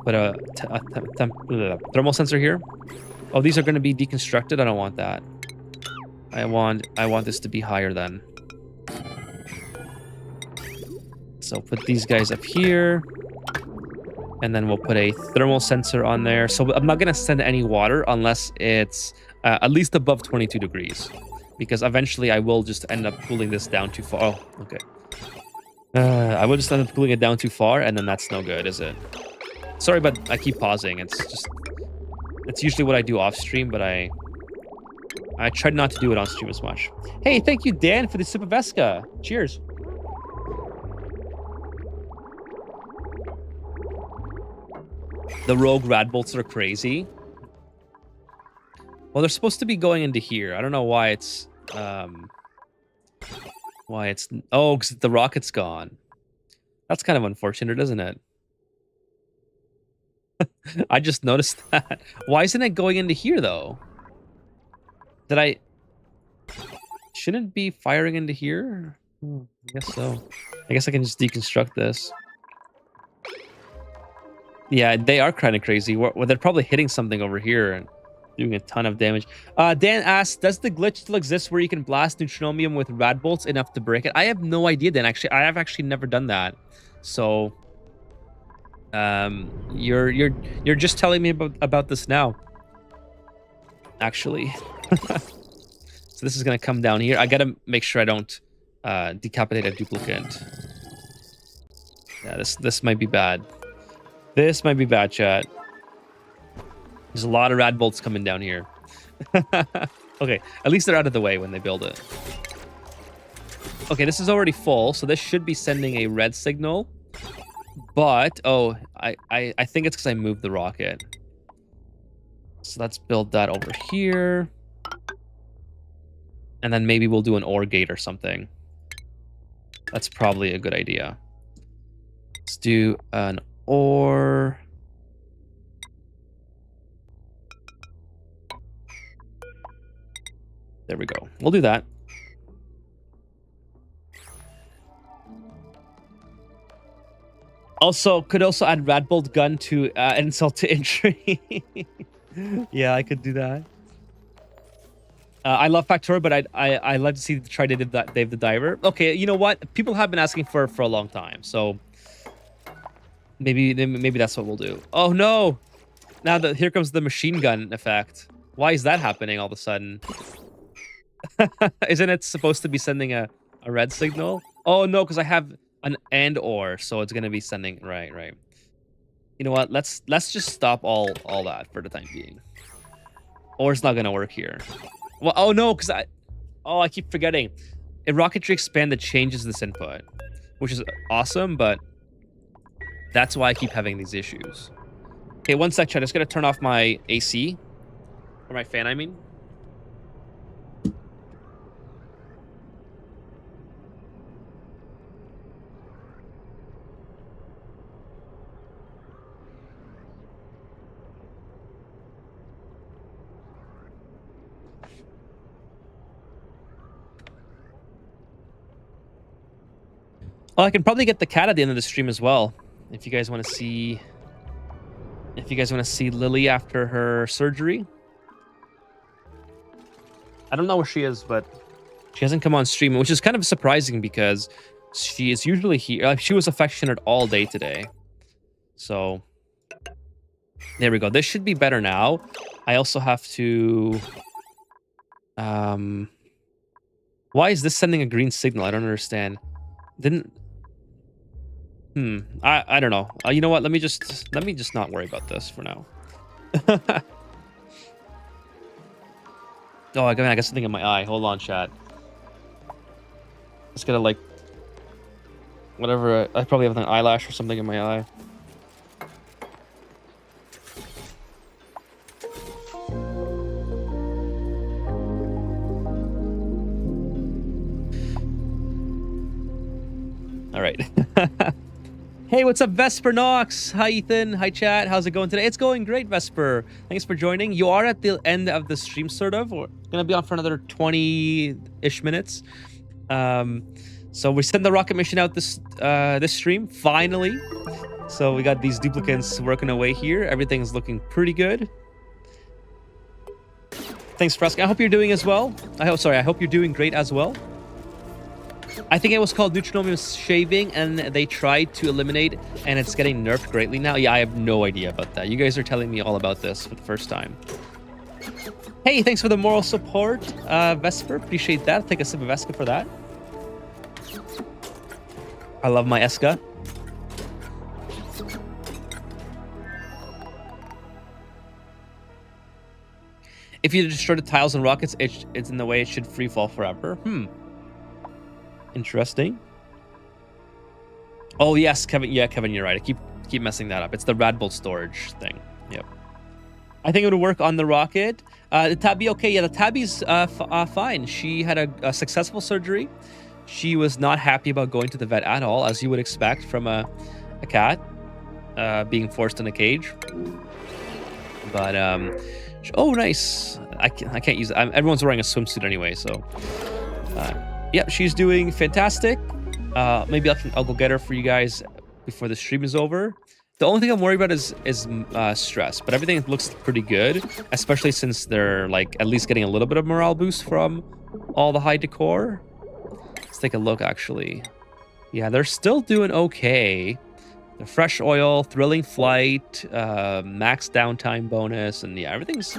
Put a thermal sensor here. Oh, these are going to be deconstructed. I don't want that. I want this to be higher then. So put these guys up here. And then we'll put a thermal sensor on there. So I'm not going to send any water unless it's at least above 22 degrees. Because eventually I will just end up cooling this down too far. Oh, okay. I will just end up cooling it down too far, and then that's no good, is it? Sorry, but I keep pausing. It's usually what I do off stream, but I try not to do it on stream as much. Hey, thank you, Dan, for the sip of Vesca. Cheers. The rogue rad bolts are crazy. Well, they're supposed to be going into here. I don't know why it's oh, because the rocket's gone. That's kind of unfortunate, isn't it? I just noticed that. Why isn't it going into here though? Shouldn't it be firing into here? I guess so. I guess I can just deconstruct this. Yeah, they are kind of crazy. Well, they're probably hitting something over here and doing a ton of damage. Dan asks, does the glitch still exist where you can blast neutronomium with rad bolts enough to break it? I have no idea, Dan. Actually, I have actually never done that. So, you're just telling me about this now. Actually, so this is gonna come down here. I gotta make sure I don't decapitate a duplicate. Yeah, this might be bad. This might be bad, chat. There's a lot of rad bolts coming down here. Okay, at least they're out of the way when they build it. Okay, this is already full, so this should be sending a red signal. But, oh, I think it's because I moved the rocket. So let's build that over here. And then maybe we'll do an ore gate or something. That's probably a good idea. Let's do an ore... There we go. We'll do that. Also, could also add Radbolt gun to insult to injury. Yeah, I could do that. I love Factorio, but I love to see try to do that Dave the Diver. Okay, you know what? People have been asking for a long time, so maybe that's what we'll do. Oh no! Now that here comes the machine gun effect. Why is that happening all of a sudden? Isn't it supposed to be sending a red signal? Oh no, because I have an and or, so it's gonna be sending right. You know what? Let's just stop all that for the time being. Or it's not gonna work here. Well, oh no, because I keep forgetting. Rocketry Expanded changes this input, which is awesome, but that's why I keep having these issues. Okay, one sec, chat. I'm just gonna turn off my AC. Or my fan, I mean. Oh, I can probably get the cat at the end of the stream as well. If you guys want to see... If you guys want to see Lily after her surgery. I don't know where she is, but she hasn't come on stream, which is kind of surprising because she is usually here. Like, she was affectionate all day today. So, there we go. This should be better now. I also have to... Why is this sending a green signal? I don't understand. Didn't... I don't know. You know what? Let me just not worry about this for now. Oh, I got something in my eye. Hold on, chat. Just gotta like... Whatever. I probably have an eyelash or something in my eye. All right. Hey, what's up, Vesper Knox? Hi, Ethan. Hi, chat. How's it going today? It's going great, Vesper. Thanks for joining. You are at the end of the stream, sort of. We're going to be on for another 20-ish minutes. So we sent the rocket mission out this stream, finally. So we got these duplicates working away here. Everything's looking pretty good. Thanks for asking. I hope you're doing as well. I hope you're doing great as well. I think it was called Neutronomium Shaving, and they tried to eliminate, and it's getting nerfed greatly now. Yeah, I have no idea about that. You guys are telling me all about this for the first time. Hey, thanks for the moral support, Vesper. Appreciate that. Take a sip of Esca for that. I love my Esca. If you destroy the tiles and rockets, it's in the way it should free fall forever. Interesting. Oh yes, Kevin. Yeah, Kevin, you're right. I keep messing that up. It's the Radbolt storage thing. Yep. I think it would work on the rocket. The Tabby, okay. Yeah, the Tabby's fine. She had a successful surgery. She was not happy about going to the vet at all, as you would expect from a cat being forced in a cage. But oh, nice. I can't use it. Everyone's wearing a swimsuit anyway, so. Yep, she's doing fantastic. Maybe I'll go get her for you guys before the stream is over. The only thing I'm worried about is stress, but everything looks pretty good, especially since they're like at least getting a little bit of morale boost from all the high decor. Let's take a look, actually. Yeah, they're still doing okay. The fresh oil, thrilling flight, max downtime bonus, and yeah, everything's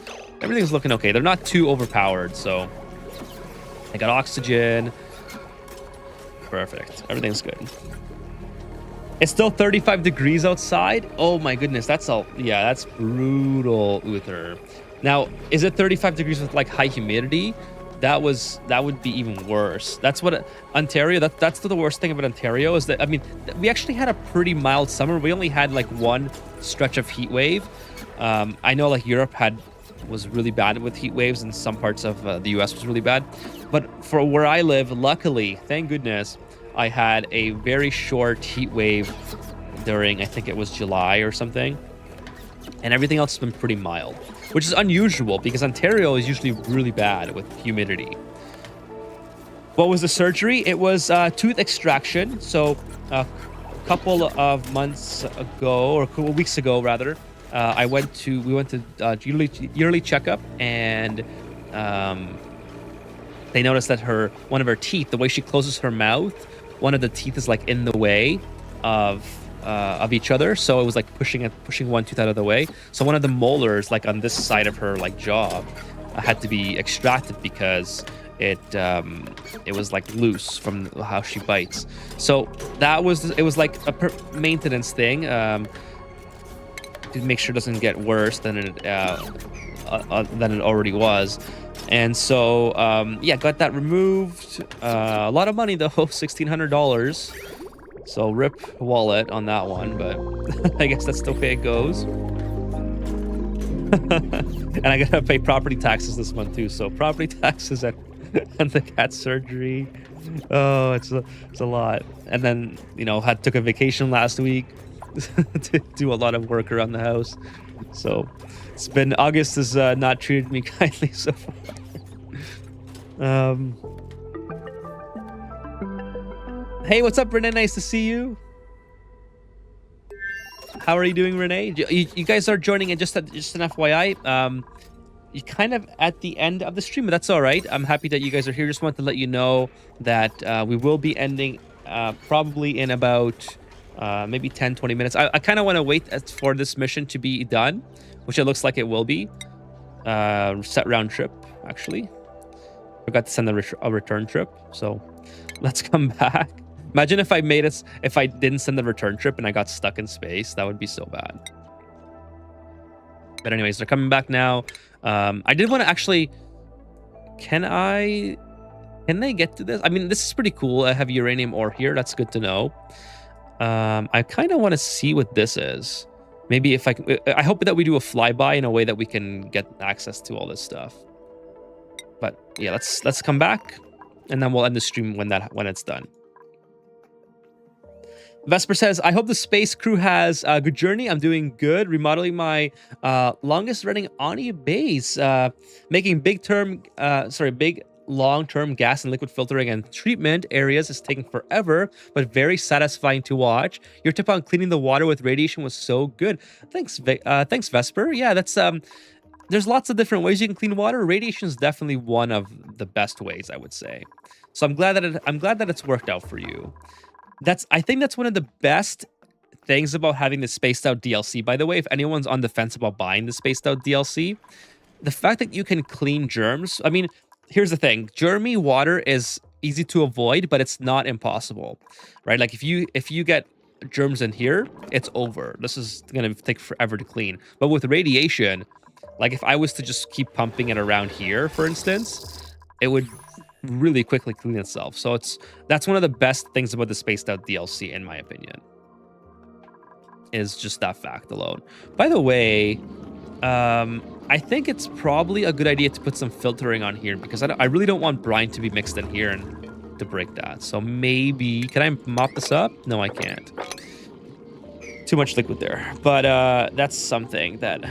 looking okay. They're not too overpowered, so I got oxygen. Perfect. Everything's good. It's still 35 degrees outside. Oh my goodness, that's brutal, Uther. Now, is it 35 degrees with like high humidity? That would be even worse. That's what Ontario. That's the worst thing about Ontario is that, I mean, we actually had a pretty mild summer. We only had like one stretch of heat wave. I know like Europe was really bad with heat waves, and some parts of the US was really bad. But for where I live, luckily, thank goodness, I had a very short heat wave during, I think it was July or something. And everything else has been pretty mild, which is unusual because Ontario is usually really bad with humidity. What was the surgery? It was tooth extraction. So a couple of months ago, or a couple of weeks ago rather, we went to yearly checkup, and they noticed that one of her teeth, the way she closes her mouth, one of the teeth is like in the way of each other, so it was like pushing one tooth out of the way. So one of the molars, like on this side of her like jaw, had to be extracted because it was like loose from how she bites. So it was like a maintenance thing. To make sure it doesn't get worse than it already was. And so yeah, got that removed. A lot of money though, $1,600. So rip wallet on that one, but I guess that's the way it goes. And I gotta pay property taxes this month too. So property taxes and the cat surgery. Oh, it's a lot. And then took a vacation last week to do a lot of work around the house. So it's been, August has not treated me kindly so far. Hey, what's up, Renee? Nice to see you. How are you doing, Renee? You guys are joining in just an FYI. You're kind of at the end of the stream, but that's all right. I'm happy that you guys are here. Just want to let you know that we will be ending probably in about maybe 10-20 minutes. I kind of want to wait for this mission to be done, which it looks like it will be. Set round trip, actually. Forgot to send a return trip, so let's come back. Imagine if I didn't send the return trip and I got stuck in space. That would be so bad. But anyways, they're coming back now. I did want to actually... Can they get to this? I mean, this is pretty cool. I have uranium ore here. That's good to know. I kind of want to see what this is. Maybe if I hope that we do a flyby in a way that we can get access to all this stuff. But yeah, let's come back, and then we'll end the stream when it's done. Vesper says, I hope the space crew has a good journey. I'm doing good. Remodeling my longest running Ani base. Making big long-term gas and liquid filtering and treatment areas is taking forever, but very satisfying to watch. Your tip on cleaning the water with radiation was so good. Thanks, Vesper. Yeah, that's there's lots of different ways you can clean water. Radiation is definitely one of the best ways, I would say. So I'm glad that it's worked out for you. I think that's one of the best things about having the spaced out DLC. By the way, if anyone's on the fence about buying the spaced out DLC, the fact that you can clean germs. I mean, here's the thing: germy water is easy to avoid, but it's not impossible, right? Like if you get germs in here, it's over. This is gonna take forever to clean. But with radiation, like if I was to just keep pumping it around here, for instance, it would really quickly clean itself. So that's one of the best things about the spaced out DLC, in my opinion, is just that fact alone. By the way, I think it's probably a good idea to put some filtering on here, because I really don't want brine to be mixed in here and to break that. So maybe, can I mop this up? No, I can't. Too much liquid there. But that's something that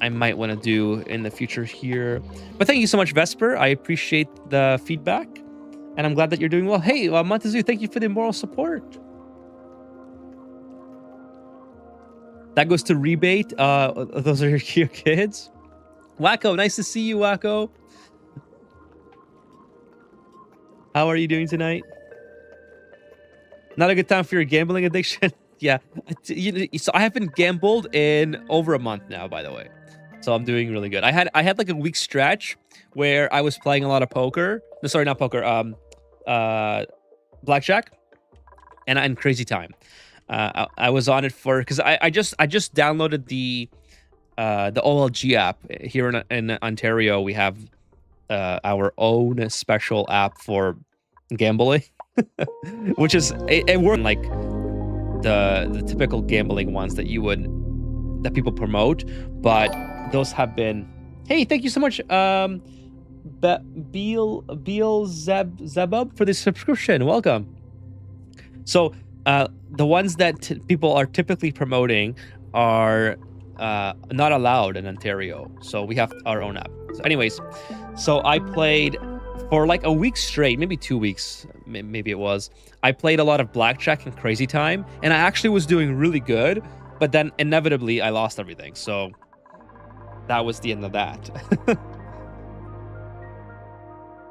I might want to do in the future here. But thank you so much, Vesper. I appreciate the feedback, and I'm glad that you're doing well. Hey, Montezuma, thank you for the moral support. That goes to rebate. Those are your kids. Wacko, nice to see you, Wacko. How are you doing tonight? Not a good time for your gambling addiction. Yeah, so I haven't gambled in over a month now, by the way. So I'm doing really good. I had like a week stretch where I was playing a lot of poker. No, sorry, not poker. Blackjack, and Crazy Time. I was on it because I just downloaded the OLG app here in Ontario. We have our own special app for gambling, which is it worked like the typical gambling ones that people promote, but those have been. Hey, thank you so much, Zebub, for the subscription. Welcome. So the ones that people are typically promoting are not allowed in Ontario, so we have our own app. So anyways, so I played for like a week straight, maybe 2 weeks, maybe it was. I played a lot of Blackjack and Crazy Time, and I actually was doing really good, but then inevitably I lost everything. So that was the end of that.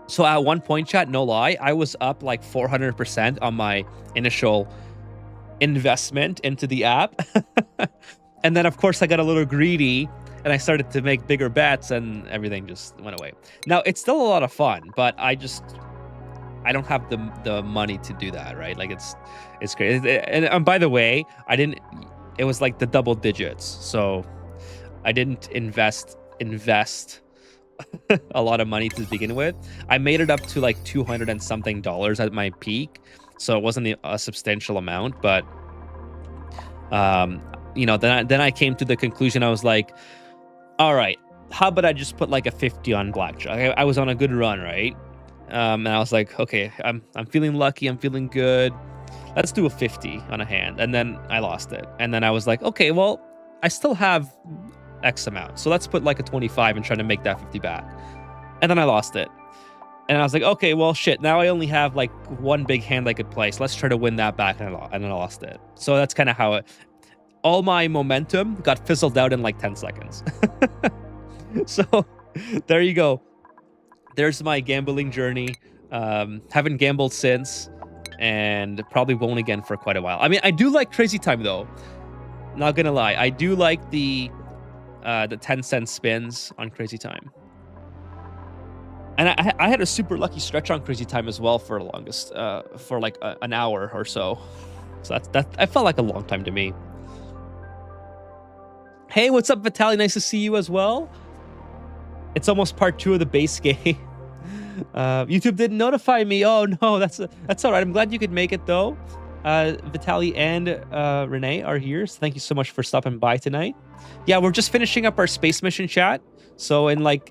So at one point, chat, no lie, I was up like 400% on my initial investment into the app. And then of course I got a little greedy and I started to make bigger bets and everything just went away. Now it's still a lot of fun, but I don't have the money to do that, right? Like it's crazy. And by the way, it was like the double digits. So I didn't invest a lot of money to begin with. I made it up to like $200 and something at my peak, so it wasn't a substantial amount. But then I came to the conclusion. I was like, all right, how about I just put like a 50 on Blackjack? I was on a good run, right? And I was like, okay, I'm feeling lucky, I'm feeling good, let's do a 50 on a hand. And then I lost it, and then I was like, okay, well, I still have X amount, so let's put like a 25 and try to make that 50 back. And then I lost it. And I was like, okay, well, shit. Now I only have like one big hand I could play. So let's try to win that back, and I lost it. So that's kind of how it. All my momentum got fizzled out in like 10 seconds. So there you go. There's my gambling journey. Haven't gambled since, and probably won't again for quite a while. I mean, I do like Crazy Time though. Not gonna lie, I do like the 10-cent spins on Crazy Time. And I had a super lucky stretch on Crazy Time as well for the longest, for like an hour or so. So that I felt like a long time to me. Hey, what's up, Vitaly? Nice to see you as well. It's almost part 2 of the base game. YouTube didn't notify me. Oh no, that's all right. I'm glad you could make it though. Vitaly and Renee are here. So thank you so much for stopping by tonight. Yeah, we're just finishing up our space mission chat. So in like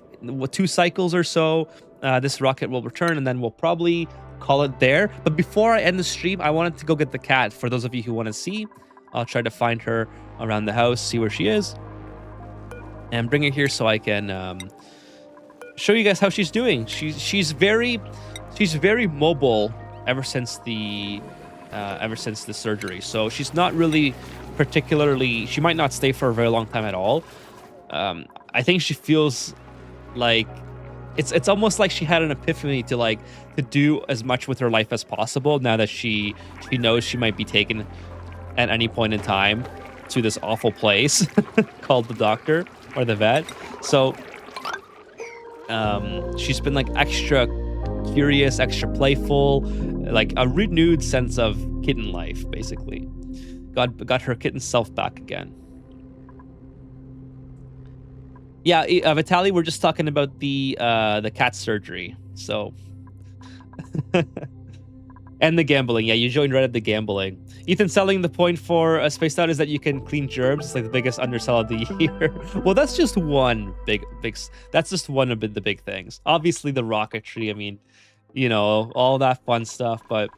2 cycles or so, this rocket will return, and then we'll probably call it there. But before I end the stream, I wanted to go get the cat. For those of you who want to see, I'll try to find her around the house, see where she is, and bring her here so I can show you guys how she's doing. She's very mobile ever since the surgery. So she's not really particularly. She might not stay for a very long time at all. I think she feels like it's almost like she had an epiphany to do as much with her life as possible now that she knows she might be taken at any point in time to this awful place called the doctor or the vet. So she's been like extra curious, extra playful, like a renewed sense of kitten life, basically. Got her kitten self back again. Yeah, Vitaly, we're just talking about the cat surgery. So and the gambling. Yeah, you joined right at the gambling. Ethan, selling the point for Spaced Out is that you can clean germs. It's like the biggest undersell of the year. Well, that's just one big. That's just one of the big things. Obviously, the rocketry. I mean, all that fun stuff. But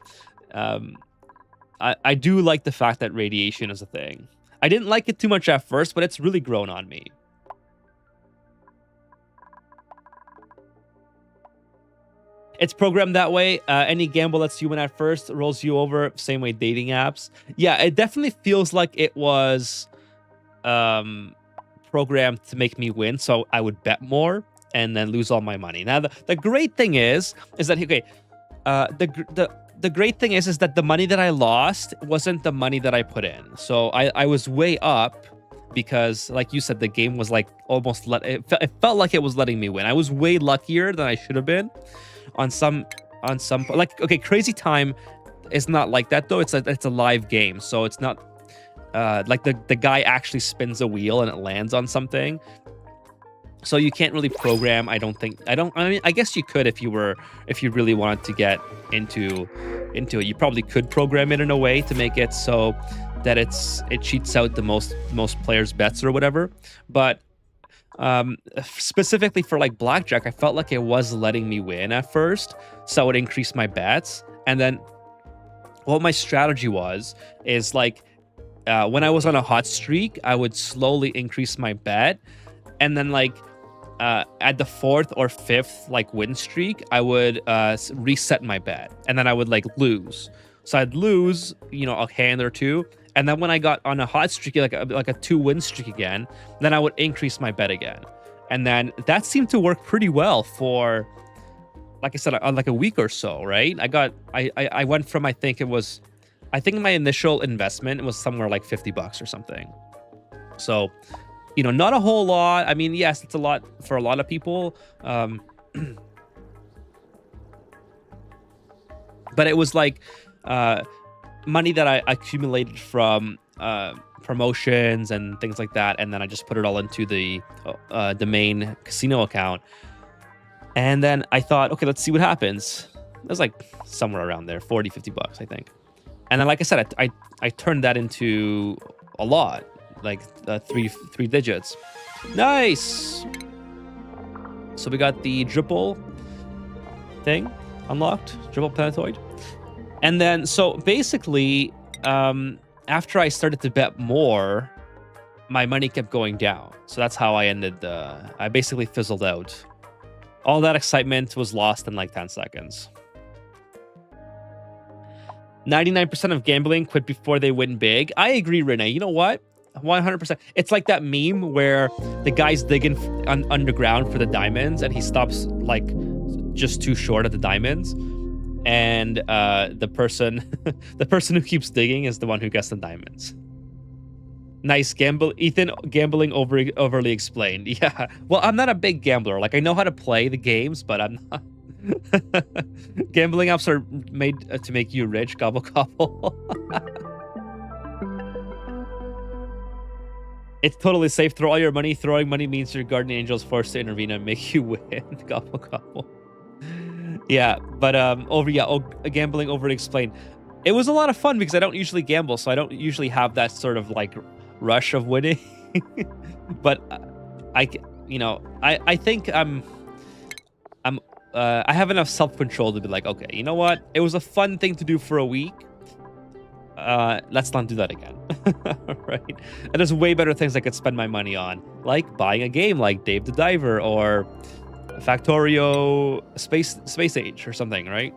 I do like the fact that radiation is a thing. I didn't like it too much at first, but it's really grown on me. It's programmed that way. Any gamble that's human at first rolls you over. Same way dating apps. Yeah, it definitely feels like it was programmed to make me win, so I would bet more and then lose all my money. Now, the great thing is that the great thing is that the money that I lost wasn't the money that I put in. So I was way up because, like you said, the game was like almost it felt like it was letting me win. I was way luckier than I should have been. On some like, okay, Crazy Time is not like that though. It's a live game, so it's not like the guy actually spins a wheel and it lands on something. So you can't really program. I mean, I guess you could if you really wanted to get into it. You probably could program it in a way to make it so that it cheats out the most players' bets or whatever. But specifically for like blackjack, I felt like it was letting me win at first, so I would increase my bets. And then what my strategy is like when I was on a hot streak, I would slowly increase my bet, and then like at the 4th or 5th like win streak, I would reset my bet, and then I would like lose. So I'd lose a hand or two. And then when I got on a hot streak, like a 2-win streak again, then I would increase my bet again. And then that seemed to work pretty well for, like I said, like a week or so, right? I went from, I think my initial investment was somewhere like $50 or something. So, not a whole lot. I mean, yes, it's a lot for a lot of people. But it was like, money that I accumulated from promotions and things like that, and then I just put it all into the main casino account. And then I thought, okay, let's see what happens. It was like somewhere around there, $40-50, I think. And then, like I said, I turned that into a lot, like three digits. Nice. So we got the dribble thing unlocked, dribble planetoid. And then, so basically, after I started to bet more, my money kept going down. So that's how I ended I basically fizzled out All that excitement was lost in like 10 seconds. 99% of gambling quit before they win big. I agree, Renee. You know what? 100%. It's like that meme where the guy's digging underground for the diamonds and he stops like just too short at the diamonds. And the person who keeps digging is the one who gets the diamonds. Nice Ethan, gambling overly explained. Yeah. Well, I'm not a big gambler. Like I know how to play the games, but I'm not. Gambling apps are made to make you rich. Gobble gobble. It's totally safe. Throw all your money. Throwing money means your guardian angel is forced to intervene and make you win. Gobble gobble. Yeah, but gambling overly explained. It was a lot of fun because I don't usually gamble, so I don't usually have that sort of like rush of winning. But I think I have enough self-control to be like, okay, you know what? It was a fun thing to do for a week. Let's not do that again. Right? And there's way better things I could spend my money on, like buying a game like Dave the Diver or Factorio Space Age or something, right?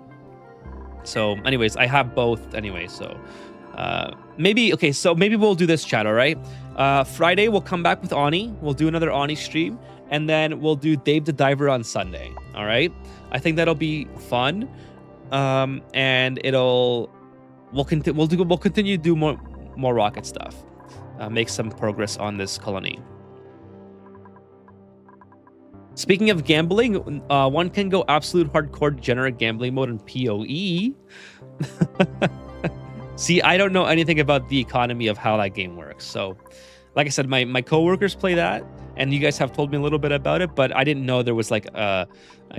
So anyways, I have both anyway, so maybe we'll do this, chat, all right? Friday we'll come back with Ani. We'll do another Ani stream, and then we'll do Dave the Diver on Sunday, all right? I think that'll be fun. And we'll continue to do more rocket stuff. Make some progress on this colony. Speaking of gambling, one can go absolute hardcore degenerate gambling mode in PoE. See, I don't know anything about the economy of how that game works. So, like I said, my coworkers play that, and you guys have told me a little bit about it, but I didn't know there was like a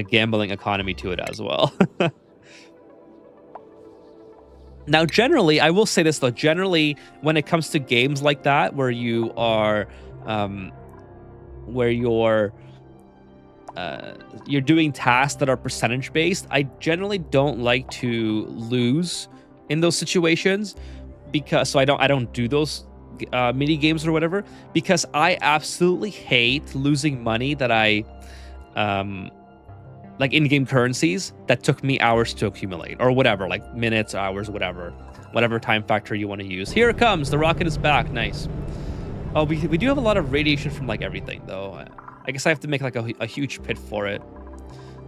gambling economy to it as well. Now, generally, I will say this though. Generally, when it comes to games like that, where you are, where you're doing tasks that are percentage based, I generally don't like to lose in those situations, because I don't do those mini games or whatever, because I absolutely hate losing money that I like in-game currencies that took me hours to accumulate, or whatever, like minutes, hours, whatever time factor you want to use. Here it comes. The rocket is back. Nice. Oh, we do have a lot of radiation from like everything though. I guess I have to make like a huge pit for it.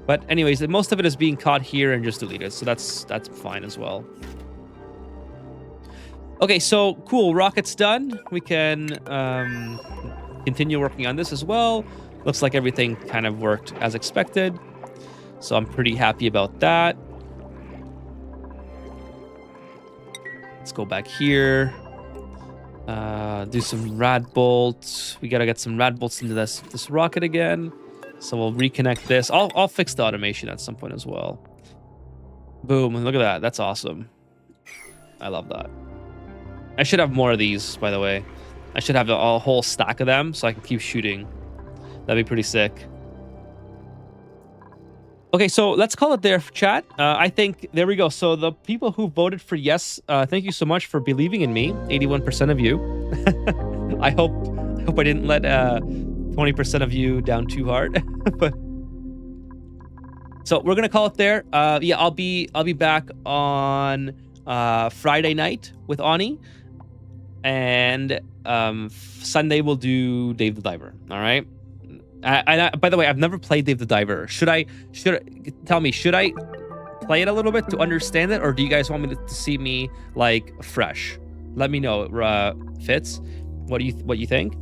But anyways, most of it is being caught here and just deleted, so that's fine as well. Okay, so cool. Rocket's done. We can continue working on this as well. Looks like everything kind of worked as expected, so I'm pretty happy about that. Let's go back here. Do some rad bolts. We gotta get some rad bolts into this rocket again. So we'll reconnect this. I'll fix the automation at some point as well. Boom! Look at that. That's awesome. I love that. I should have more of these, by the way. I should have a whole stack of them so I can keep shooting. That'd be pretty sick. Okay, so let's call it there, chat. I think, there we go. So the people who voted for yes, thank you so much for believing in me. 81% of you. I hope I didn't let 20% of you down too hard. But so we're gonna call it there. Yeah, I'll be back on Friday night with Ani, and Sunday we'll do Dave the Diver. All right. By the way, I've never played Dave the Diver. Should I play it a little bit to understand it, or do you guys want me to see me like fresh? Let me know, Fitz. What do you think?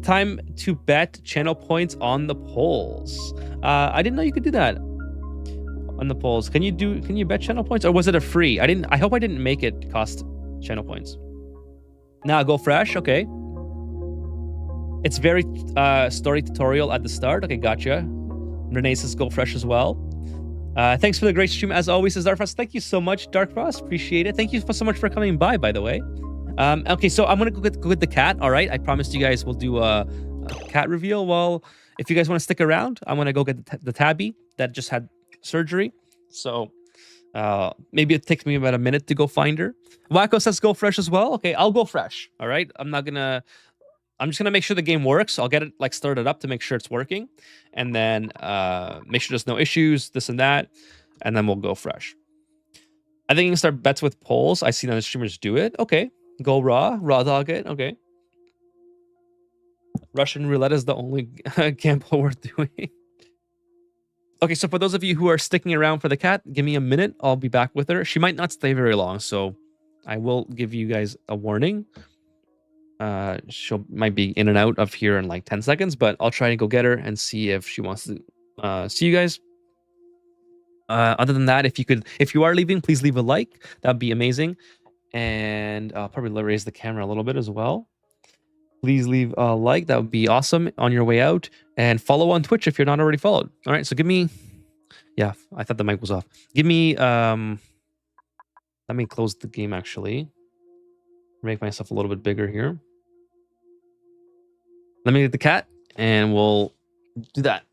Time to bet channel points on the polls. I didn't know you could do that on the polls. Can you bet channel points, or was it a free? I hope I didn't make it cost channel points. Now go fresh. Okay. It's very story tutorial at the start. Okay, gotcha. Renee says go fresh as well. Thanks for the great stream as always, says Darkfrost. Thank you so much, Darkfrost. Appreciate it. Thank you so much for coming by the way. Okay, so I'm gonna go get the cat. All right, I promised you guys we'll do a cat reveal. Well, if you guys want to stick around, I'm gonna go get the tabby that just had surgery. So maybe it takes me about a minute to go find her. Wacko says go fresh as well. Okay, I'll go fresh. All right, I'm not gonna I'm just gonna make sure the game works. I'll get it like started up to make sure it's working, and then make sure there's no issues, this and that, and then we'll go fresh. I think you can start bets with polls. I see other streamers do it. Okay, go raw dog it. Okay. Russian roulette is the only gamble worth doing. Okay, so for those of you who are sticking around for the cat, give me a minute. I'll be back with her. She might not stay very long, so I will give you guys a warning. She might be in and out of here in like 10 seconds, but I'll try and go get her and see if she wants to see you guys. Other than that, if you are leaving, please leave a like. That'd be amazing. And I'll probably raise the camera a little bit as well. Please leave a like. That would be awesome on your way out. And follow on Twitch if you're not already followed. All right, so give me... Yeah, I thought the mic was off. Give me... Let me close the game, actually. Make myself a little bit bigger here. Let me get the cat, and we'll do that.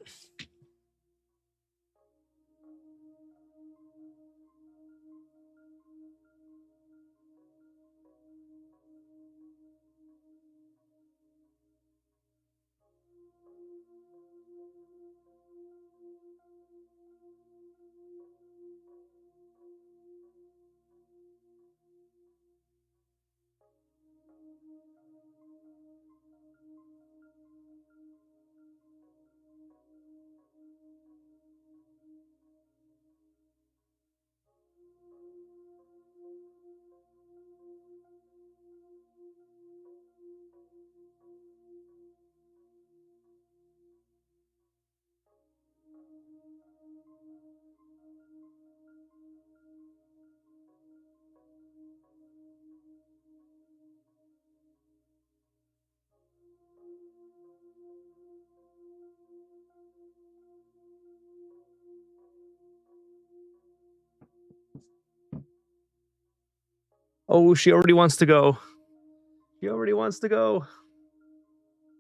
Oh, she already wants to go. She already wants to go.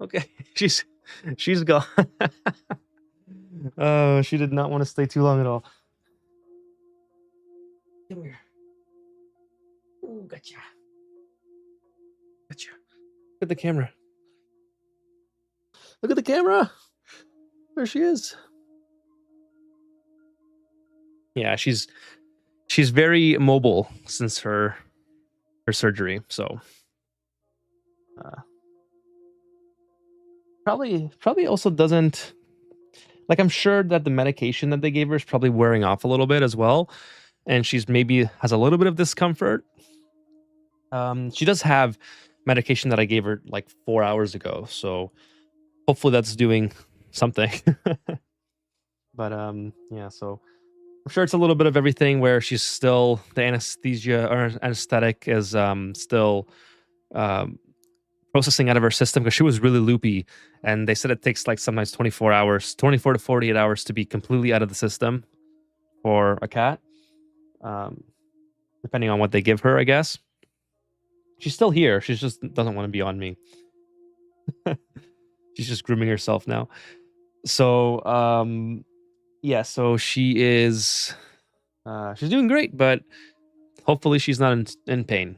Okay, she's gone. Oh, she did not want to stay too long at all. Come here. Oh, gotcha. Gotcha. Look at the camera. Look at the camera. There she is. Yeah, she's very mobile since her surgery, so probably also doesn't, like, I'm sure that the medication that they gave her is probably wearing off a little bit as well, and she's maybe has a little bit of discomfort. She does have medication that I gave her like 4 hours ago, so hopefully that's doing something. But yeah, so I'm sure it's a little bit of everything where she's still, the anesthesia or anesthetic is still processing out of her system because she was really loopy, and they said it takes like sometimes 24 to 48 hours to be completely out of the system for a cat, depending on what they give her, I guess. She's still here. She just doesn't want to be on me. She's just grooming herself now. So yeah, so she is she's doing great, but hopefully she's not in pain.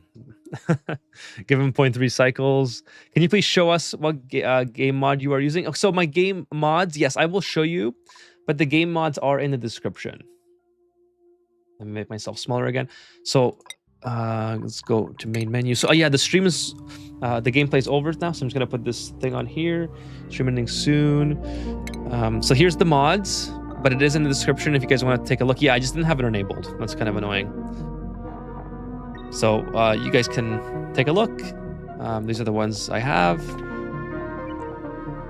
Give him 0.3 cycles. Can you please show us what game mod you are using? Oh, so my game mods, yes, I will show you, but the game mods are in the description. Let me make myself smaller again. So let's go to main menu. So yeah, the stream is the gameplay's over now, so I'm just gonna put this thing on here. Stream ending soon. So here's the mods, but it is in the description if you guys want to take a look. Yeah, I just didn't have it enabled. That's kind of annoying. So you guys can take a look. These are the ones I have.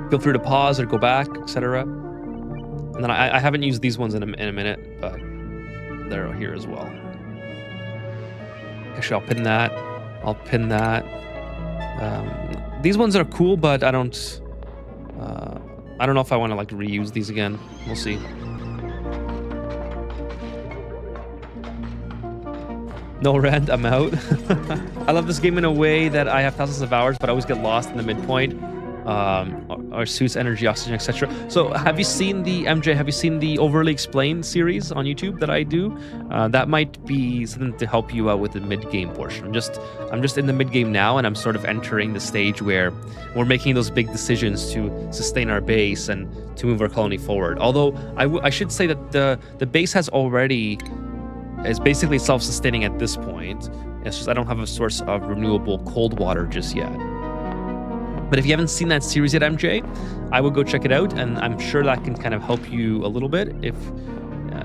Feel free to pause or go back, etc. And then I haven't used these ones in a minute, but they're here as well. Actually, I'll pin that. I'll pin that. These ones are cool, but I don't know if I want to like reuse these again. We'll see. No rent, I'm out. I love this game in a way that I have thousands of hours, but I always get lost in the midpoint. our suits, energy, oxygen, etc. So have you seen the MJ? Have you seen the Overly Explained series on YouTube that I do? That might be something to help you out with the mid game portion. I'm just in the mid game now, and I'm sort of entering the stage where we're making those big decisions to sustain our base and to move our colony forward. Although I should say that the base is basically self-sustaining at this point. It's just I don't have a source of renewable cold water just yet. But if you haven't seen that series yet, MJ, I would go check it out, and I'm sure that can kind of help you a little bit if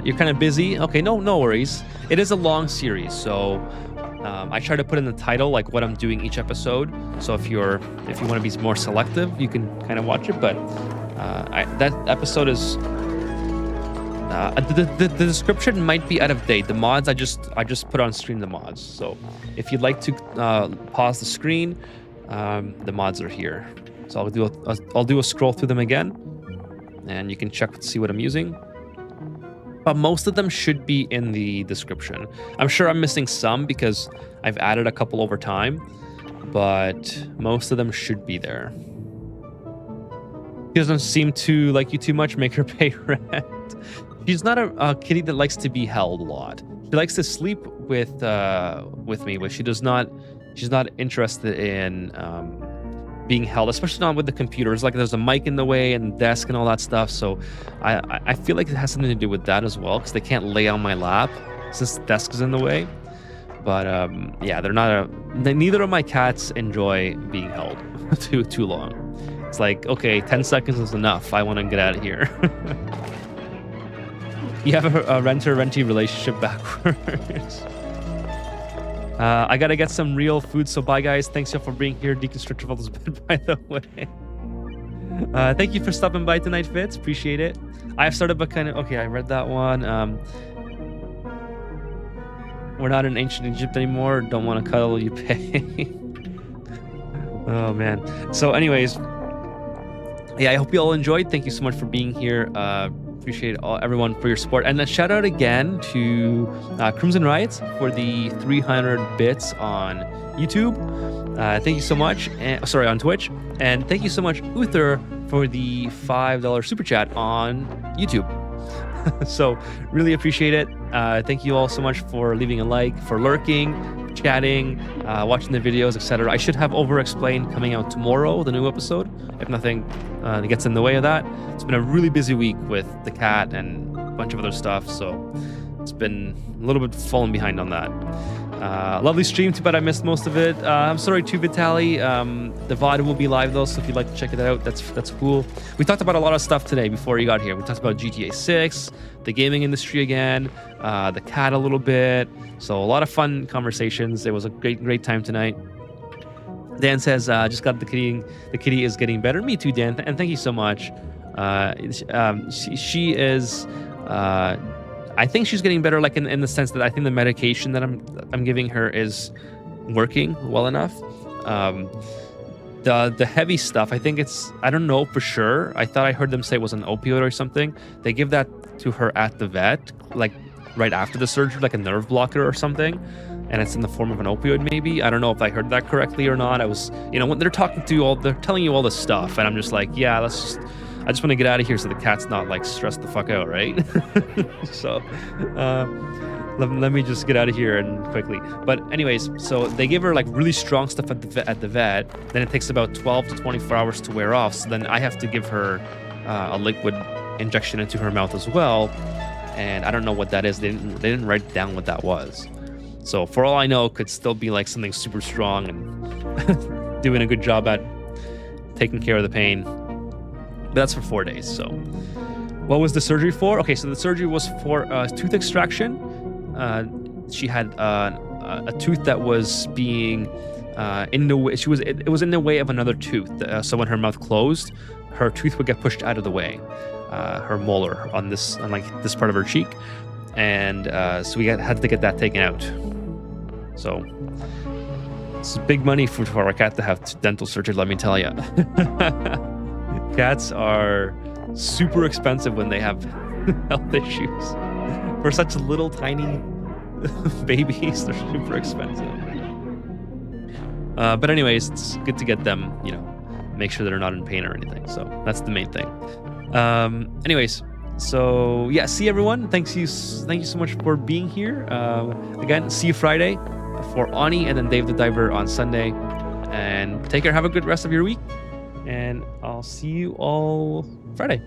you're kind of busy. Okay, no worries. It is a long series, so I try to put in the title like what I'm doing each episode. So if you want to be more selective, you can kind of watch it. But that episode is the description might be out of date. The mods I just put on screen the mods. So if you'd like to pause the screen. The mods are here, so I'll do a scroll through them again, and you can check to see what I'm using. But most of them should be in the description. I'm sure I'm missing some because I've added a couple over time, but most of them should be there. She doesn't seem to like you too much. Make her pay rent. She's not a kitty that likes to be held a lot. She likes to sleep with me, but she's not interested in being held, especially not with the computers. Like there's a mic in the way and desk and all that stuff. So I feel like it has something to do with that as well, because they can't lay on my lap since the desk is in the way. But yeah, neither of my cats enjoy being held too long. It's like, okay, 10 seconds is enough. I want to get out of here. You have a renter-rentee relationship backwards. I gotta get some real food, so bye guys. Thanks y'all for being here. Deconstructive all this bit, by the way. Thank you for stopping by tonight, Fitz. Appreciate it. I have started, but kind of okay. I read that one. We're not in ancient Egypt anymore. Don't want to cuddle, you pay. Oh man. So, anyways, yeah. I hope you all enjoyed. Thank you so much for being here. Appreciate everyone for your support, and a shout out again to Crimson Riots for the 300 bits on YouTube. Thank you so much. Sorry, on Twitch, and thank you so much, Uther, for the $5 super chat on YouTube. So really appreciate it. Thank you all so much for leaving a like, for lurking, chatting, watching the videos, etc. I should have Over Explained coming out tomorrow, the new episode, if nothing gets in the way of that. It's been a really busy week with the cat and a bunch of other stuff, so it's been a little bit falling behind on that. Lovely stream, too bad I missed most of it. I'm sorry too, Vitaly. The VOD will be live though, so if you'd like to check it out, that's cool. We talked about a lot of stuff today before you got here. We talked about GTA 6, the gaming industry again, the cat a little bit. So a lot of fun conversations. It was a great time tonight. Dan says, just got the kitty. The kitty is getting better. Me too, Dan. And thank you so much. She is... I think she's getting better, like in the sense that I think the medication that I'm giving her is working well enough. The heavy stuff, I think I don't know for sure. I thought I heard them say it was an opioid or something. They give that to her at the vet, like right after the surgery, like a nerve blocker or something. And it's in the form of an opioid, maybe. I don't know if I heard that correctly or not. I was, when they're they're telling you all this stuff, and I'm just like, yeah, I just want to get out of here so the cat's not like stressed the fuck out, right? So let me just get out of here and quickly. But anyways, so they give her like really strong stuff at the vet. Then it takes about 12 to 24 hours to wear off. So then I have to give her a liquid injection into her mouth as well. And I don't know what that is. They didn't write down what that was. So for all I know, it could still be like something super strong and doing a good job at taking care of the pain. But that's for 4 days. So what was the surgery for? Okay, so the surgery was for tooth extraction. She had a tooth that was being in the way. It was in the way of another tooth. So when her mouth closed, her tooth would get pushed out of the way. Her molar on like this part of her cheek, and so we had to get that taken out. So it's big money for a cat to have dental surgery, let me tell you. Cats are super expensive when they have health issues. For such little tiny babies, they're super expensive. But anyways, it's good to get them, make sure they're not in pain or anything. So that's the main thing. Anyways, so yeah, see everyone. Thank you so much for being here. Again, see you Friday for Ani and then Dave the Diver on Sunday. And take care. Have a good rest of your week. And I'll see you all Friday.